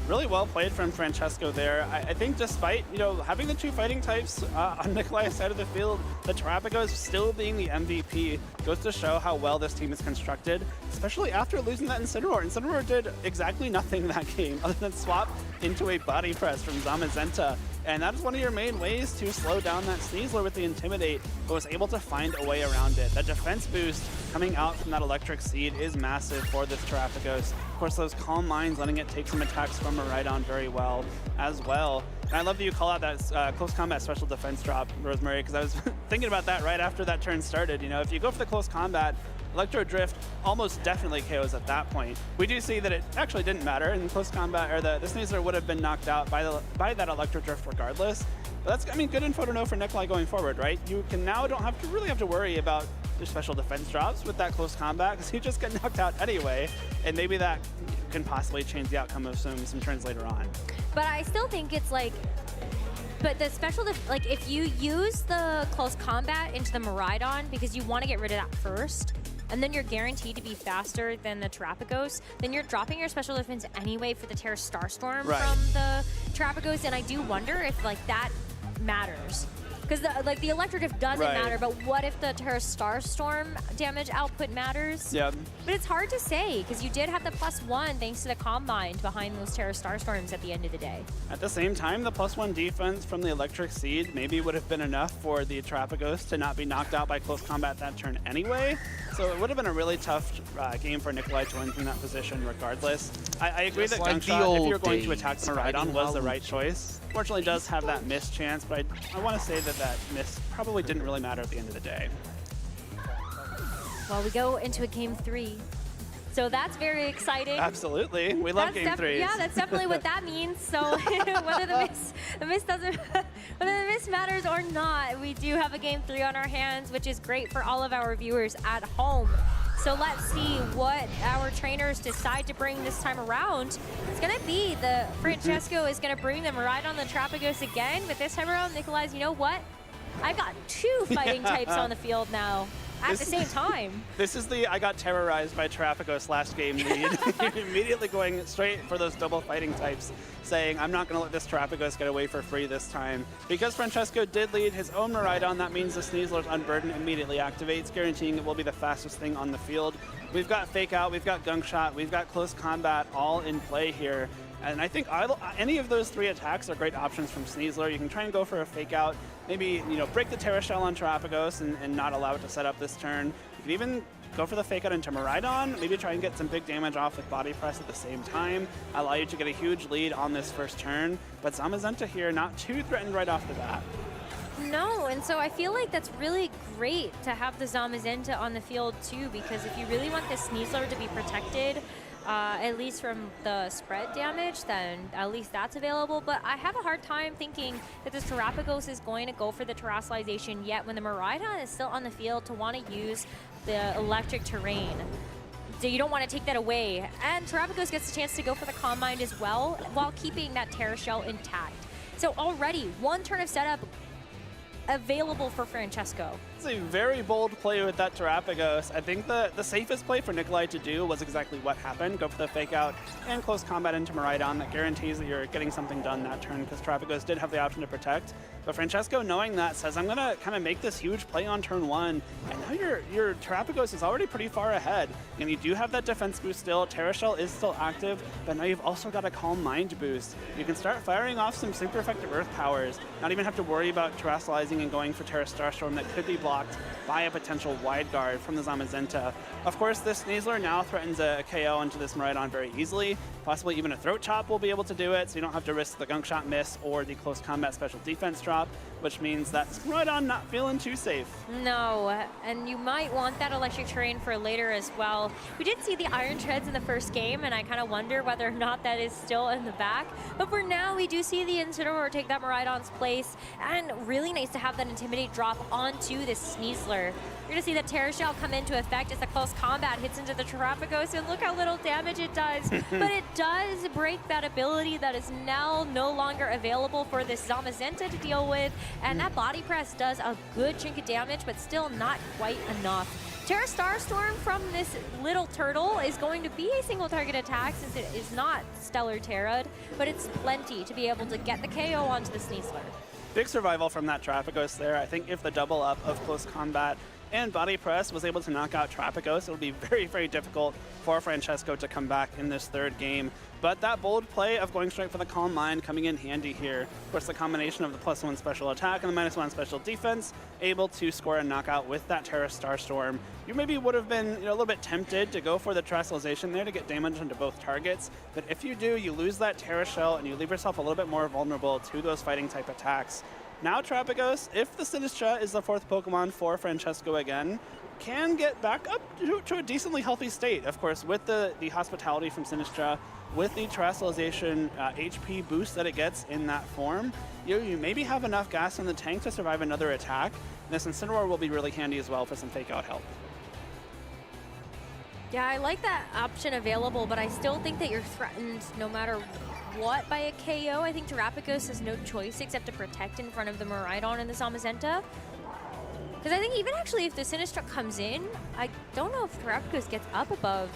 Really well played from Francesco there. I think despite, having the two fighting types on Nikolai's side of the field, the Terrapagos still being the MVP goes to show how well this team is constructed, especially after losing that Incineroar. Incineroar did exactly nothing that game other than swap into a body press from Zamazenta. And that is one of your main ways to slow down that Sneasler with the Intimidate, but was able to find a way around it. That defense boost coming out from that Electric Seed is massive for this Terrapagos. Of course, those Calm Minds letting it take some attacks from Miraidon very well as well. And I love that you call out that close combat special defense drop, Rosemary, because I was thinking about that right after that turn started. If you go for the close combat, Electro Drift almost definitely KOs at that point. We do see that it actually didn't matter in close combat, or the Sneasler would have been knocked out by that Electro Drift regardless. But that's, good info to know for Nikolai going forward, right? You can now don't really have to worry about your special defense drops with that close combat, because you just get knocked out anyway, and maybe that can possibly change the outcome of some turns later on. But I still think it's but the special, if you use the close combat into the Miraidon because you want to get rid of that first, and then you're guaranteed to be faster than the Terrapagos, then you're dropping your special defense anyway for the Terra Starstorm from the Terrapagos, and I do wonder if that matters. Because the Electro Drift doesn't matter, but what if the Terra Starstorm damage output matters? Yeah. But it's hard to say, because you did have the +1 thanks to the Calm Mind behind those Terra Starstorms at the end of the day. At the same time, the +1 defense from the Electric Seed maybe would have been enough for the Terrapagos to not be knocked out by close combat that turn anyway. So it would have been a really tough game for Nikolai to win from that position regardless. I agree that Gunshot, if you're going to attack the Miraidon, was the right choice. Fortunately, does have that miss chance, but I want to say that miss probably didn't really matter at the end of the day. Well, we go into a game 3. So that's very exciting. Absolutely. We love game 3s. Yeah, that's definitely what that means. So whether the miss matters or not, we do have a game 3 on our hands, which is great for all of our viewers at home. So let's see what our trainers decide to bring this time around. It's going to be the Francesco is going to bring them right on the Terrapagos again, but this time around, Nikolai's, you know what? I've got 2 fighting types on the field now at the same time. This is the I got terrorized by Terrapagos last game lead. You're immediately going straight for those double fighting types, saying, I'm not going to let this Terrapagos get away for free this time. Because Francesco did lead his own Miraidon, that means the Sneasler's Unburden immediately activates, guaranteeing it will be the fastest thing on the field. We've got Fake Out, we've got Gunk Shot, we've got Close Combat all in play here. And I think any of those 3 attacks are great options from Sneasler. You can try and go for a Fake Out, maybe break the Terra Shell on Terrapagos and not allow it to set up this turn. You can even go for the Fake Out into Miraidon, maybe try and get some big damage off with Body Press at the same time, allow you to get a huge lead on this first turn. But Zamazenta here, not too threatened right off the bat. No, and so I feel like that's really great to have the Zamazenta on the field too, because if you really want the Sneasler to be protected, at least from the spread damage, then at least that's available. But I have a hard time thinking that this Terrapagos is going to go for the Terrassalization yet when the Miraidon is still on the field to want to use the electric terrain. So you don't want to take that away. And Terrapagos gets a chance to go for the Calm Mind as well while keeping that Terra Shell intact. So already 1 turn of setup available for Francesco. It's a very bold play with that Terrapagos. I think the safest play for Nikolai to do was exactly what happened. Go for the fake out and close combat into Miraidon. That guarantees that you're getting something done that turn because Terrapagos did have the option to protect. But Francesco, knowing that, says, I'm going to kind of make this huge play on turn 1. And now your Terrapagos is already pretty far ahead. And you do have that defense boost still. Terra Shell is still active, but now you've also got a Calm Mind boost. You can start firing off some super effective Earth powers, not even have to worry about terrestrializing and going for Terra Starstorm that could be blocked by a potential wide guard from the Zamazenta. Of course, this Sneasler now threatens a KO into this Miraidon very easily. Possibly even a Throat Chop will be able to do it, so you don't have to risk the Gunk Shot miss or the close combat special defense drop, which means that Miraidon not feeling too safe. No, and you might want that electric terrain for later as well. We did see the Iron Treads in the first game, and I kind of wonder whether or not that is still in the back. But for now, we do see the Incineroar take that Miraidon's place, and really nice to have that Intimidate drop onto this Sneasler. You're going to see the Terra Shell come into effect as the close combat hits into the Terrapagos, and look how little damage it does. But it does break that ability that is now no longer available for this Zamazenta to deal with, and that Body Press does a good chunk of damage, but still not quite enough. Terra Starstorm from this little turtle is going to be a single target attack since it is not Stellar Terra'd, but it's plenty to be able to get the KO onto the Sneasler. Big survival from that Terrapagos there. I think if the double up of close combat and Body Press was able to knock out Terrapagos, it would be very, very difficult for Francesco to come back in this third game. But that bold play of going straight for the Calm Mind coming in handy here. Of course, the combination of the +1 special attack and the -1 special defense, able to score a knockout with that Terra Starstorm. You maybe would have been a little bit tempted to go for the Terrestrialization there to get damage onto both targets. But if you do, you lose that Terra Shell and you leave yourself a little bit more vulnerable to those fighting type attacks. Now Terrapagos, if the Sinistra is the 4th Pokemon for Francesco again, can get back up to a decently healthy state. Of course, with the Hospitality from Sinistra, with the Terrestrialization HP boost that it gets in that form, you maybe have enough gas in the tank to survive another attack. This Incineroar will be really handy as well for some fake out help. Yeah, I like that option available, but I still think that you're threatened no matter what by a KO. I think Terrapagos has no choice except to protect in front of the Miraidon and the Zamazenta. Because I think even actually if the Sinistra comes in, I don't know if Terrapagos gets up above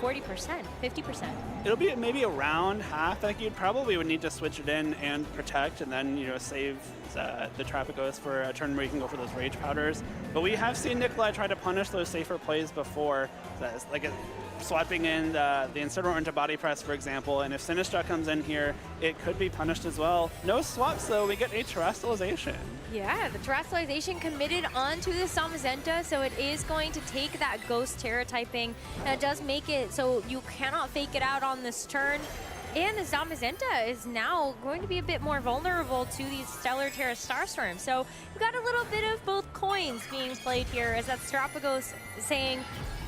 40%, 50%. It'll be maybe around half. I think you probably would need to switch it in and protect and then, save the Terrapagos for a turn where you can go for those Rage Powders. But we have seen Nikolai try to punish those safer plays before. Like swapping in the Incineroar into Body Press, for example, and if Sinistra comes in here, it could be punished as well. No swaps, though. We get a Terrestrialization. Yeah, the Terrestrialization committed onto the Zamazenta, so it is going to take that Ghost Terra typing, and it does make it so you cannot fake it out on this turn. And the Zamazenta is now going to be a bit more vulnerable to these Stellar Terra Starstorms. So you've got a little bit of both coins being played here, as that Terrapagos saying,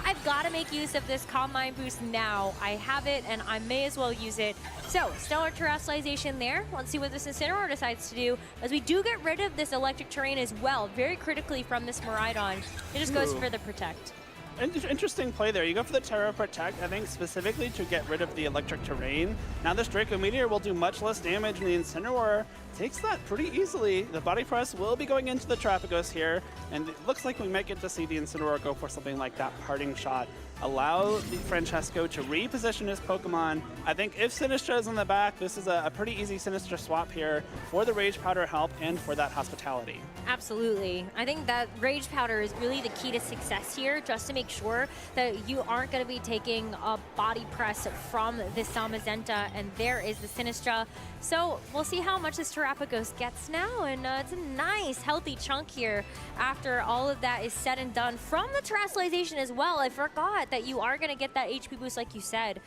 I've got to make use of this Calm Mind boost now. I have it, and I may as well use it. So, Stellar Terrestrialization there. Let's see what this Incineroar decides to do, as we do get rid of this electric terrain as well, very critically from this Miraidon. It just goes for the Protect. Interesting play there. You go for the Terra Protect, I think specifically to get rid of the electric terrain. Now this Draco Meteor will do much less damage, and the Incineroar takes that pretty easily. The Body Press will be going into the Terrapagos here, and it looks like we might get to see the Incineroar go for something like that Parting Shot. Allow the Francesco to reposition his Pokemon. I think if Sinistra is in the back, this is a pretty easy Sinistra swap here for the Rage Powder help and for that Hospitality. Absolutely. I think that Rage Powder is really the key to success here, just to make sure that you aren't going to be taking a Body Press from this Zamazenta, and there is the Sinistra. So we'll see how much this Terrapagos gets now, and it's a nice, healthy chunk here after all of that is said and done from the Terrestrialization as well. I forgot that you are going to get that HP boost like you said.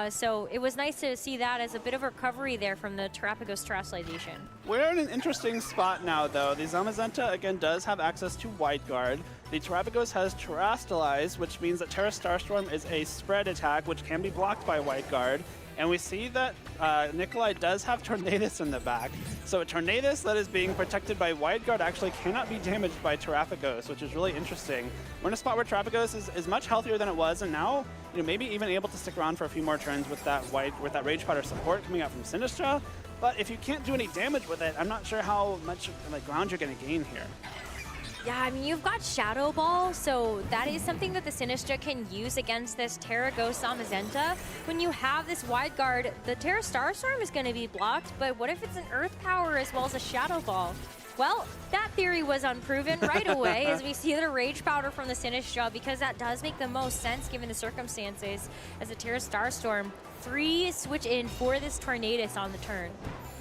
So it was nice to see that as a bit of a recovery there from the Terrapagos Terrestrialization. We're in an interesting spot now, though. The Zamazenta, again, does have access to Wide Guard. The Terrapagos has Terrestrialize, which means that Terra Starstorm is a spread attack, which can be blocked by Wide Guard. And we see that Nikolai does have Tornadus in the back. So a Tornadus that is being protected by Wide Guard actually cannot be damaged by Terrapagos, which is really interesting. We're in a spot where Terrapagos is much healthier than it was, and now, you know, maybe even able to stick around for a few more turns with that Rage Powder support coming out from Sinistra. But if you can't do any damage with it, I'm not sure how much like ground you're going to gain here. Yeah, I mean, you've got Shadow Ball, so that is something that the Sinistra can use against this Terra Ghost Zamazenta. When you have this Wide Guard, the Terra Starstorm is going to be blocked, but what if it's an Earth Power as well as a Shadow Ball? Well, that theory was unproven right away as we see the Rage Powder from the Sinistra, because that does make the most sense given the circumstances as the Terra Starstorm. Free switch in for this Tornadus on the turn.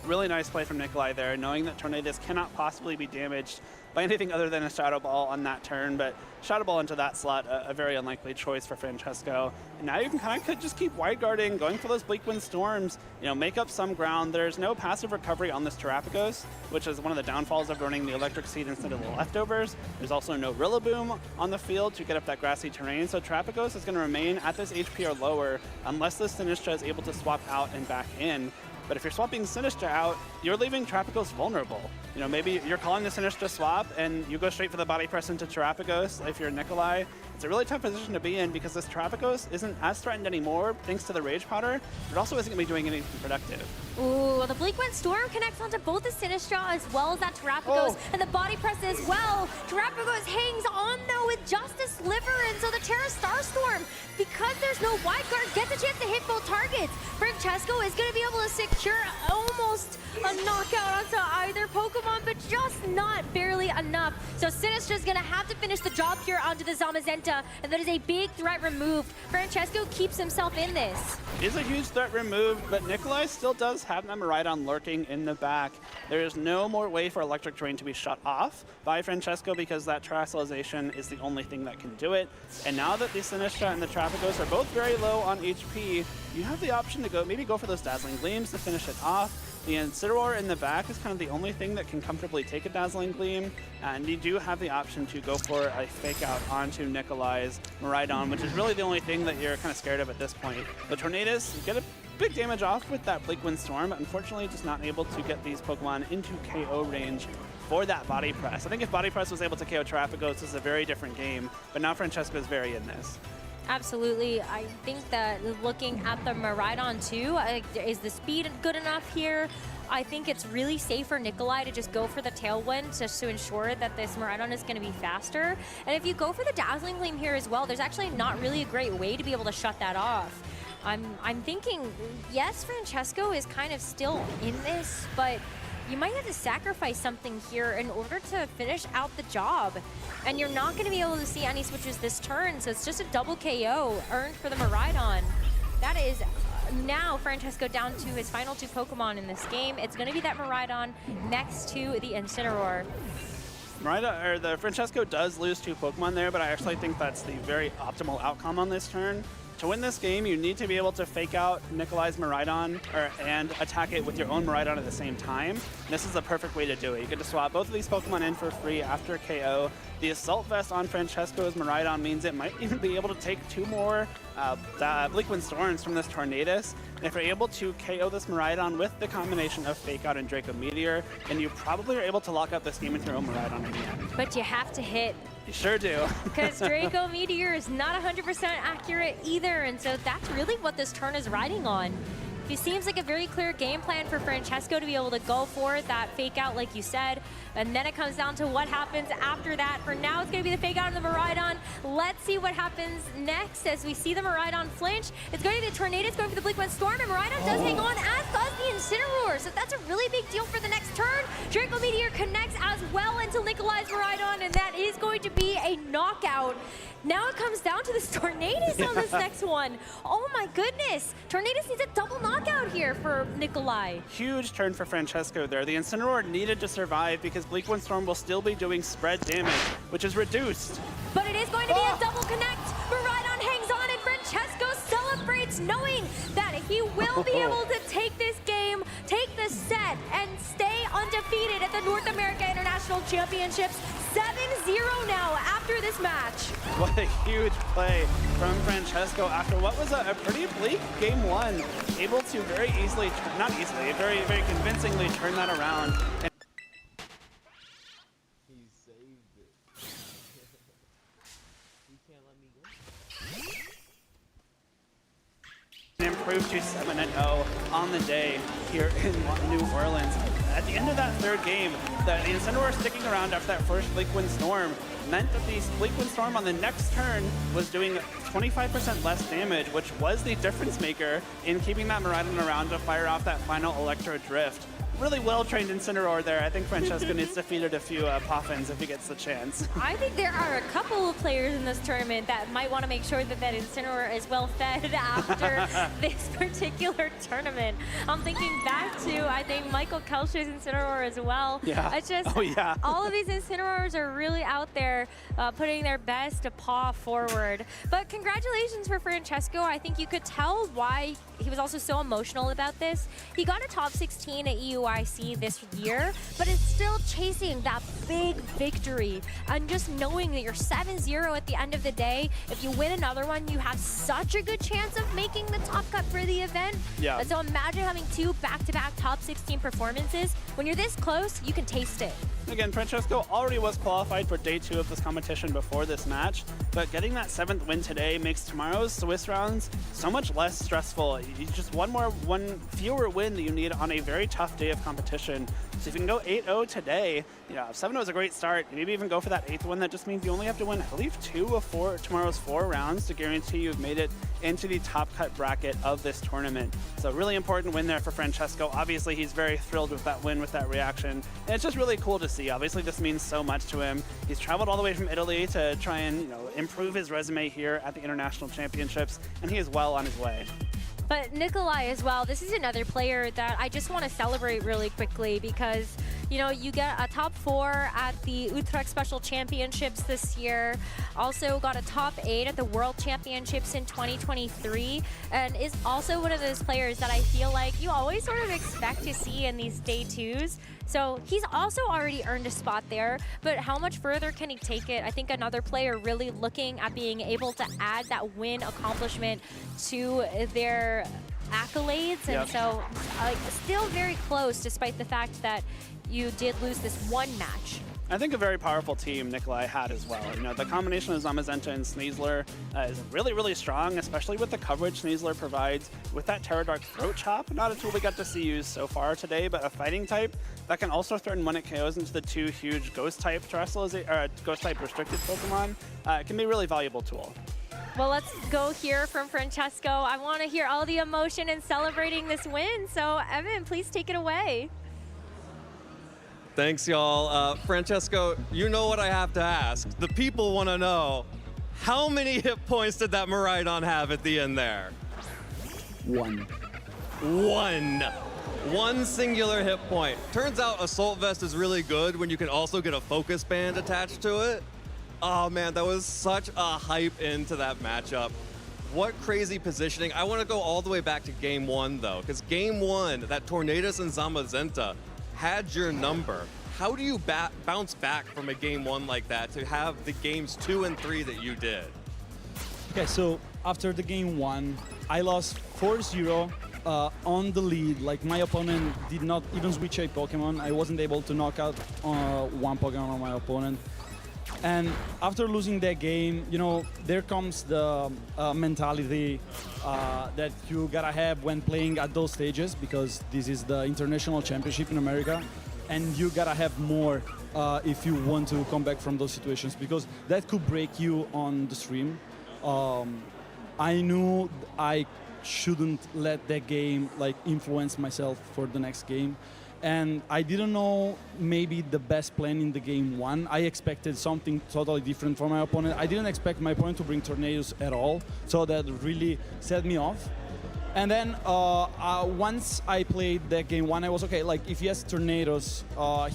Really nice play from Nikolai there, knowing that Tornadus cannot possibly be damaged by anything other than a Shadow Ball on that turn, but Shadow Ball into that slot, a very unlikely choice for Francesco. And now you can kind of just keep wide guarding, going for those Bleak Wind Storms, you know, make up some ground. There's no passive recovery on this Terrapagos, which is one of the downfalls of running the Electric Seed instead of the Leftovers. There's also no Rillaboom on the field to get up that grassy terrain, so Terrapagos is going to remain at this HP or lower unless the Sinistra is able to swap out and back in. But if you're swapping Sinistra out, you're leaving Terrapagos vulnerable. You know, maybe you're calling the Sinistra swap and you go straight for the body press into Terrapagos if you're Nikolai. It's a really tough position to be in because this Terrapagos isn't as threatened anymore thanks to the Rage Powder, but also isn't going to be doing anything productive. Ooh, the Bleak Wind Storm connects onto both the Sinistra as well as that Terrapagos, and the body press as well. Terrapagos hangs on though with just a sliver, and so the Terra Starstorm, because there's no Wide Guard, gets a chance to hit both targets. Francesco is going to be able to secure almost a knockout onto either Pokemon, but just not barely enough. So Sinistra's going to have to finish the job here onto the Zamazenta, and that is a big threat removed. Francesco keeps himself in this. It is a huge threat removed, but Nikolai still does have Miraidon lurking in the back. There is no more way for Electric Terrain to be shut off by Francesco because that Terrestrialization is the only thing that can do it. And now that the Sinistra and the Terrapagos are both very low on HP, you have the option to maybe go for those Dazzling Gleams to finish it off. The Incineroar in the back is kind of the only thing that can comfortably take a Dazzling Gleam, and you do have the option to go for a Fake Out onto Nikolai's Miraidon, which is really the only thing that you're kind of scared of at this point. The Tornadus, you get a big damage off with that Bleak Wind Storm, but unfortunately just not able to get these Pokemon into KO range for that Body Press. I think if Body Press was able to KO Terrapagos, this is a very different game, but now Francesco is very in this. Absolutely. I think that looking at the Miraidon too, is the speed good enough here? I think it's really safe for Nikolai to just go for the Tailwind just to ensure that this Miraidon is going to be faster. And if you go for the Dazzling Gleam here as well, there's actually not really a great way to be able to shut that off. I'm thinking, yes, Francesco is kind of still in this, but you might have to sacrifice something here in order to finish out the job. And you're not going to be able to see any switches this turn, so it's just a double KO earned for the Miraidon. That is now Francesco down to his final two Pokemon in this game. It's going to be that Miraidon next to the Incineroar. The Francesco does lose two Pokemon there, but I actually think that's the very optimal outcome on this turn. To win this game, you need to be able to fake out Nikolai's Miraidon and attack it with your own Miraidon at the same time. This is the perfect way to do it. You get to swap both of these Pokemon in for free after KO. The Assault Vest on Francesco's Miraidon means it might even be able to take two more Bleak Wind Storms from this Tornadus. And if you're able to KO this Miraidon with the combination of Fake Out and Draco Meteor, then you probably are able to lock up this game with your own Miraidon in the end. But you have to hit. You sure do. Because Draco Meteor is not 100% accurate either, and so that's really what this turn is riding on. It seems like a very clear game plan for Francesco to be able to go for that Fake Out, like you said, and then it comes down to what happens after that. For now, it's going to be the Fake Out on the Miraidon. Let's see what happens next as we see the Miraidon flinch. It's going to be the Tornadus going for the Bleak Wind Storm, and Miraidon does hang on, as does the Incineroar. So that's a really big deal for the next turn. Draco Meteor connects as well into Nikolai's Miraidon, and that is going to be a knockout. Now it comes down to this Tornadus on this next one. Oh my goodness. Tornadus needs a double knockout here for Nikolai. Huge turn for Francesco there. The Incineroar needed to survive because Bleak Wind Storm will still be doing spread damage, which is reduced. But it is going to be a double connect. Miraidon hangs on and Francesco celebrates knowing that he will be able to take this game, take this set, and stay undefeated undefeated at the North America International Championships. 7-0 now after this match. What a huge play from Francesco after what was a pretty bleak game one. Able to very easily, not easily, very, very convincingly turn that around. And He saved it. You can't let me go. improved to 7-0 on the day here in New Orleans. At the end of that third game, the Incineroar sticking around after that first Bleak Wind Storm meant that the Bleak Wind Storm on the next turn was doing 25% less damage, which was the difference maker in keeping that Miraidon around to fire off that final Electro Drift. Really well-trained Incineroar there. I think Francesco needs to feed it a few Poffins if he gets the chance. I think there are a couple of players in this tournament that might want to make sure that that Incineroar is well fed after this particular tournament. I'm thinking back to, I think, Michael Kelsch's Incineroar as well. Yeah. It's just, all of these Incineroars are really out there putting their best paw forward. But congratulations for Francesco. I think you could tell why he was also so emotional about this. He got a top 16 at EUIC this year, but is still chasing that big victory. And just knowing that you're 7-0 at the end of the day, if you win another one, you have such a good chance of making the top cut for the event. Yeah. So imagine having 2 back-to-back top 16 performances. When you're this close, you can taste it. Again, Francesco already was qualified for day 2 of this competition before this match, but getting that 7th win today makes tomorrow's Swiss rounds so much less stressful. You just one fewer win that you need on a very tough day of competition. So if you can go 8-0 today, 7-0 is a great start. Maybe even go for that 8th win. That just means you only have to win, I believe, 2 of tomorrow's 4 rounds to guarantee you've made it into the top cut bracket of this tournament. So really important win there for Francesco. Obviously, he's very thrilled with that win, with that reaction. And it's just really cool to see. Obviously, this means so much to him. He's traveled all the way from Italy to try and improve his resume here at the International Championships, and he is well on his way. But Nikolai as well, this is another player that I just want to celebrate really quickly because, you get a top 4 at the Utrecht Special Championships this year, also got a top 8 at the World Championships in 2023, and is also one of those players that I feel like you always sort of expect to see in these day 2s. So he's also already earned a spot there, but how much further can he take it? I think another player really looking at being able to add that win accomplishment to their accolades. And so still very close despite the fact that you did lose this one match. I think a very powerful team Nikolai had as well. The combination of Zamazenta and Sneasler is really, really strong, especially with the coverage Sneasler provides with that Terradark Throat Chop. Not a tool we got to see used so far today, but a fighting type that can also threaten when it KOs into the 2 huge Ghost-type Ghost-type restricted Pokemon. It can be a really valuable tool. Well, let's go hear from Francesco. I want to hear all the emotion in celebrating this win. So, Evan, please take it away. Thanks, y'all. Francesco, you know what I have to ask. The people want to know, how many hit points did that Miraidon have at the end there? 1. 1. 1 singular hit point. Turns out Assault Vest is really good when you can also get a Focus Band attached to it. Oh man, that was such a hype into that matchup. What crazy positioning. I want to go all the way back to game 1 though, because game 1, that Tornadus and Zamazenta had your number. How do you bounce back from a game 1 like that to have the games 2 and 3 that you did? Okay, so after the game 1, I lost 4-0 on the lead. Like, my opponent did not even switch a Pokemon. I wasn't able to knock out one Pokemon on my opponent. And after losing that game, there comes the mentality that you gotta have when playing at those stages, because this is the international championship in America, and you gotta have more if you want to come back from those situations, because that could break you on the stream. I knew I shouldn't let that game influence myself for the next game. And I didn't know maybe the best plan in the game 1. I expected something totally different from my opponent. I didn't expect my opponent to bring Tornadoes at all, so that really set me off. And then once I played that game 1, I was okay, if he has Tornadoes,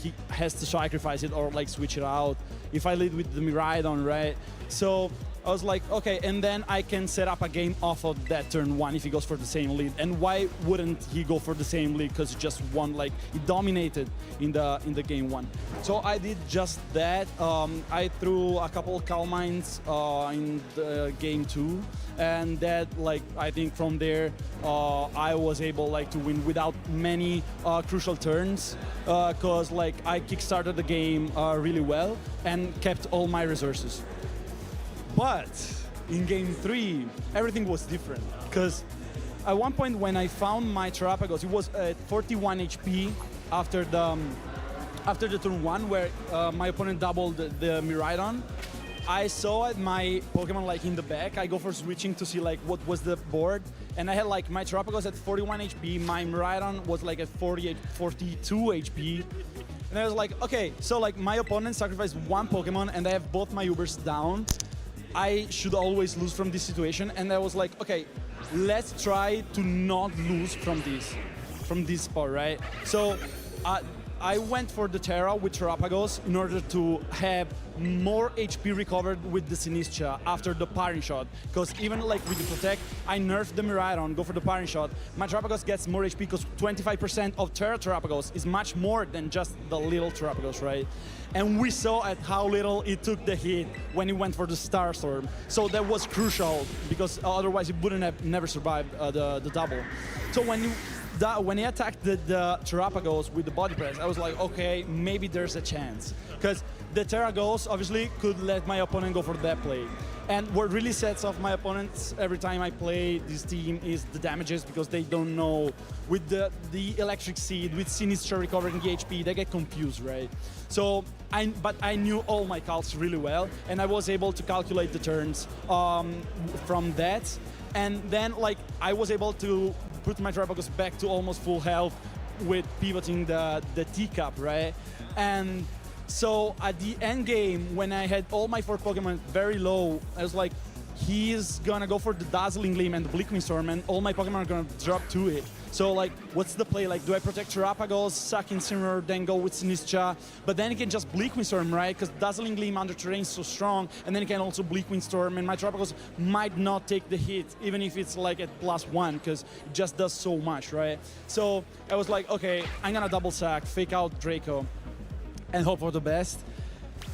he has to sacrifice it or switch it out. If I lead with the Miraidon, right? So I was like, okay, and then I can set up a game off of that turn 1 if he goes for the same lead. And why wouldn't he go for the same lead? Because he just won, like, he dominated in the game 1. So I did just that. I threw a couple of Calm Minds in the game 2, and that, like, I think from there I was able, like, to win without many crucial turns, because, like, I kickstarted the game really well and kept all my resources. But in game 3, everything was different, because at one point when I found my Terrapagos, it was at 41 HP after the turn 1, where my opponent doubled the Miraidon. I saw at my Pokemon, like, in the back. I go for switching to see, like, what was the board, and I had, like, my Terrapagos at 41 HP, my Miraidon was, like, at 42 HP. And I was like, okay, so, like, my opponent sacrificed 1 Pokemon and I have both my Ubers down. I should always lose from this situation, and I was like, okay, let's try to not lose from this spot, right? So I went for the Terra with Terrapagos in order to have more HP recovered with the Sinistcha after the parring shot, because even, like, with the Protect, I nerfed the Miraidon, go for the parring shot. My Terrapagos gets more HP because 25% of Terra Terrapagos is much more than just the little Terrapagos, right? And we saw at how little it took the hit when he went for the Starstorm. So that was crucial, because otherwise he wouldn't have never survived the double. So when he attacked the Terrapagos with the body press, I was like, okay, maybe there's a chance. Because the Terra Ghost obviously could let my opponent go for that play. And what really sets off my opponents every time I play this team is the damages, because they don't know. With the Electric Seed, with Sinistcha recovering the HP, they get confused, right? So, but I knew all my calcs really well, and I was able to calculate the turns from that. And then, like, I was able to put my Terrapagos back to almost full health with pivoting the teacup, right? And so at the end game, when I had all my 4 Pokemon very low, I was like, he's gonna go for the Dazzling Gleam and the Bleakwind Storm, and all my Pokemon are gonna drop to it. So, like, what's the play? Like, do I protect Terrapagos, suck Incineroar, then go with Sinistcha? But then he can just Bleakwind Storm, right? Because Dazzling Gleam under terrain is so strong, and then he can also Bleakwind Storm, and my Terrapagos might not take the hit, even if it's, like, at +1, because it just does so much, right? So I was like, okay, I'm gonna double sack, fake out Draco, and hope for the best.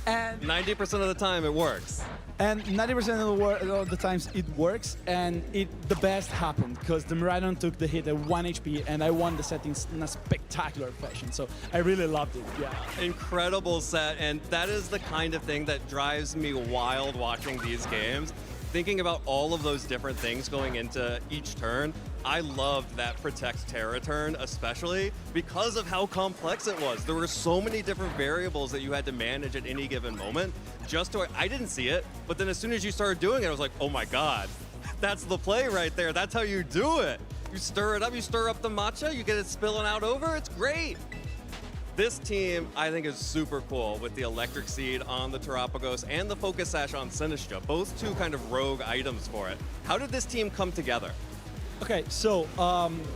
And 90% of the time it works. And 90% of the times it works, and the best happened, because the Miraidon took the hit at 1 HP, and I won the settings in a spectacular fashion. So I really loved it, yeah. Incredible set, and that is the kind of thing that drives me wild watching these games. Thinking about all of those different things going into each turn, I loved that Protect Terra turn, especially because of how complex it was. There were so many different variables that you had to manage at any given moment. I didn't see it, but then as soon as you started doing it, I was like, oh my God, that's the play right there. That's how you do it. You stir it up, you stir up the matcha, you get it spilling out over, it's great. This team, I think, is super cool with the Electric Seed on the Terrapagos and the Focus Sash on Sinistcha, both 2 kind of rogue items for it. How did this team come together? Okay, so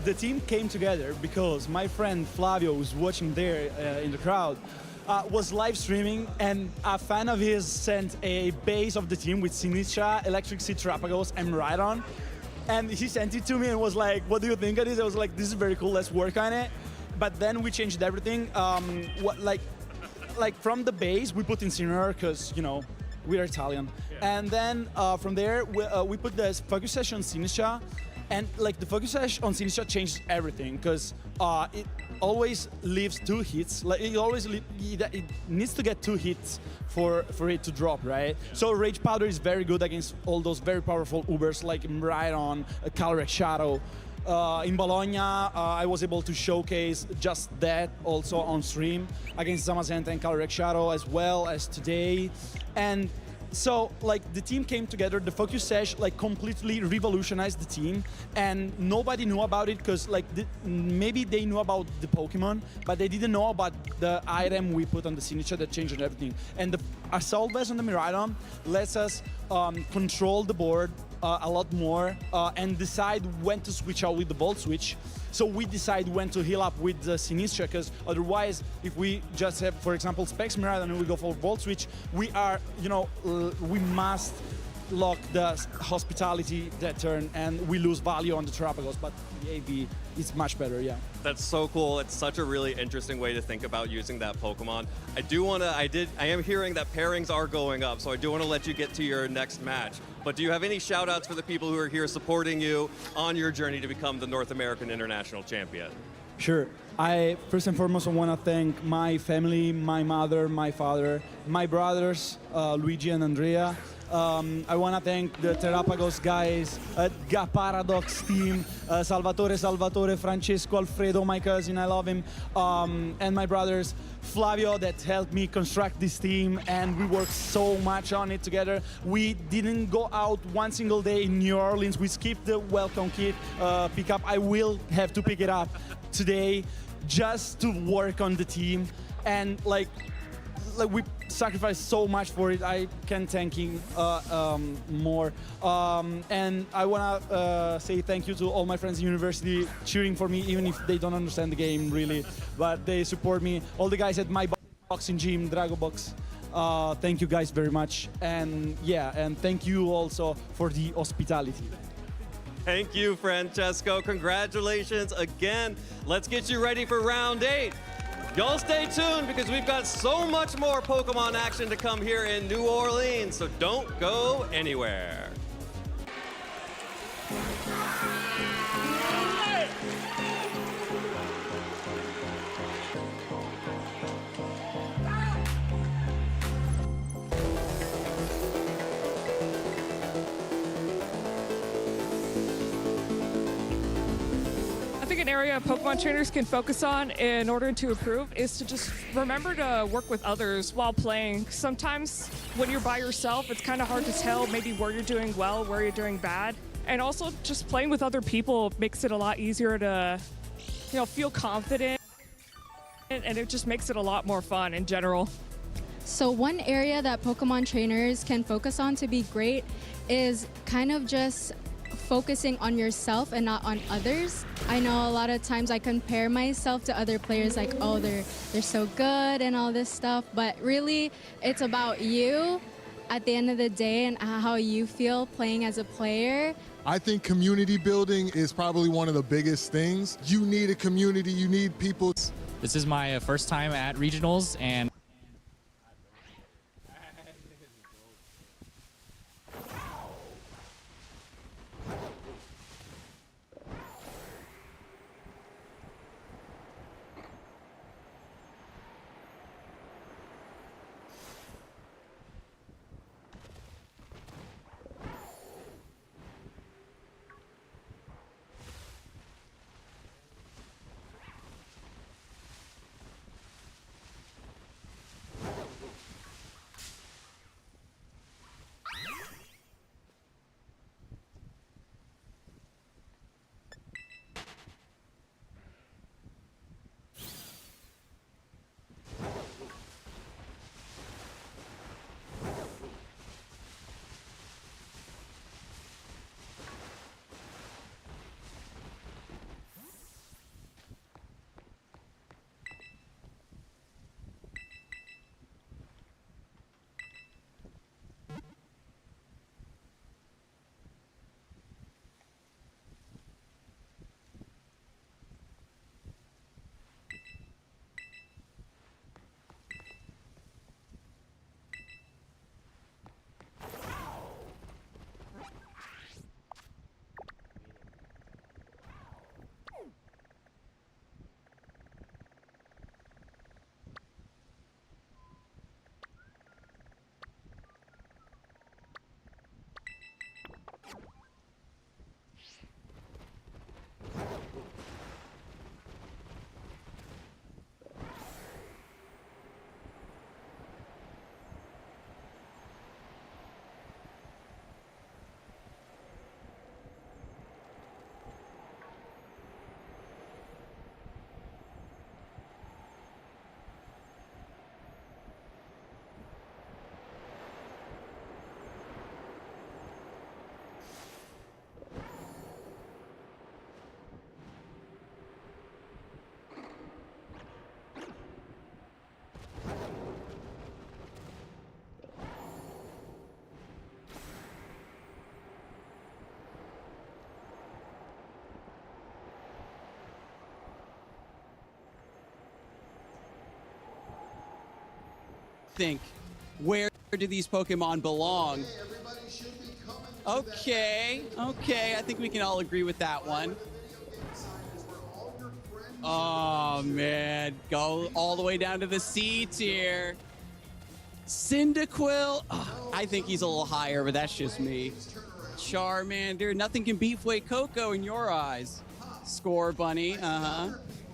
the team came together because my friend Flavio, who's watching there in the crowd, was live streaming, and a fan of his sent a base of the team with Sinistcha, Electric Seed, Terrapagos, and Miraidon. And he sent it to me and was like, what do you think of this? I was like, this is very cool, let's work on it. But then we changed everything. Like from the base, we put Incineroar, because, you know, we are Italian. Yeah. And then from there, we put the Focus Sash on Sinistcha. And, like, the Focus Sash on Sinistcha changed everything, because it always leaves 2 hits. Like, it needs to get 2 hits for it to drop, right? Yeah. So Rage Powder is very good against all those very powerful Ubers like Miraidon, Calyrex Shadow. In Bologna, I was able to showcase just that also on stream against Zamazenta and Calyrex Shadow, as well as today. And so, like, the team came together, the Focus Sash, like, completely revolutionized the team, and nobody knew about it, because, like, maybe they knew about the Pokemon, but they didn't know about the item we put on the Sinistcha that changed everything. And the Assault Vest on the Miraidon lets us control the board a lot more and decide when to switch out with the Volt Switch. So we decide when to heal up with the Sinistcha, because otherwise, if we just have, for example, Specs Miraidon and we go for Volt Switch, we are, you know, we must lock the hospitality that turn, and we lose value on the Terrapagos, but the AV is much better, yeah. That's so cool. It's such a really interesting way to think about using that Pokemon. I am hearing that pairings are going up, so I do want to let you get to your next match. But do you have any shout outs for the people who are here supporting you on your journey to become the North American International Champion? Sure. I first and foremost want to thank my family, my mother, my father, my brothers, Luigi and Andrea. I want to thank the Terrapagos guys, Paradox team, Salvatore, Francesco, Alfredo, my cousin, I love him, and my brothers, Flavio, that helped me construct this team, and we worked so much on it together. We didn't go out one single day in New Orleans. We skipped the welcome kit pickup. I will have to pick it up today just to work on the team, and like we sacrificed so much for it. I can't thank him more. And I want to say thank you to all my friends in university cheering for me, even if they don't understand the game really, but they support me. All the guys at my boxing gym, Dragobox. Thank you guys very much. And yeah, and thank you also for the hospitality. Thank you, Francesco. Congratulations again. Let's get you ready for round 8. Y'all stay tuned because we've got so much more Pokemon action to come here in New Orleans, so don't go anywhere. An area Pokemon trainers can focus on in order to improve is to just remember to work with others while playing. Sometimes when you're by yourself, it's kind of hard to tell maybe where you're doing well, where you're doing bad. And also just playing with other people makes it a lot easier to, feel confident, and it just makes it a lot more fun in general. So one area that Pokemon trainers can focus on to be great is kind of just focusing on yourself and not on others. I know a lot of times I compare myself to other players like, oh, they're so good and all this stuff, but really it's about you at the end of the day and how you feel playing as a player. I think community building is probably one of the biggest things. You need a community, you need people. This is my first time at regionals, and think? Where do these Pokemon belong? Okay, I think we can all agree with that one. Oh man, go all the way down to the C tier. Cyndaquil, I think he's a little higher, but that's just me. Charmander, nothing can beat Fuecoco in your eyes. Score Bunny,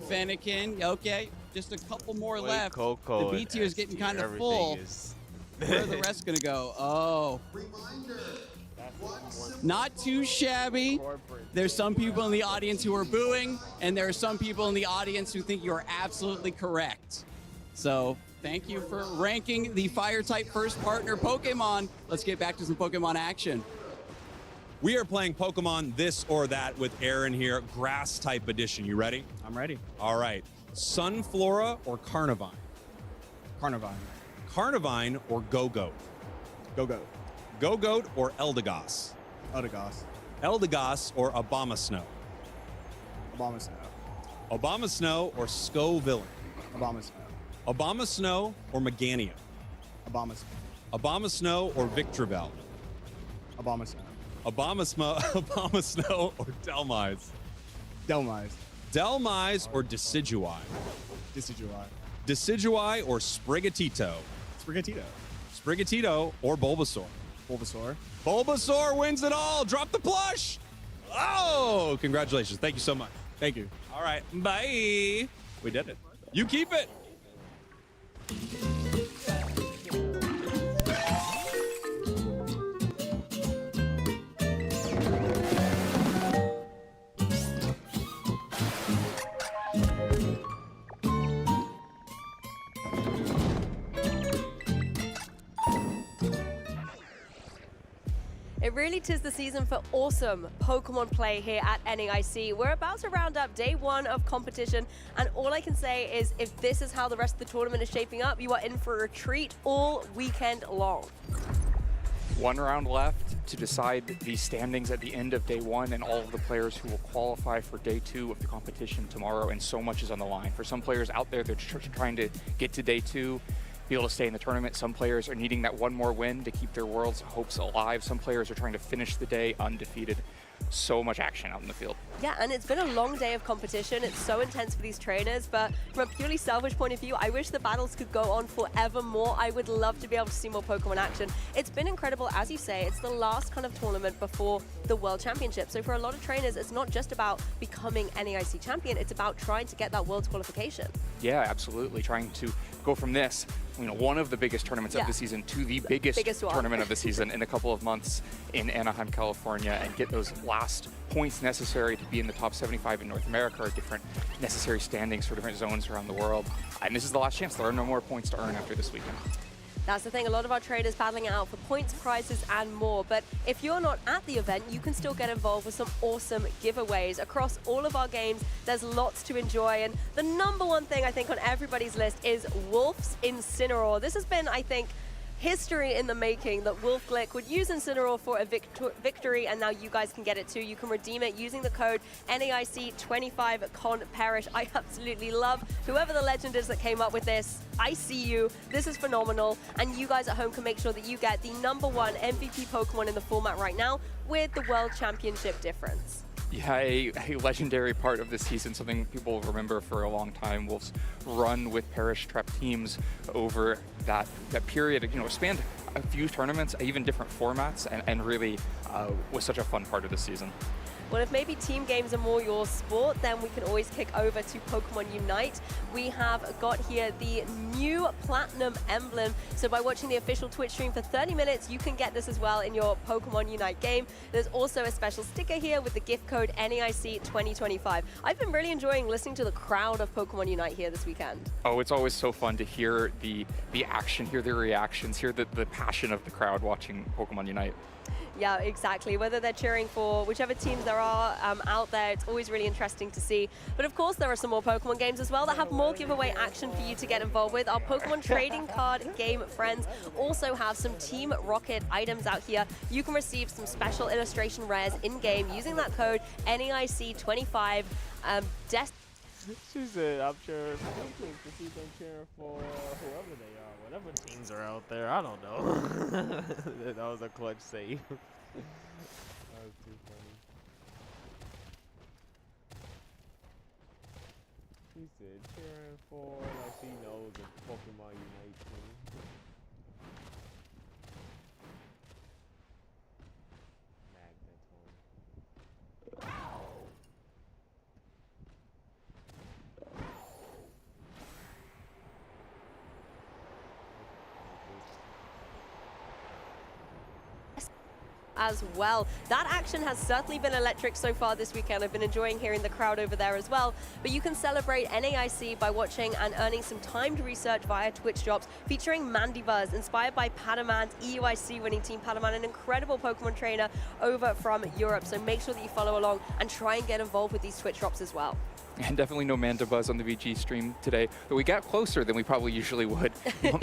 Fennekin, okay, just a couple more left. The B tier is getting kind of full. Where are the rest gonna go? Oh. Not too shabby. There's some people in the audience who are booing, and there are some people in the audience who think you are absolutely correct. So thank you for ranking the Fire-type first partner Pokemon. Let's get back to some Pokemon action. We are playing Pokemon This or That with Aaron here, Grass-type edition. You ready? I'm ready. All right. Sunflora or Carnivine? Carnivine. Carnivine or Go-Goat? Go-Goat. Go-Goat or Eldegoss? Eldegoss. Eldegoss or Abomasnow? Abomasnow. Abomasnow or Scovillain? Abomasnow. Abomasnow or Megania? Abomasnow. Abomasnow or Victreebel? Abomasnow. Abomasnow or Delmise? Delmise. Delmise or Decidueye? Decidueye. Decidueye or Sprigatito? Sprigatito. Sprigatito or Bulbasaur? Bulbasaur. Bulbasaur wins it all. Drop the plush. Oh, congratulations. Thank you so much. Thank you. All right. Bye. We did it. You keep it. It really tis the season for awesome Pokemon play here at NAIC. We're about to round up day one of competition, and all I can say is if this is how the rest of the tournament is shaping up, you are in for a treat all weekend long. One round left to decide the standings at the end of day one and all of the players who will qualify for day two of the competition tomorrow, and so much is on the line. For some players out there, they're trying to get to day two, be able to stay in the tournament. Some players are needing that one more win to keep their world's hopes alive. Some players are trying to finish the day undefeated. So much action out in the field. Yeah, and it's been a long day of competition. It's so intense for these trainers, but from a purely selfish point of view, I wish the battles could go on forever more. I would love to be able to see more Pokemon action. It's been incredible, as you say, it's the last kind of tournament before the World Championship. So for a lot of trainers, it's not just about becoming NAIC champion, it's about trying to get that World's qualification. Yeah, absolutely. Trying to go from this, one of the biggest tournaments of the season to the biggest tournament of the season in a couple of months in Anaheim, California, and get those last points necessary to be in the top 75 in North America, or different necessary standings for different zones around the world. And this is the last chance. There are no more points to earn after this weekend. That's the thing, a lot of our traders battling it out for points, prizes, and more. But if you're not at the event, you can still get involved with some awesome giveaways. Across all of our games, there's lots to enjoy. And the number one thing I think on everybody's list is Wolf's Incineroar. This has been, I think, history in the making that Wolf Glick would use Incineroar for a victory, and now you guys can get it too. You can redeem it using the code NAIC25CONPERISH. I absolutely love whoever the legend is that came up with this. I see you. This is phenomenal, and you guys at home can make sure that you get the #1 MVP Pokemon in the format right now with the World Championship difference. Yeah, a legendary part of the season, something people will remember for a long time. Wolves run with Parish Trap teams over that period, spanned a few tournaments, even different formats, and really was such a fun part of the season. Well, if maybe team games are more your sport, then we can always kick over to Pokemon Unite. We have got here the new Platinum emblem. So by watching the official Twitch stream for 30 minutes, you can get this as well in your Pokemon Unite game. There's also a special sticker here with the gift code NAIC2025. I've been really enjoying listening to the crowd of Pokemon Unite here this weekend. Oh, it's always so fun to hear the action, hear the reactions, hear the passion of the crowd watching Pokemon Unite. Yeah, exactly. Whether they're cheering for whichever teams there are out there, it's always really interesting to see. But of course, there are some more Pokemon games as well that have more giveaway action for you to get involved with. Our Pokemon trading card game friends also have some Team Rocket items out here. You can receive some special illustration rares in-game using that code NAIC25. She said, I'm cheering for them teams because she's been cheering for whoever they are, Whatever teams are out there, I don't know. That was a clutch save. That was too funny. She said cheering for like she knows a Pokemon Unite team. As well. That action has certainly been electric so far this weekend. I've been enjoying hearing the crowd over there as well. But you can celebrate NAIC by watching and earning some timed research via Twitch drops featuring Mandibuzz, inspired by Padaman's EUIC winning team Padaman, an incredible Pokemon trainer over from Europe. So make sure that you follow along and try and get involved with these Twitch drops as well. And definitely no Mandibuzz on the VG stream today, but we got closer than we probably usually would.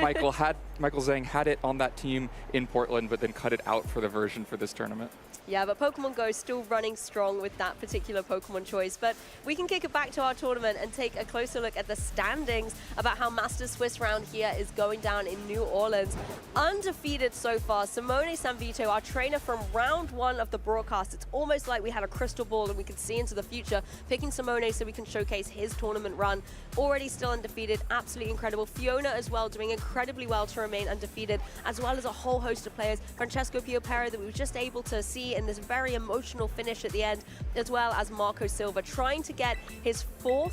Michael Zhang had it on that team in Portland, but then cut it out for the version for this tournament. Yeah, but Pokemon Go is still running strong with that particular Pokemon choice. But we can kick it back to our tournament and take a closer look at the standings about how Masters Swiss round here is going down in New Orleans. Undefeated so far, Simone Sanvito, our trainer from round one of the broadcast. It's almost like we had a crystal ball and we could see into the future, picking Simone so we can showcase his tournament run. Already still undefeated, absolutely incredible. Fiona as well, doing incredibly well to remain undefeated, as well as a whole host of players. Francesco Piopero that we were just able to see in this very emotional finish at the end, as well as Marco Silva trying to get his 4th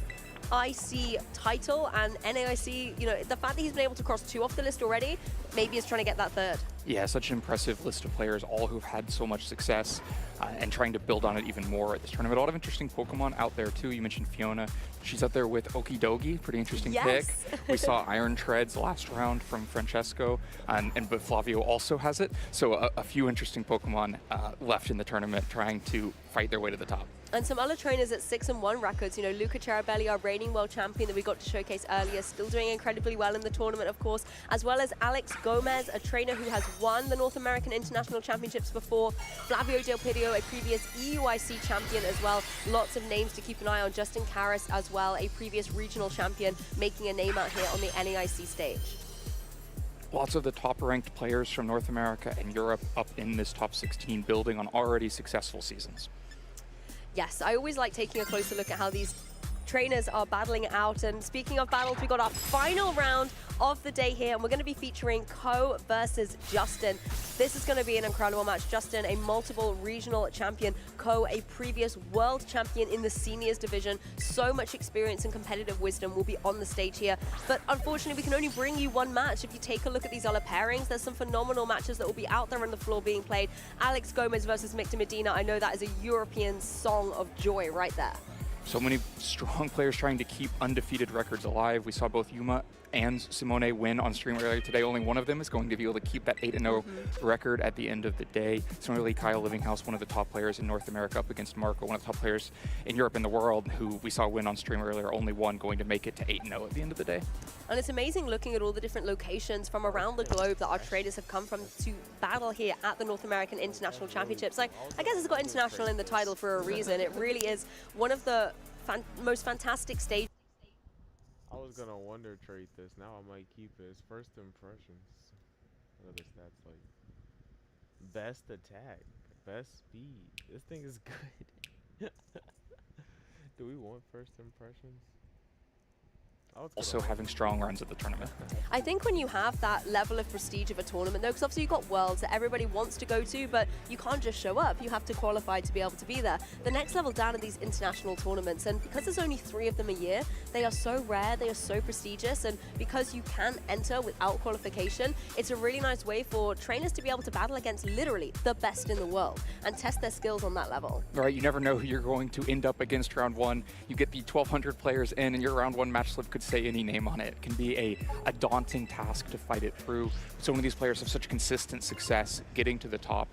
IC title, and NAIC, you know, the fact that he's been able to cross 2 off the list already, maybe is trying to get that 3rd. Yeah, such an impressive list of players, all who've had so much success and trying to build on it even more at this tournament. A lot of interesting Pokemon out there too. You mentioned Fiona. She's up there with Okidogi, pretty interesting pick. We saw Iron Treads last round from Francesco, but Flavio also has it. So a few interesting Pokemon left in the tournament trying to fight their way to the top. And some other trainers at 6-1 records. You know, Luca Cerabelli, our reigning world champion that we got to showcase earlier, still doing incredibly well in the tournament, of course, as well as Alex Gomez, a trainer who has won the North American International Championships before. Flavio Del Pidio, a previous EUIC champion as well. Lots of names to keep an eye on. Justin Karras as well, a previous regional champion, making a name out here on the NAIC stage. Lots of the top-ranked players from North America and Europe up in this top 16, building on already successful seasons. Yes, I always like taking a closer look at how these trainers are battling it out. And speaking of battles, we got our final round of the day here, and we're going to be featuring Ko versus Justin. This is going to be an incredible match. Justin, a multiple regional champion. Ko, a previous world champion in the seniors division. So much experience and competitive wisdom will be on the stage here. But unfortunately, we can only bring you one match. If you take a look at these other pairings, there's some phenomenal matches that will be out there on the floor being played. Alex Gomez versus Mictor Medina. I know that is a European song of joy right there. So many strong players trying to keep undefeated records alive. We saw both Yuma and Simone win on stream earlier today. Only one of them is going to be able to keep that 8-0 record at the end of the day. Similarly, Kyle Livinghouse, one of the top players in North America, up against Marco, one of the top players in Europe and the world, who we saw win on stream earlier. Only one going to make it to 8-0 at the end of the day. And it's amazing looking at all the different locations from around the globe that our traders have come from to battle here at the North American International Championships. Like, I guess it's got international in the title for a reason. It really is one of the most fantastic stages. I was gonna wonder trade this. Now I might keep it. It's first impressions. What are the stats like? Best attack, best speed. This thing is good. Do we want first impressions? Also having strong runs at the tournament. I think when you have that level of prestige of a tournament, though, because obviously you've got Worlds that everybody wants to go to, but you can't just show up. You have to qualify to be able to be there. The next level down are these international tournaments, and because there's only 3 of them a year, they are so rare, they are so prestigious, and because you can enter without qualification, it's a really nice way for trainers to be able to battle against literally the best in the world and test their skills on that level. Right, you never know who you're going to end up against round one. You get the 1,200 players in, and your round one match slip could say any name on it. It can be a daunting task to fight it through. So many of these players have such consistent success getting to the top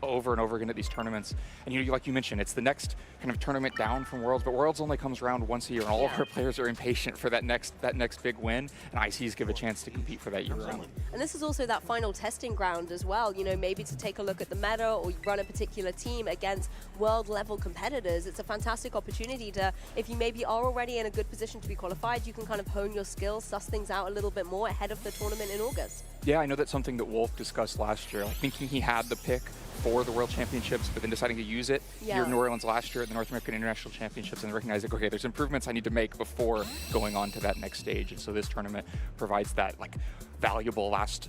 over and over again at these tournaments. And you know, like you mentioned, it's the next kind of tournament down from Worlds, but Worlds only comes around once a year, and all of our players are impatient for that next big win, and ICs give a chance to compete for that year round. And this is also that final testing ground as well, you know, maybe to take a look at the meta or run a particular team against world level competitors. It's a fantastic opportunity to, if you maybe are already in a good position to be qualified, you can kind of hone your skills, suss things out a little bit more ahead of the tournament in August. Yeah, I know that's something that Wolf discussed last year, like thinking he had the pick for the World Championships, but then deciding to use it here in New Orleans last year at the North American International Championships and recognizing, okay, there's improvements I need to make before going on to that next stage. And so this tournament provides that like valuable last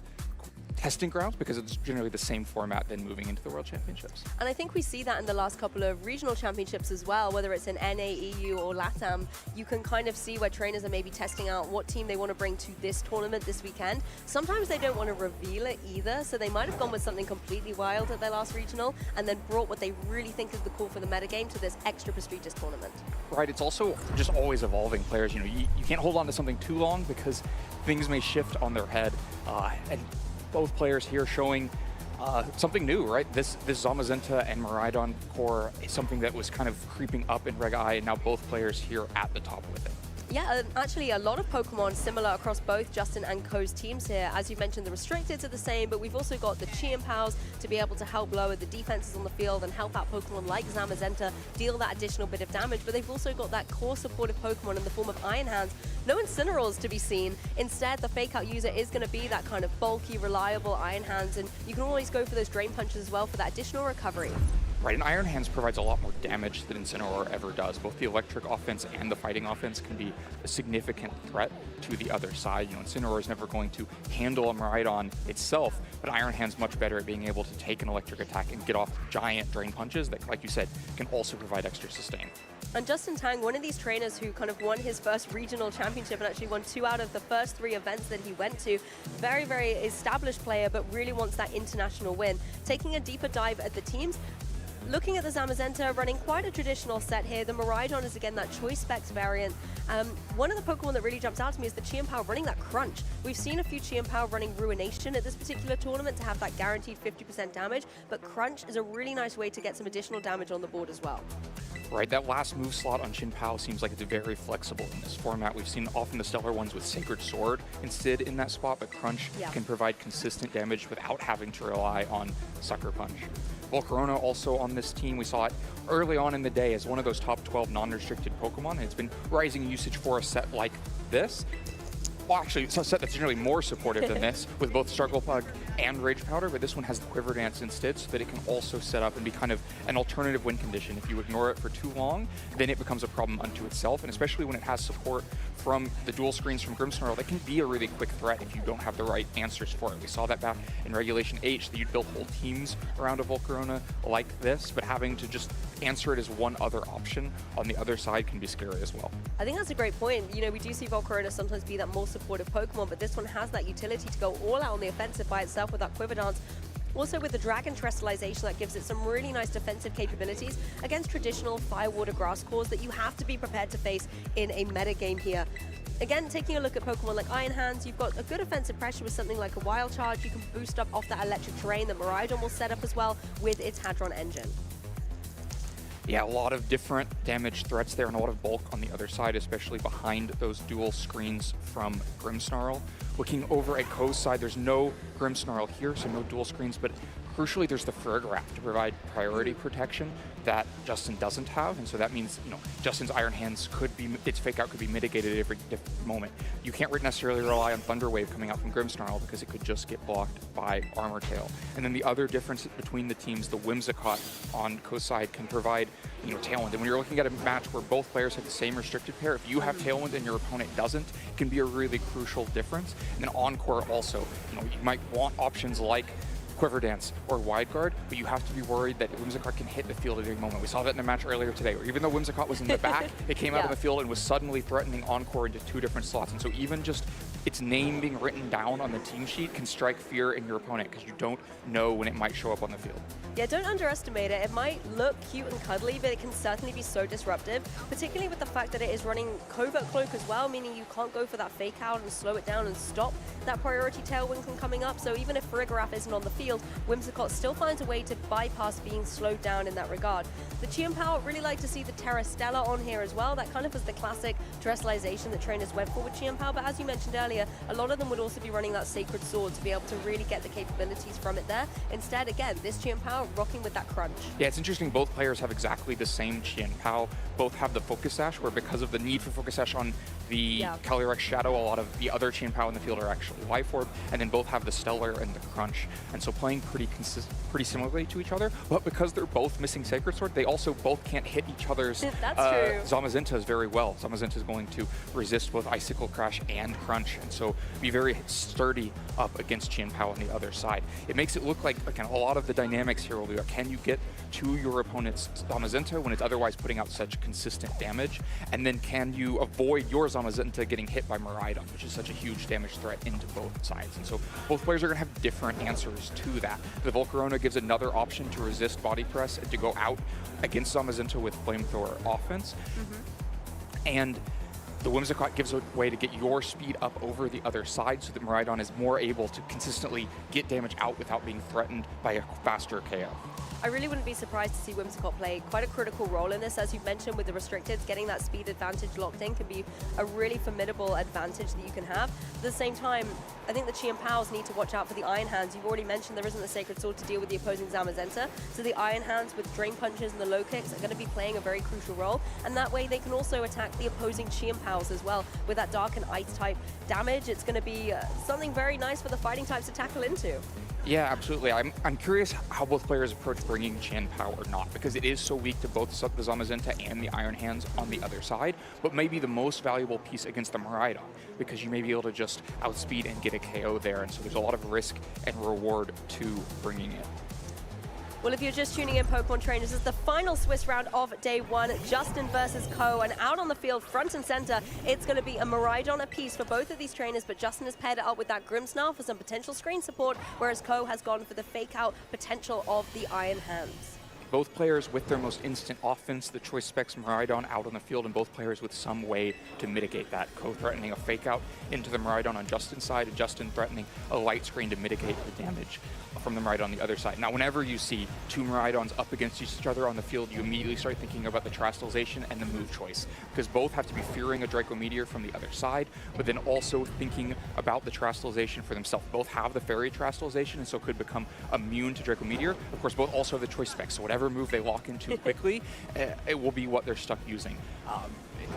testing grounds because it's generally the same format than moving into the World Championships. And I think we see that in the last couple of regional championships as well, whether it's in NA, EU or LATAM. You can kind of see where trainers are maybe testing out what team they want to bring to this tournament this weekend. Sometimes they don't want to reveal it either, so they might have gone with something completely wild at their last regional and then brought what they really think is the call for the metagame to this extra prestigious tournament. Right, it's also just always evolving. Players, you know, you can't hold on to something too long because things may shift on their head. And both players here showing something new, right? This Zamazenta and Miraidon core is something that was kind of creeping up in Reg I, and now both players here at the top with it. Yeah, actually a lot of Pokemon similar across both Justin and Ko's teams here. As you mentioned, the Restricteds are the same, but we've also got the Chi-Pals to be able to help lower the defenses on the field and help out Pokemon like Zamazenta deal that additional bit of damage. But they've also got that core supportive Pokemon in the form of Iron Hands. No Incineroars to be seen. Instead, the Fake Out user is going to be that kind of bulky, reliable Iron Hands, and you can always go for those Drain Punches as well for that additional recovery. Right, and Iron Hands provides a lot more damage than Incineroar ever does. Both the electric offense and the fighting offense can be a significant threat to the other side. You know, Incineroar is never going to handle a Miraidon itself, but Iron Hand's much better at being able to take an electric attack and get off giant drain punches that, like you said, can also provide extra sustain. And Justin Tang, one of these trainers who kind of won his first regional championship and actually won 2 out of the first 3 events that he went to. Very, very established player, but really wants that international win. Taking a deeper dive at the teams, looking at the Zamazenta, running quite a traditional set here. The Miraidon is again that Choice Specs variant. One of the Pokemon that really jumps out to me is the Chi-Pal running that Crunch. We've seen a few Chi-Pal running Ruination at this particular tournament to have that guaranteed 50% damage, but Crunch is a really nice way to get some additional damage on the board as well. Right, that last move slot on Chi-Pal seems like it's very flexible in this format. We've seen often the stellar ones with Sacred Sword instead in that spot, but Crunch can provide consistent damage without having to rely on Sucker Punch. Volcarona also on this team. We saw it early on in the day as one of those top 12 non-restricted Pokemon, and it's been rising in usage for a set like this. Well, actually, it's a set that's generally more supportive than this, with both Struggle Bug and Rage Powder, but this one has the Quiver Dance instead, so that it can also set up and be kind of an alternative win condition. If you ignore it for too long, then it becomes a problem unto itself, and especially when it has support from the dual screens from Grimmsnarl, that can be a really quick threat if you don't have the right answers for it. We saw that back in Regulation H, that you'd build whole teams around a Volcarona like this, but having to just answer it as one other option on the other side can be scary as well. I think that's a great point. You know, we do see Volcarona sometimes be that more supportive Pokemon, but this one has that utility to go all out on the offensive by itself with that Quiver Dance. Also with the Dragon Terrestrialization, that gives it some really nice defensive capabilities against traditional Fire, Water, Grass cores that you have to be prepared to face in a meta game here. Again, taking a look at Pokemon like Iron Hands, you've got a good offensive pressure with something like a Wild Charge. You can boost up off that electric terrain that Miraidon will set up as well with its Hadron engine. Yeah, a lot of different damage threats there and a lot of bulk on the other side, especially behind those dual screens from Grimmsnarl. Looking over at Ko's side, there's no Grimmsnarl here, so no dual screens, but crucially there's the Farigiraf to provide priority protection that Justin doesn't have, and so that means, you know, Justin's Iron Hands could be, its Fake Out could be mitigated at every moment. You can't necessarily rely on Thunder Wave coming out from Grimmsnarl because it could just get blocked by Armor Tail. And then the other difference between the teams, the Whimsicott on Ko's side can provide, you know, Tailwind. And when you're looking at a match where both players have the same restricted pair, if you have Tailwind and your opponent doesn't, it can be a really crucial difference. And then Encore also, you know, you might want options like Quiver Dance or Wide Guard, but you have to be worried that Whimsicott can hit the field at any moment. We saw that in a match earlier today, where even though Whimsicott was in the back, it came out of the field and was suddenly threatening Encore into 2 different slots. And so even just its name being written down on the team sheet can strike fear in your opponent because you don't know when it might show up on the field. Yeah, don't underestimate it. It might look cute and cuddly, but it can certainly be so disruptive, particularly with the fact that it is running Covert Cloak as well, meaning you can't go for that Fake Out and slow it down and stop that priority Tailwind from coming up. So even if Farigiraf isn't on the field, Whimsicott still finds a way to bypass being slowed down in that regard. The Chi-Pal really like to see the Terra Stella on here as well. That kind of was the classic terrestrialization that trainers went for with Chien-Pao, but as you mentioned earlier, a lot of them would also be running that Sacred Sword to be able to really get the capabilities from it there. Instead, again, this Chien-Pao rocking with that crunch. Yeah, it's interesting. Both players have exactly the same Chien-Pao. Both have the Focus Sash, where because of the need for Focus Sash on the Calyrex Shadow, a lot of the other Chien-Pao in the field are actually Life Orb, and then both have the Stellar and the Crunch. And so playing pretty similarly to each other, but because they're both missing Sacred Sword, they also both can't hit each other's Zamazintas very well. Zamazinta is going to resist both Icicle Crash and Crunch, and so be very sturdy up against Chien-Pao on the other side. It makes it look like, again, a lot of the dynamics here will be, can you get to your opponent's Zamazinta when it's otherwise putting out such consistent damage? And then can you avoid your Zamazinta getting hit by Miraidon, which is such a huge damage threat into both sides? And so both players are going to have different answers to that. The Volcarona gives another option to resist Body Press and to go out against Zamazinta with Flamethrower offense. And the Whimsicott gives a way to get your speed up over the other side so that Miraidon is more able to consistently get damage out without being threatened by a faster KO. I really wouldn't be surprised to see Whimsicott play quite a critical role in this. As you've mentioned with the Restricted, getting that speed advantage locked in can be a really formidable advantage that you can have. At the same time, I think the Chien-Paos need to watch out for the Iron Hands. You've already mentioned there isn't the Sacred Sword to deal with the opposing Zamazenta, so the Iron Hands with Drain Punches and the low kicks are going to be playing a very crucial role, and that way they can also attack the opposing Chien-Paos as well. With that Dark and Ice type damage, it's going to be something very nice for the fighting types to tackle into. Yeah, absolutely. I'm curious how both players approach bringing Chien-Pao or not, because it is so weak to both the Zamazenta and the Iron Hands on the other side, but maybe the most valuable piece against the Miraidon, because you may be able to just outspeed and get a KO there, and so there's a lot of risk and reward to bringing it. Well, if you're just tuning in, Pokemon Trainers, this is the final Swiss round of day one. Justin versus Ko, and out on the field, front and center, it's going to be a Miraidon apiece for both of these trainers, but Justin has paired it up with that Grimmsnarl for some potential screen support, whereas Ko has gone for the fake-out potential of the Iron Hands. Both players with their most instant offense, the choice specs Miraidon out on the field, and both players with some way to mitigate that. Ko threatening a fake out into the Miraidon on Justin's side, and Justin threatening a light screen to mitigate the damage from the Miraidon on the other side. Now, whenever you see two Miraidons up against each other on the field, you immediately start thinking about the Terastallization and the move choice, because both have to be fearing a Draco Meteor from the other side, but then also thinking about the Terastallization for themselves. Both have the Fairy Terastallization, and so could become immune to Draco Meteor. Of course, both also have the choice specs, so whatever move they lock into quickly, it will be what they're stuck using.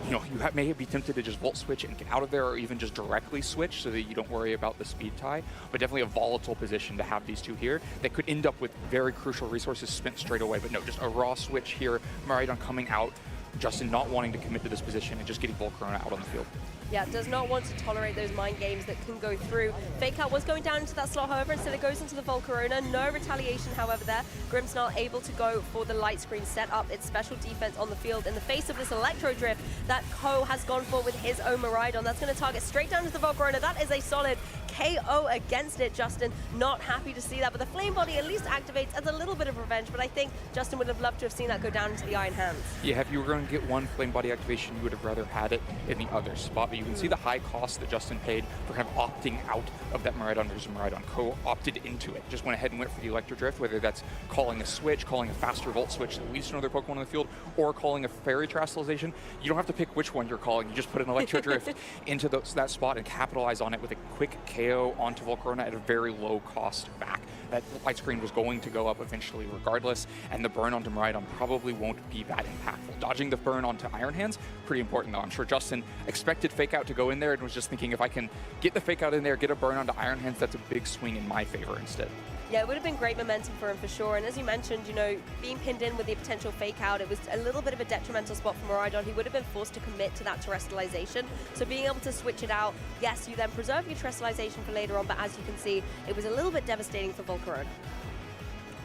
You know, you may be tempted to just Volt Switch and get out of there, or even just directly switch so that you don't worry about the speed tie, but definitely a volatile position to have these two here. They could end up with very crucial resources spent straight away, but no, just a raw switch here, Miraidon coming out, Justin not wanting to commit to this position and just getting Volcarona out on the field. Yeah, does not want to tolerate those mind games that can go through. Fake Out was going down into that slot, however, instead it goes into the Volcarona. No retaliation, however, there. Grimmsnarl able to go for the light screen, set up its special defense on the field in the face of this Electro Drift that Ko has gone for with his own Miraidon. That's going to target straight down to the Volcarona. That is a solid KO against it. Justin not happy to see that, but the Flame Body at least activates as a little bit of revenge, but I think Justin would have loved to have seen that go down into the Iron Hands. Yeah, if you were going to get one Flame Body activation, you would have rather had it in the other spot, but you can see the high cost that Justin paid for kind of opting out of that Miraidon versus Miraidon. Ko opted into it, just went ahead and went for the Electro Drift, whether that's calling a switch, calling a faster Volt Switch that leads to another Pokemon on the field, or calling a Fairy Terastallization. You don't have to pick which one you're calling, you just put an Electro Drift into that spot and capitalize on it with a quick KO onto Volcarona at a very low cost back. That light screen was going to go up eventually regardless, and the burn onto Miraidon probably won't be that impactful. Dodging the burn onto Iron Hands, pretty important though. I'm sure Justin expected Fake Out to go in there and was just thinking, if I can get the Fake Out in there, get a burn onto Iron Hands, that's a big swing in my favor instead. Yeah, it would have been great momentum for him for sure. And as you mentioned, you know, being pinned in with the potential fake out, it was a little bit of a detrimental spot for Miraidon. He would have been forced to commit to that terrestrialization. So being able to switch it out, yes, you then preserve your terrestrialization for later on, but as you can see, it was a little bit devastating for Volcarona.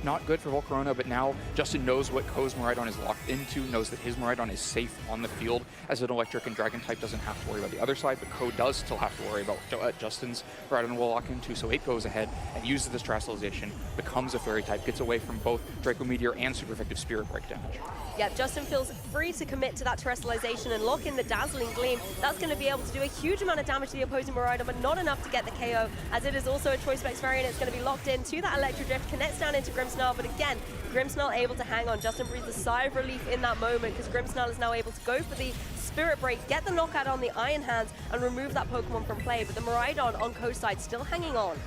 Not good for Volcarona, but now Justin knows what Ko's Miraidon is locked into, knows that his Miraidon is safe on the field as an electric and dragon type, doesn't have to worry about the other side, but Ko does still have to worry about what Justin's Miraidon will lock into, so it goes ahead and uses this Terastallization, becomes a fairy type, gets away from both Draco Meteor and super effective Spirit Break damage. Yeah, Justin feels free to commit to that terrestrialization and lock in the Dazzling Gleam. That's going to be able to do a huge amount of damage to the opposing Miraidon, but not enough to get the KO, as it is also a Choice Specs variant. It's going to be locked in to that Electro Drift, connects down into Grimmsnarl, Grimmsnarl, but again, Grimmsnarl able to hang on. Justin breathes a sigh of relief in that moment because Grimmsnarl is now able to go for the Spirit Break, get the knockout on the Iron Hands, and remove that Pokemon from play. But the Miraidon on Coast side still hanging on.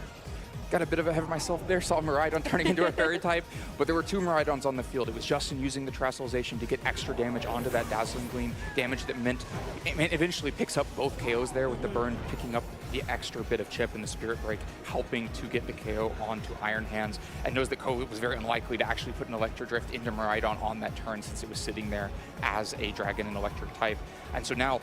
Got a bit of ahead of myself there, saw Miraidon turning into a fairy type, but there were 2 Miraidons on the field. It was Justin using the Terastallization to get extra damage onto that Dazzling Gleam, damage that meant it eventually picks up both KOs there, with the burn picking up the extra bit of chip and the Spirit Break, helping to get the KO onto Iron Hands, and knows that Ko was very unlikely to actually put an Electric Drift into Miraidon on that turn since it was sitting there as a Dragon and Electric type. And so now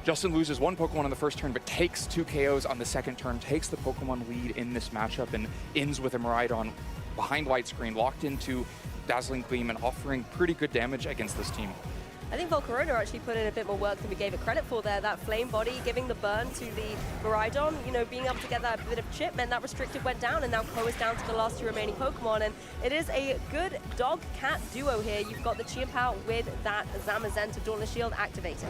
Justin loses 1 Pokemon on the first turn, but takes 2 KOs on the second turn, takes the Pokemon lead in this matchup, and ends with a Miraidon behind white screen, locked into Dazzling Gleam, and offering pretty good damage against this team. I think Volcarona actually put in a bit more work than we gave it credit for there. That Flame Body giving the burn to the Miraidon, you know, being able to get that bit of chip meant that restricted went down, and now Ko is down to the last 2 remaining Pokemon. And it is a good dog-cat duo here. You've got the Chien-Pao with that Zamazenta Dauntless Shield activated.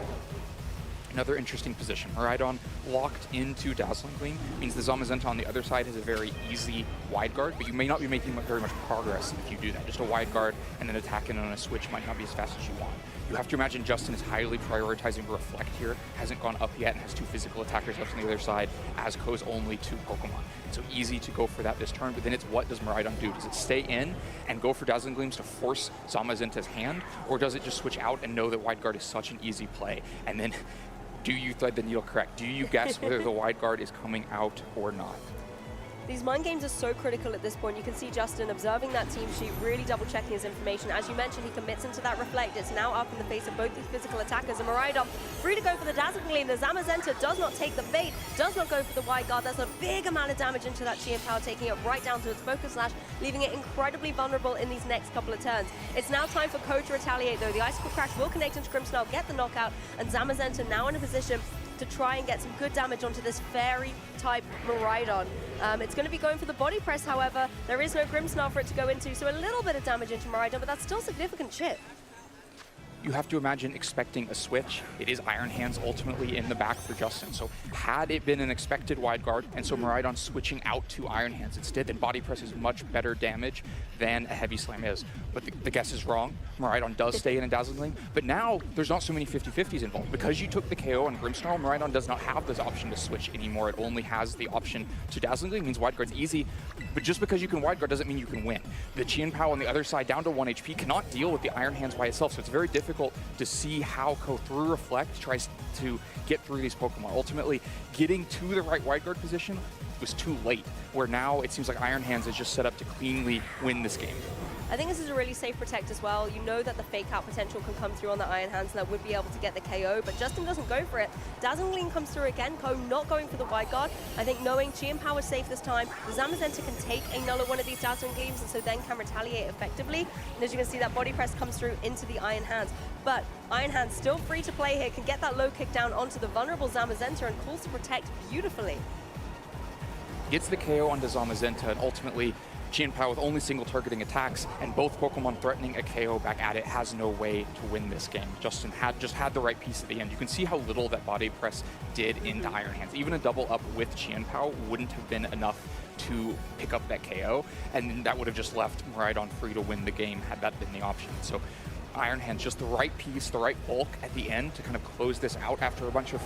Another interesting position. Miraidon locked into Dazzling Gleam means the Zamazenta on the other side has a very easy wide guard, but you may not be making very much progress if you do that. Just a wide guard and then attacking on a switch might not be as fast as you want. You have to imagine Justin is highly prioritizing Reflect here, hasn't gone up yet, and has 2 physical attackers left on the other side, as Ko's only 2 Pokemon. So easy to go for that this turn, but then it's what does Miraidon do? Does it stay in and go for Dazzling Gleams to force Zamazenta's hand, or does it just switch out and know that wide guard is such an easy play? And then do you thread the needle correct? Do you guess whether the wide guard is coming out or not? These mind games are so critical at this point. You can see Justin observing that team sheet, really double-checking his information. As you mentioned, he commits into that Reflect. It's now up in the face of both these physical attackers. And Miraidon free to go for the Dazzling Gleam. The Zamazenta does not take the bait, does not go for the wide guard. That's a big amount of damage into that Chien-Pao, taking it right down to its Focus Slash, leaving it incredibly vulnerable in these next couple of turns. It's now time for Ko to retaliate, though. The Icicle Crash will connect into Grimmsnarl, get the knockout, and Zamazenta now in a position to try and get some good damage onto this fairy-type Miraidon. It's going to be going for the body press, however. There is no Grimmsnarl for it to go into, so a little bit of damage into Miraidon, but that's still significant chip. You have to imagine expecting a switch. It is Iron Hands ultimately in the back for Justin. So had it been an expected wide guard, and so Miraidon switching out to Iron Hands instead, then Body Press is much better damage than a Heavy Slam is. But the guess is wrong. Miraidon does stay in a Dazzling Gleam, but now there's not so many 50-50s involved. Because you took the KO on Grimmsnarl, Miraidon does not have this option to switch anymore. It only has the option to Dazzling Gleam, means wide guard's easy, but just because you can wide guard doesn't mean you can win. The Chien-Pao on the other side, down to 1 HP, cannot deal with the Iron Hands by itself, so it's very difficult to see how Ko, through Reflect, tries to get through these Pokemon. Ultimately, getting to the right wide guard position was too late, where now it seems like Iron Hands is just set up to cleanly win this game. I think this is a really safe protect as well. You know that the fake out potential can come through on the Iron Hands and that would be able to get the KO, but Justin doesn't go for it. Dazzling Gleam comes through again, Ko not going for the wide guard. I think knowing Chien-Pao is safe this time, the Zamazenta can take another one of these Dazzling Gleams and so then can retaliate effectively. And as you can see, that body press comes through into the Iron Hands. But Iron Hands still free to play here, can get that low kick down onto the vulnerable Zamazenta and calls to protect beautifully. Gets the KO onto Zamazenta, and ultimately Chien-Pao, with only single targeting attacks and both Pokemon threatening a KO back at it, has no way to win this game. Justin just had the right piece at the end. You can see how little that body press did into Iron Hands. Even a double up with Chien-Pao wouldn't have been enough to pick up that KO, and that would have just left Miraidon free to win the game had that been the option. So Iron Hands, just the right piece, the right bulk at the end to kind of close this out after a bunch of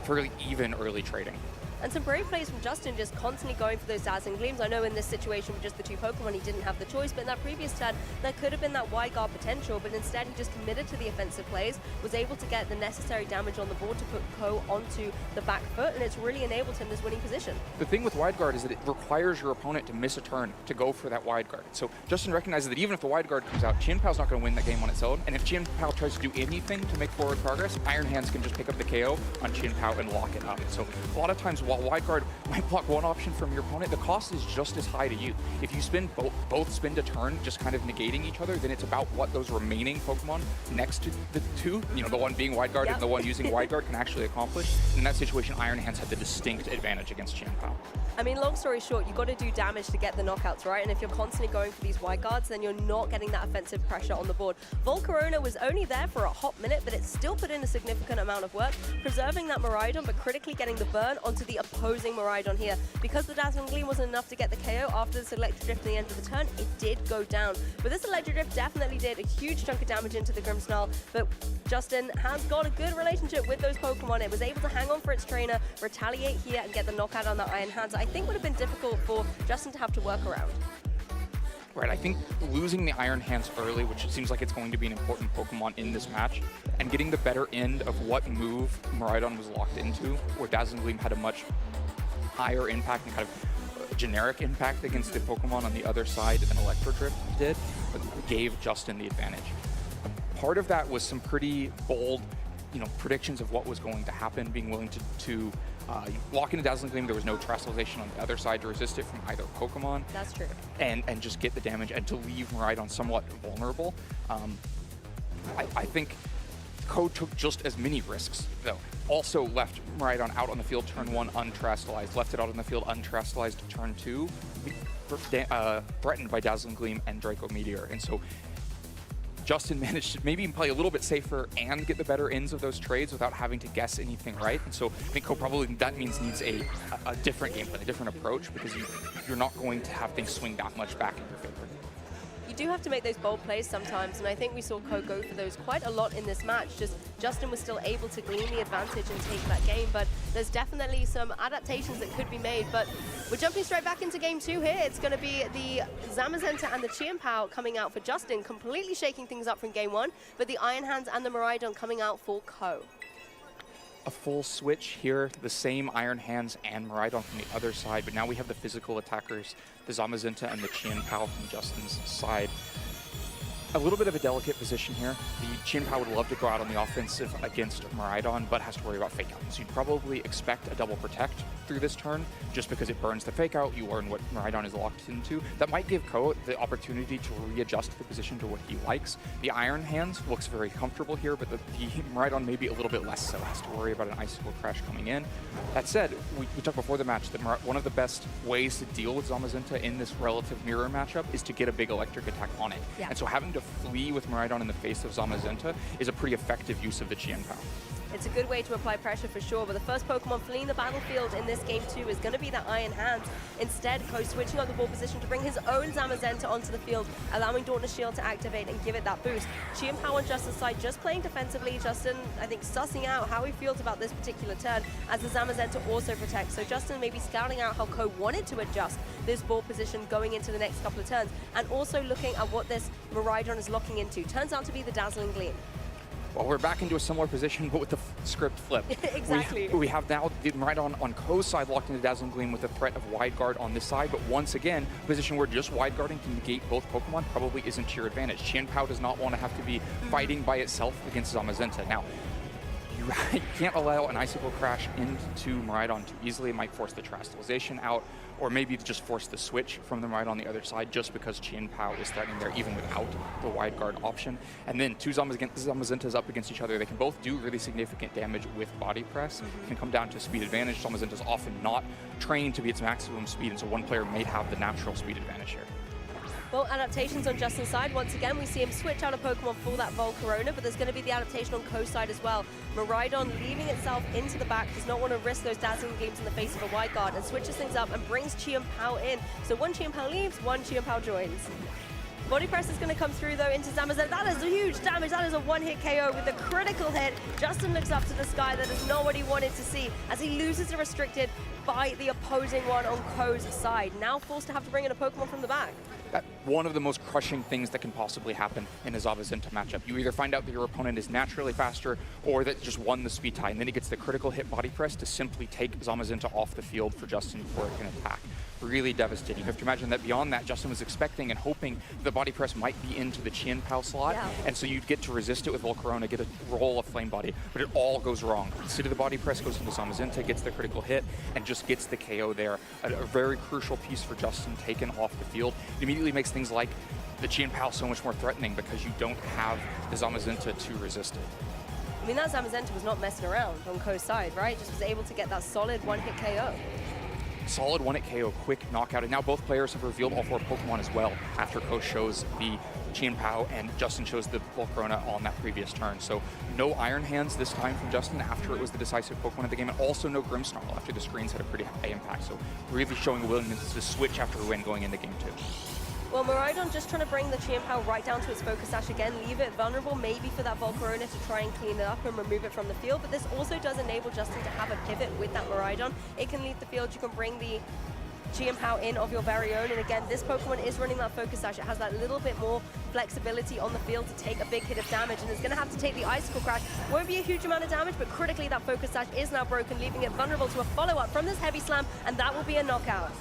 fairly even early trading. And some brave plays from Justin, just constantly going for those Dazzling Gleams. I know in this situation with just the 2 Pokemon, he didn't have the choice, but in that previous turn, there could have been that wide guard potential, but instead he just committed to the offensive plays, was able to get the necessary damage on the board to put Ko onto the back foot, and it's really enabled him this winning position. The thing with wide guard is that it requires your opponent to miss a turn to go for that wide guard. So Justin recognizes that even if the wide guard comes out, Chien-Pao's not going to win that game on its own, and if Chien-Pao tries to do anything to make forward progress, Iron Hands can just pick up the KO on Chien-Pao and lock it up. So a lot of times while wide guard might block one option from your opponent, the cost is just as high to you. If you spend both spend a turn just kind of negating each other, then it's about what those remaining Pokemon next to the 2, you know, the one being wide guard and the one using wide guard, can actually accomplish. In that situation, Iron Hands had the distinct advantage against Chien-Pao. I mean, long story short, you've got to do damage to get the knockouts, right? And if you're constantly going for these wide guards, then you're not getting that offensive pressure on the board. Volcarona was only there for a hot minute, but it still put in a significant amount of work, preserving that Miraidon, but critically getting the burn onto the opposing Miraidon here. Because the Dazzling Gleam wasn't enough to get the KO after this Electric Drift at the end of the turn, it did go down. But this Electric Drift definitely did a huge chunk of damage into the Grimmsnarl, but Justin has got a good relationship with those Pokemon. It was able to hang on for its trainer, retaliate here, and get the knockout on that Iron Hands. I think would have been difficult for Justin to have to work around. Right, I think losing the Iron Hands early, which seems like it's going to be an important Pokemon in this match, and getting the better end of what move Miraidon was locked into, where Dazzling Gleam had a much higher impact and kind of generic impact against the Pokemon on the other side than Electro Drift did, but gave Justin the advantage. Part of that was some pretty bold, predictions of what was going to happen, being willing to lock into Dazzling Gleam. There was no Terastallization on the other side to resist it from either Pokemon. That's true. And just get the damage and to leave Miraidon somewhat vulnerable. I think Code took just as many risks, though. Also left Miraidon out on the field turn 1 unterastallized, left it out on the field unterastallized turn 2, threatened by Dazzling Gleam and Draco Meteor. And so Justin managed to maybe play a little bit safer and get the better ends of those trades without having to guess anything right. And so I think probably that needs a different gameplay, a different approach, because you're not going to have things swing that much back in your favor. You do have to make those bold plays sometimes, and I think we saw Ko go for those quite a lot in this match. Just Justin was still able to glean the advantage and take that game, but there's definitely some adaptations that could be made. But we're jumping straight back into game 2 here. It's going to be the Zamazenta and the Chien-Pao coming out for Justin, completely shaking things up from game 1, but the Iron Hands and the Miraidon coming out for Ko. A full switch here, the same Iron Hands and Miraidon from the other side, but now we have the physical attackers, the Zamazenta and the Chien-Pao from Justin's side. A little bit of a delicate position here. The Chien-Pao would love to go out on the offensive against Miraidon, but has to worry about Fake Out. So you'd probably expect a double protect through this turn, just because it burns the Fake Out, you learn what Miraidon is locked into. That might give Ko the opportunity to readjust the position to what he likes. The Iron Hands looks very comfortable here, but the Miraidon maybe a little bit less so, has to worry about an Icicle Crash coming in. That said, we talked before the match that one of the best ways to deal with Zamazenta in this relative mirror matchup is to get a big electric attack on it. Yeah. And so having to flee with Miraidon in the face of Zamazenta is a pretty effective use of the Chien-Pao. It's a good way to apply pressure for sure, but the first Pokemon fleeing the battlefield in this game 2 is going to be the Iron Hands. Instead, Ko switching up the ball position to bring his own Zamazenta onto the field, allowing Dauntless Shield to activate and give it that boost. Chien-Pao on Justin's side just playing defensively. Justin, I think, sussing out how he feels about this particular turn as the Zamazenta also protects. So Justin may be scouting out how Ko wanted to adjust this ball position going into the next couple of turns, and also looking at what this Miraidon is locking into. Turns out to be the Dazzling Gleam. Well, we're back into a similar position, but with the script flip. Exactly. We have now the Miraidon on Ko's side locked into Dazzling Gleam with the threat of Wide Guard on this side, but once again, a position where just Wide Guarding can negate both Pokemon probably isn't to your advantage. Chien-Pao does not want to have to be fighting by itself against Zamazenta. Now, you can't allow an Icicle Crash into Miraidon too easily. It might force the Terastallization out, or maybe just force the switch from the Miraidon on the other side, just because Chien-Pao is threatening there even without the Wide Guard option. And then two Zamazentas up against each other. They can both do really significant damage with Body Press. It can come down to speed advantage. Zamazenta's often not trained to be its maximum speed, and so one player may have the natural speed advantage here. Well, adaptations on Justin's side. Once again, we see him switch out a Pokemon for that Volcarona, but there's going to be the adaptation on Ko's side as well. Miraidon leaving itself into the back, does not want to risk those Dazzling Gleams in the face of a Wide Guard, and switches things up and brings Chien-Pao in. So one Chien-Pao leaves, one Chien-Pao joins. Body Press is going to come through, though, into Zamazenta. That is a huge damage. That is a one-hit KO with a critical hit. Justin looks up to the sky. That is not what he wanted to see, as he loses the restricted by the opposing one on Ko's side. Now forced to have to bring in a Pokemon from the back. One of the most crushing things that can possibly happen in a Zamazenta matchup. You either find out that your opponent is naturally faster, or that just won the speed tie, and then he gets the critical hit Body Press to simply take Zamazenta off the field for Justin before it can attack. Really devastating. You have to imagine that beyond that, Justin was expecting and hoping the Body Press might be into the Chien-Pao slot, and so you'd get to resist it with Volcarona, get a roll of Flame Body, but it all goes wrong. Instead of the Body Press goes into Zamazenta, gets the critical hit, and just gets the KO there. A very crucial piece for Justin taken off the field. It immediately makes things like the Chien-Pao so much more threatening because you don't have the Zamazenta to resist it. I mean, that Zamazenta was not messing around on Ko's side, right? Just was able to get that solid one-hit KO. solid one at KO, quick knockout, and now both players have revealed all 4 Pokemon as well after Ko shows the Chien-Pao and Justin shows the Volcarona on that previous turn. So no Iron Hands this time from Justin after it was the decisive Pokemon of the game, and also no Grimmsnarl after the screens had a pretty high impact. So really showing a willingness to switch after a win going into game 2. Well, Miraidon just trying to bring the Chien-Pao right down to its focus sash again, leave it vulnerable maybe for that Volcarona to try and clean it up and remove it from the field, but this also does enable Justin to have a pivot with that Miraidon. It can leave the field, you can bring the Chien-Pao in of your very own, and again, this Pokemon is running that focus sash. It has that little bit more flexibility on the field to take a big hit of damage, and it's going to have to take the Icicle Crash. Won't be a huge amount of damage, but critically that focus sash is now broken, leaving it vulnerable to a follow-up from this Heavy Slam, and that will be a knockout.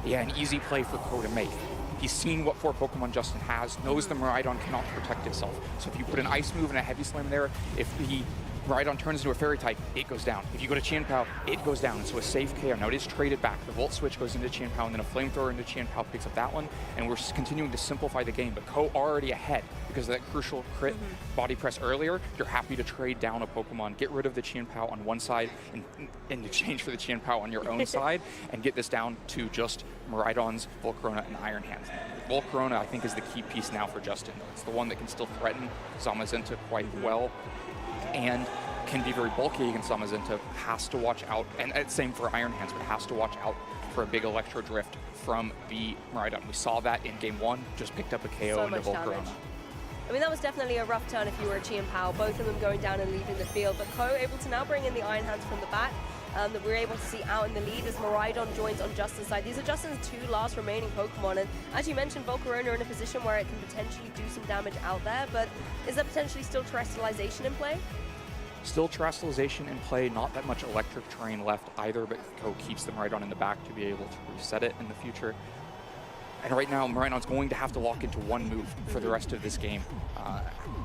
Yeah, an easy play for Ko to make. He's seen what 4 Pokemon Justin has, knows the Miraidon cannot protect itself. So if you put an Ice move and a Heavy Slam there, if the Miraidon turns into a Fairy type, it goes down. If you go to Chien-Pao, it goes down. And so a safe KO. Now it is traded back. The Volt Switch goes into Chien-Pao, and then a Flamethrower into Chien-Pao picks up that one. And we're just continuing to simplify the game. But Ko already ahead because of that crucial crit body press earlier. You're happy to trade down a Pokemon, get rid of the Chien-Pao on one side in exchange for the Chien-Pao on your own side, and get this down to just Miraidons, Volcarona, and Iron Hands. Volcarona, I think, is the key piece now for Justin. It's the one that can still threaten Zamazenta quite well, and can be very bulky against Zamazenta, has to watch out, and same for Iron Hands, but has to watch out for a big Electro Drift from the Miraidon. We saw that in game 1, just picked up a KO into Volcarona. I mean, that was definitely a rough turn if you were a Chien-Pao, both of them going down and leaving the field, but Ko able to now bring in the Iron Hands from the back, that we're able to see out in the lead as Miraidon joins on Justin's side. These are Justin's 2 last remaining Pokemon, and as you mentioned, Volcarona in a position where it can potentially do some damage out there, but is there potentially still Terrestrialization in play? Still Terrestrialization in play, not that much electric terrain left either, but Ko keeps the Miraidon in the back to be able to reset it in the future. And right now, Miraidon's going to have to lock into one move for the rest of this game,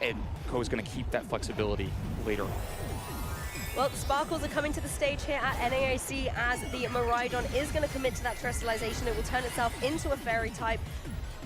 and Ko's going to keep that flexibility later on. Well, the Sparkles are coming to the stage here at NAIC as the Miraidon is going to commit to that Terrestrialization. It will turn itself into a Fairy type.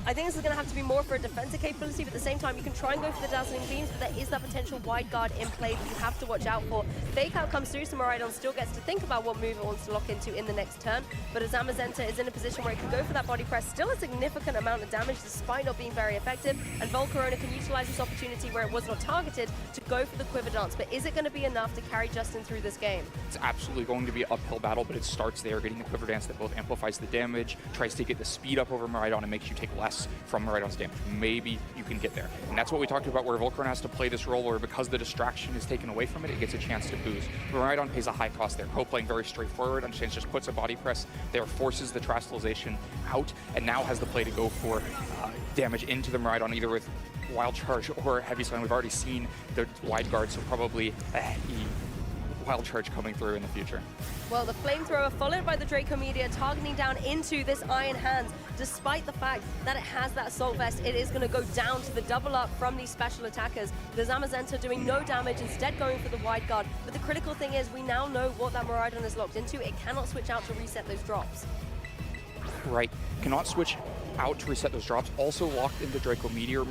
I think this is going to have to be more for a defensive capability, but at the same time, you can try and go for the Dazzling Beams, but there is that potential wide guard in play that you have to watch out for. Fake Out comes through, so Miraidon still gets to think about what move it wants to lock into in the next turn, but as Zamazenta is in a position where it can go for that body press, still a significant amount of damage despite not being very effective, and Volcarona can utilize this opportunity where it was not targeted to go for the Quiver Dance, but is it going to be enough to carry Justin through this game? It's absolutely going to be an uphill battle, but it starts there, getting the Quiver Dance that both amplifies the damage, tries to get the speed up over Miraidon, and makes you take less from Miraidon's damage. Maybe you can get there. And that's what we talked about, where Volcarona has to play this role where because the distraction is taken away from it, it gets a chance to boost. Miraidon pays a high cost there. Ko playing very straightforward, understands, just puts a body press there, forces the Terrestrialization out, and now has the play to go for damage into the Miraidon, either with Wild Charge or Heavy Slam. We've already seen the wide guard, so probably a Wild Charge coming through in the future. Well, the Flamethrower followed by the Draco Meteor targeting down into this Iron Hands. Despite the fact that it has that Assault Vest, it is going to go down to the double up from these special attackers. The Zamazenta doing no damage, instead going for the wide guard. But the critical thing is we now know what that Miraidon is locked into. It cannot switch out to reset those drops. Right, cannot switch out to reset those drops. Also locked into Draco Meteor.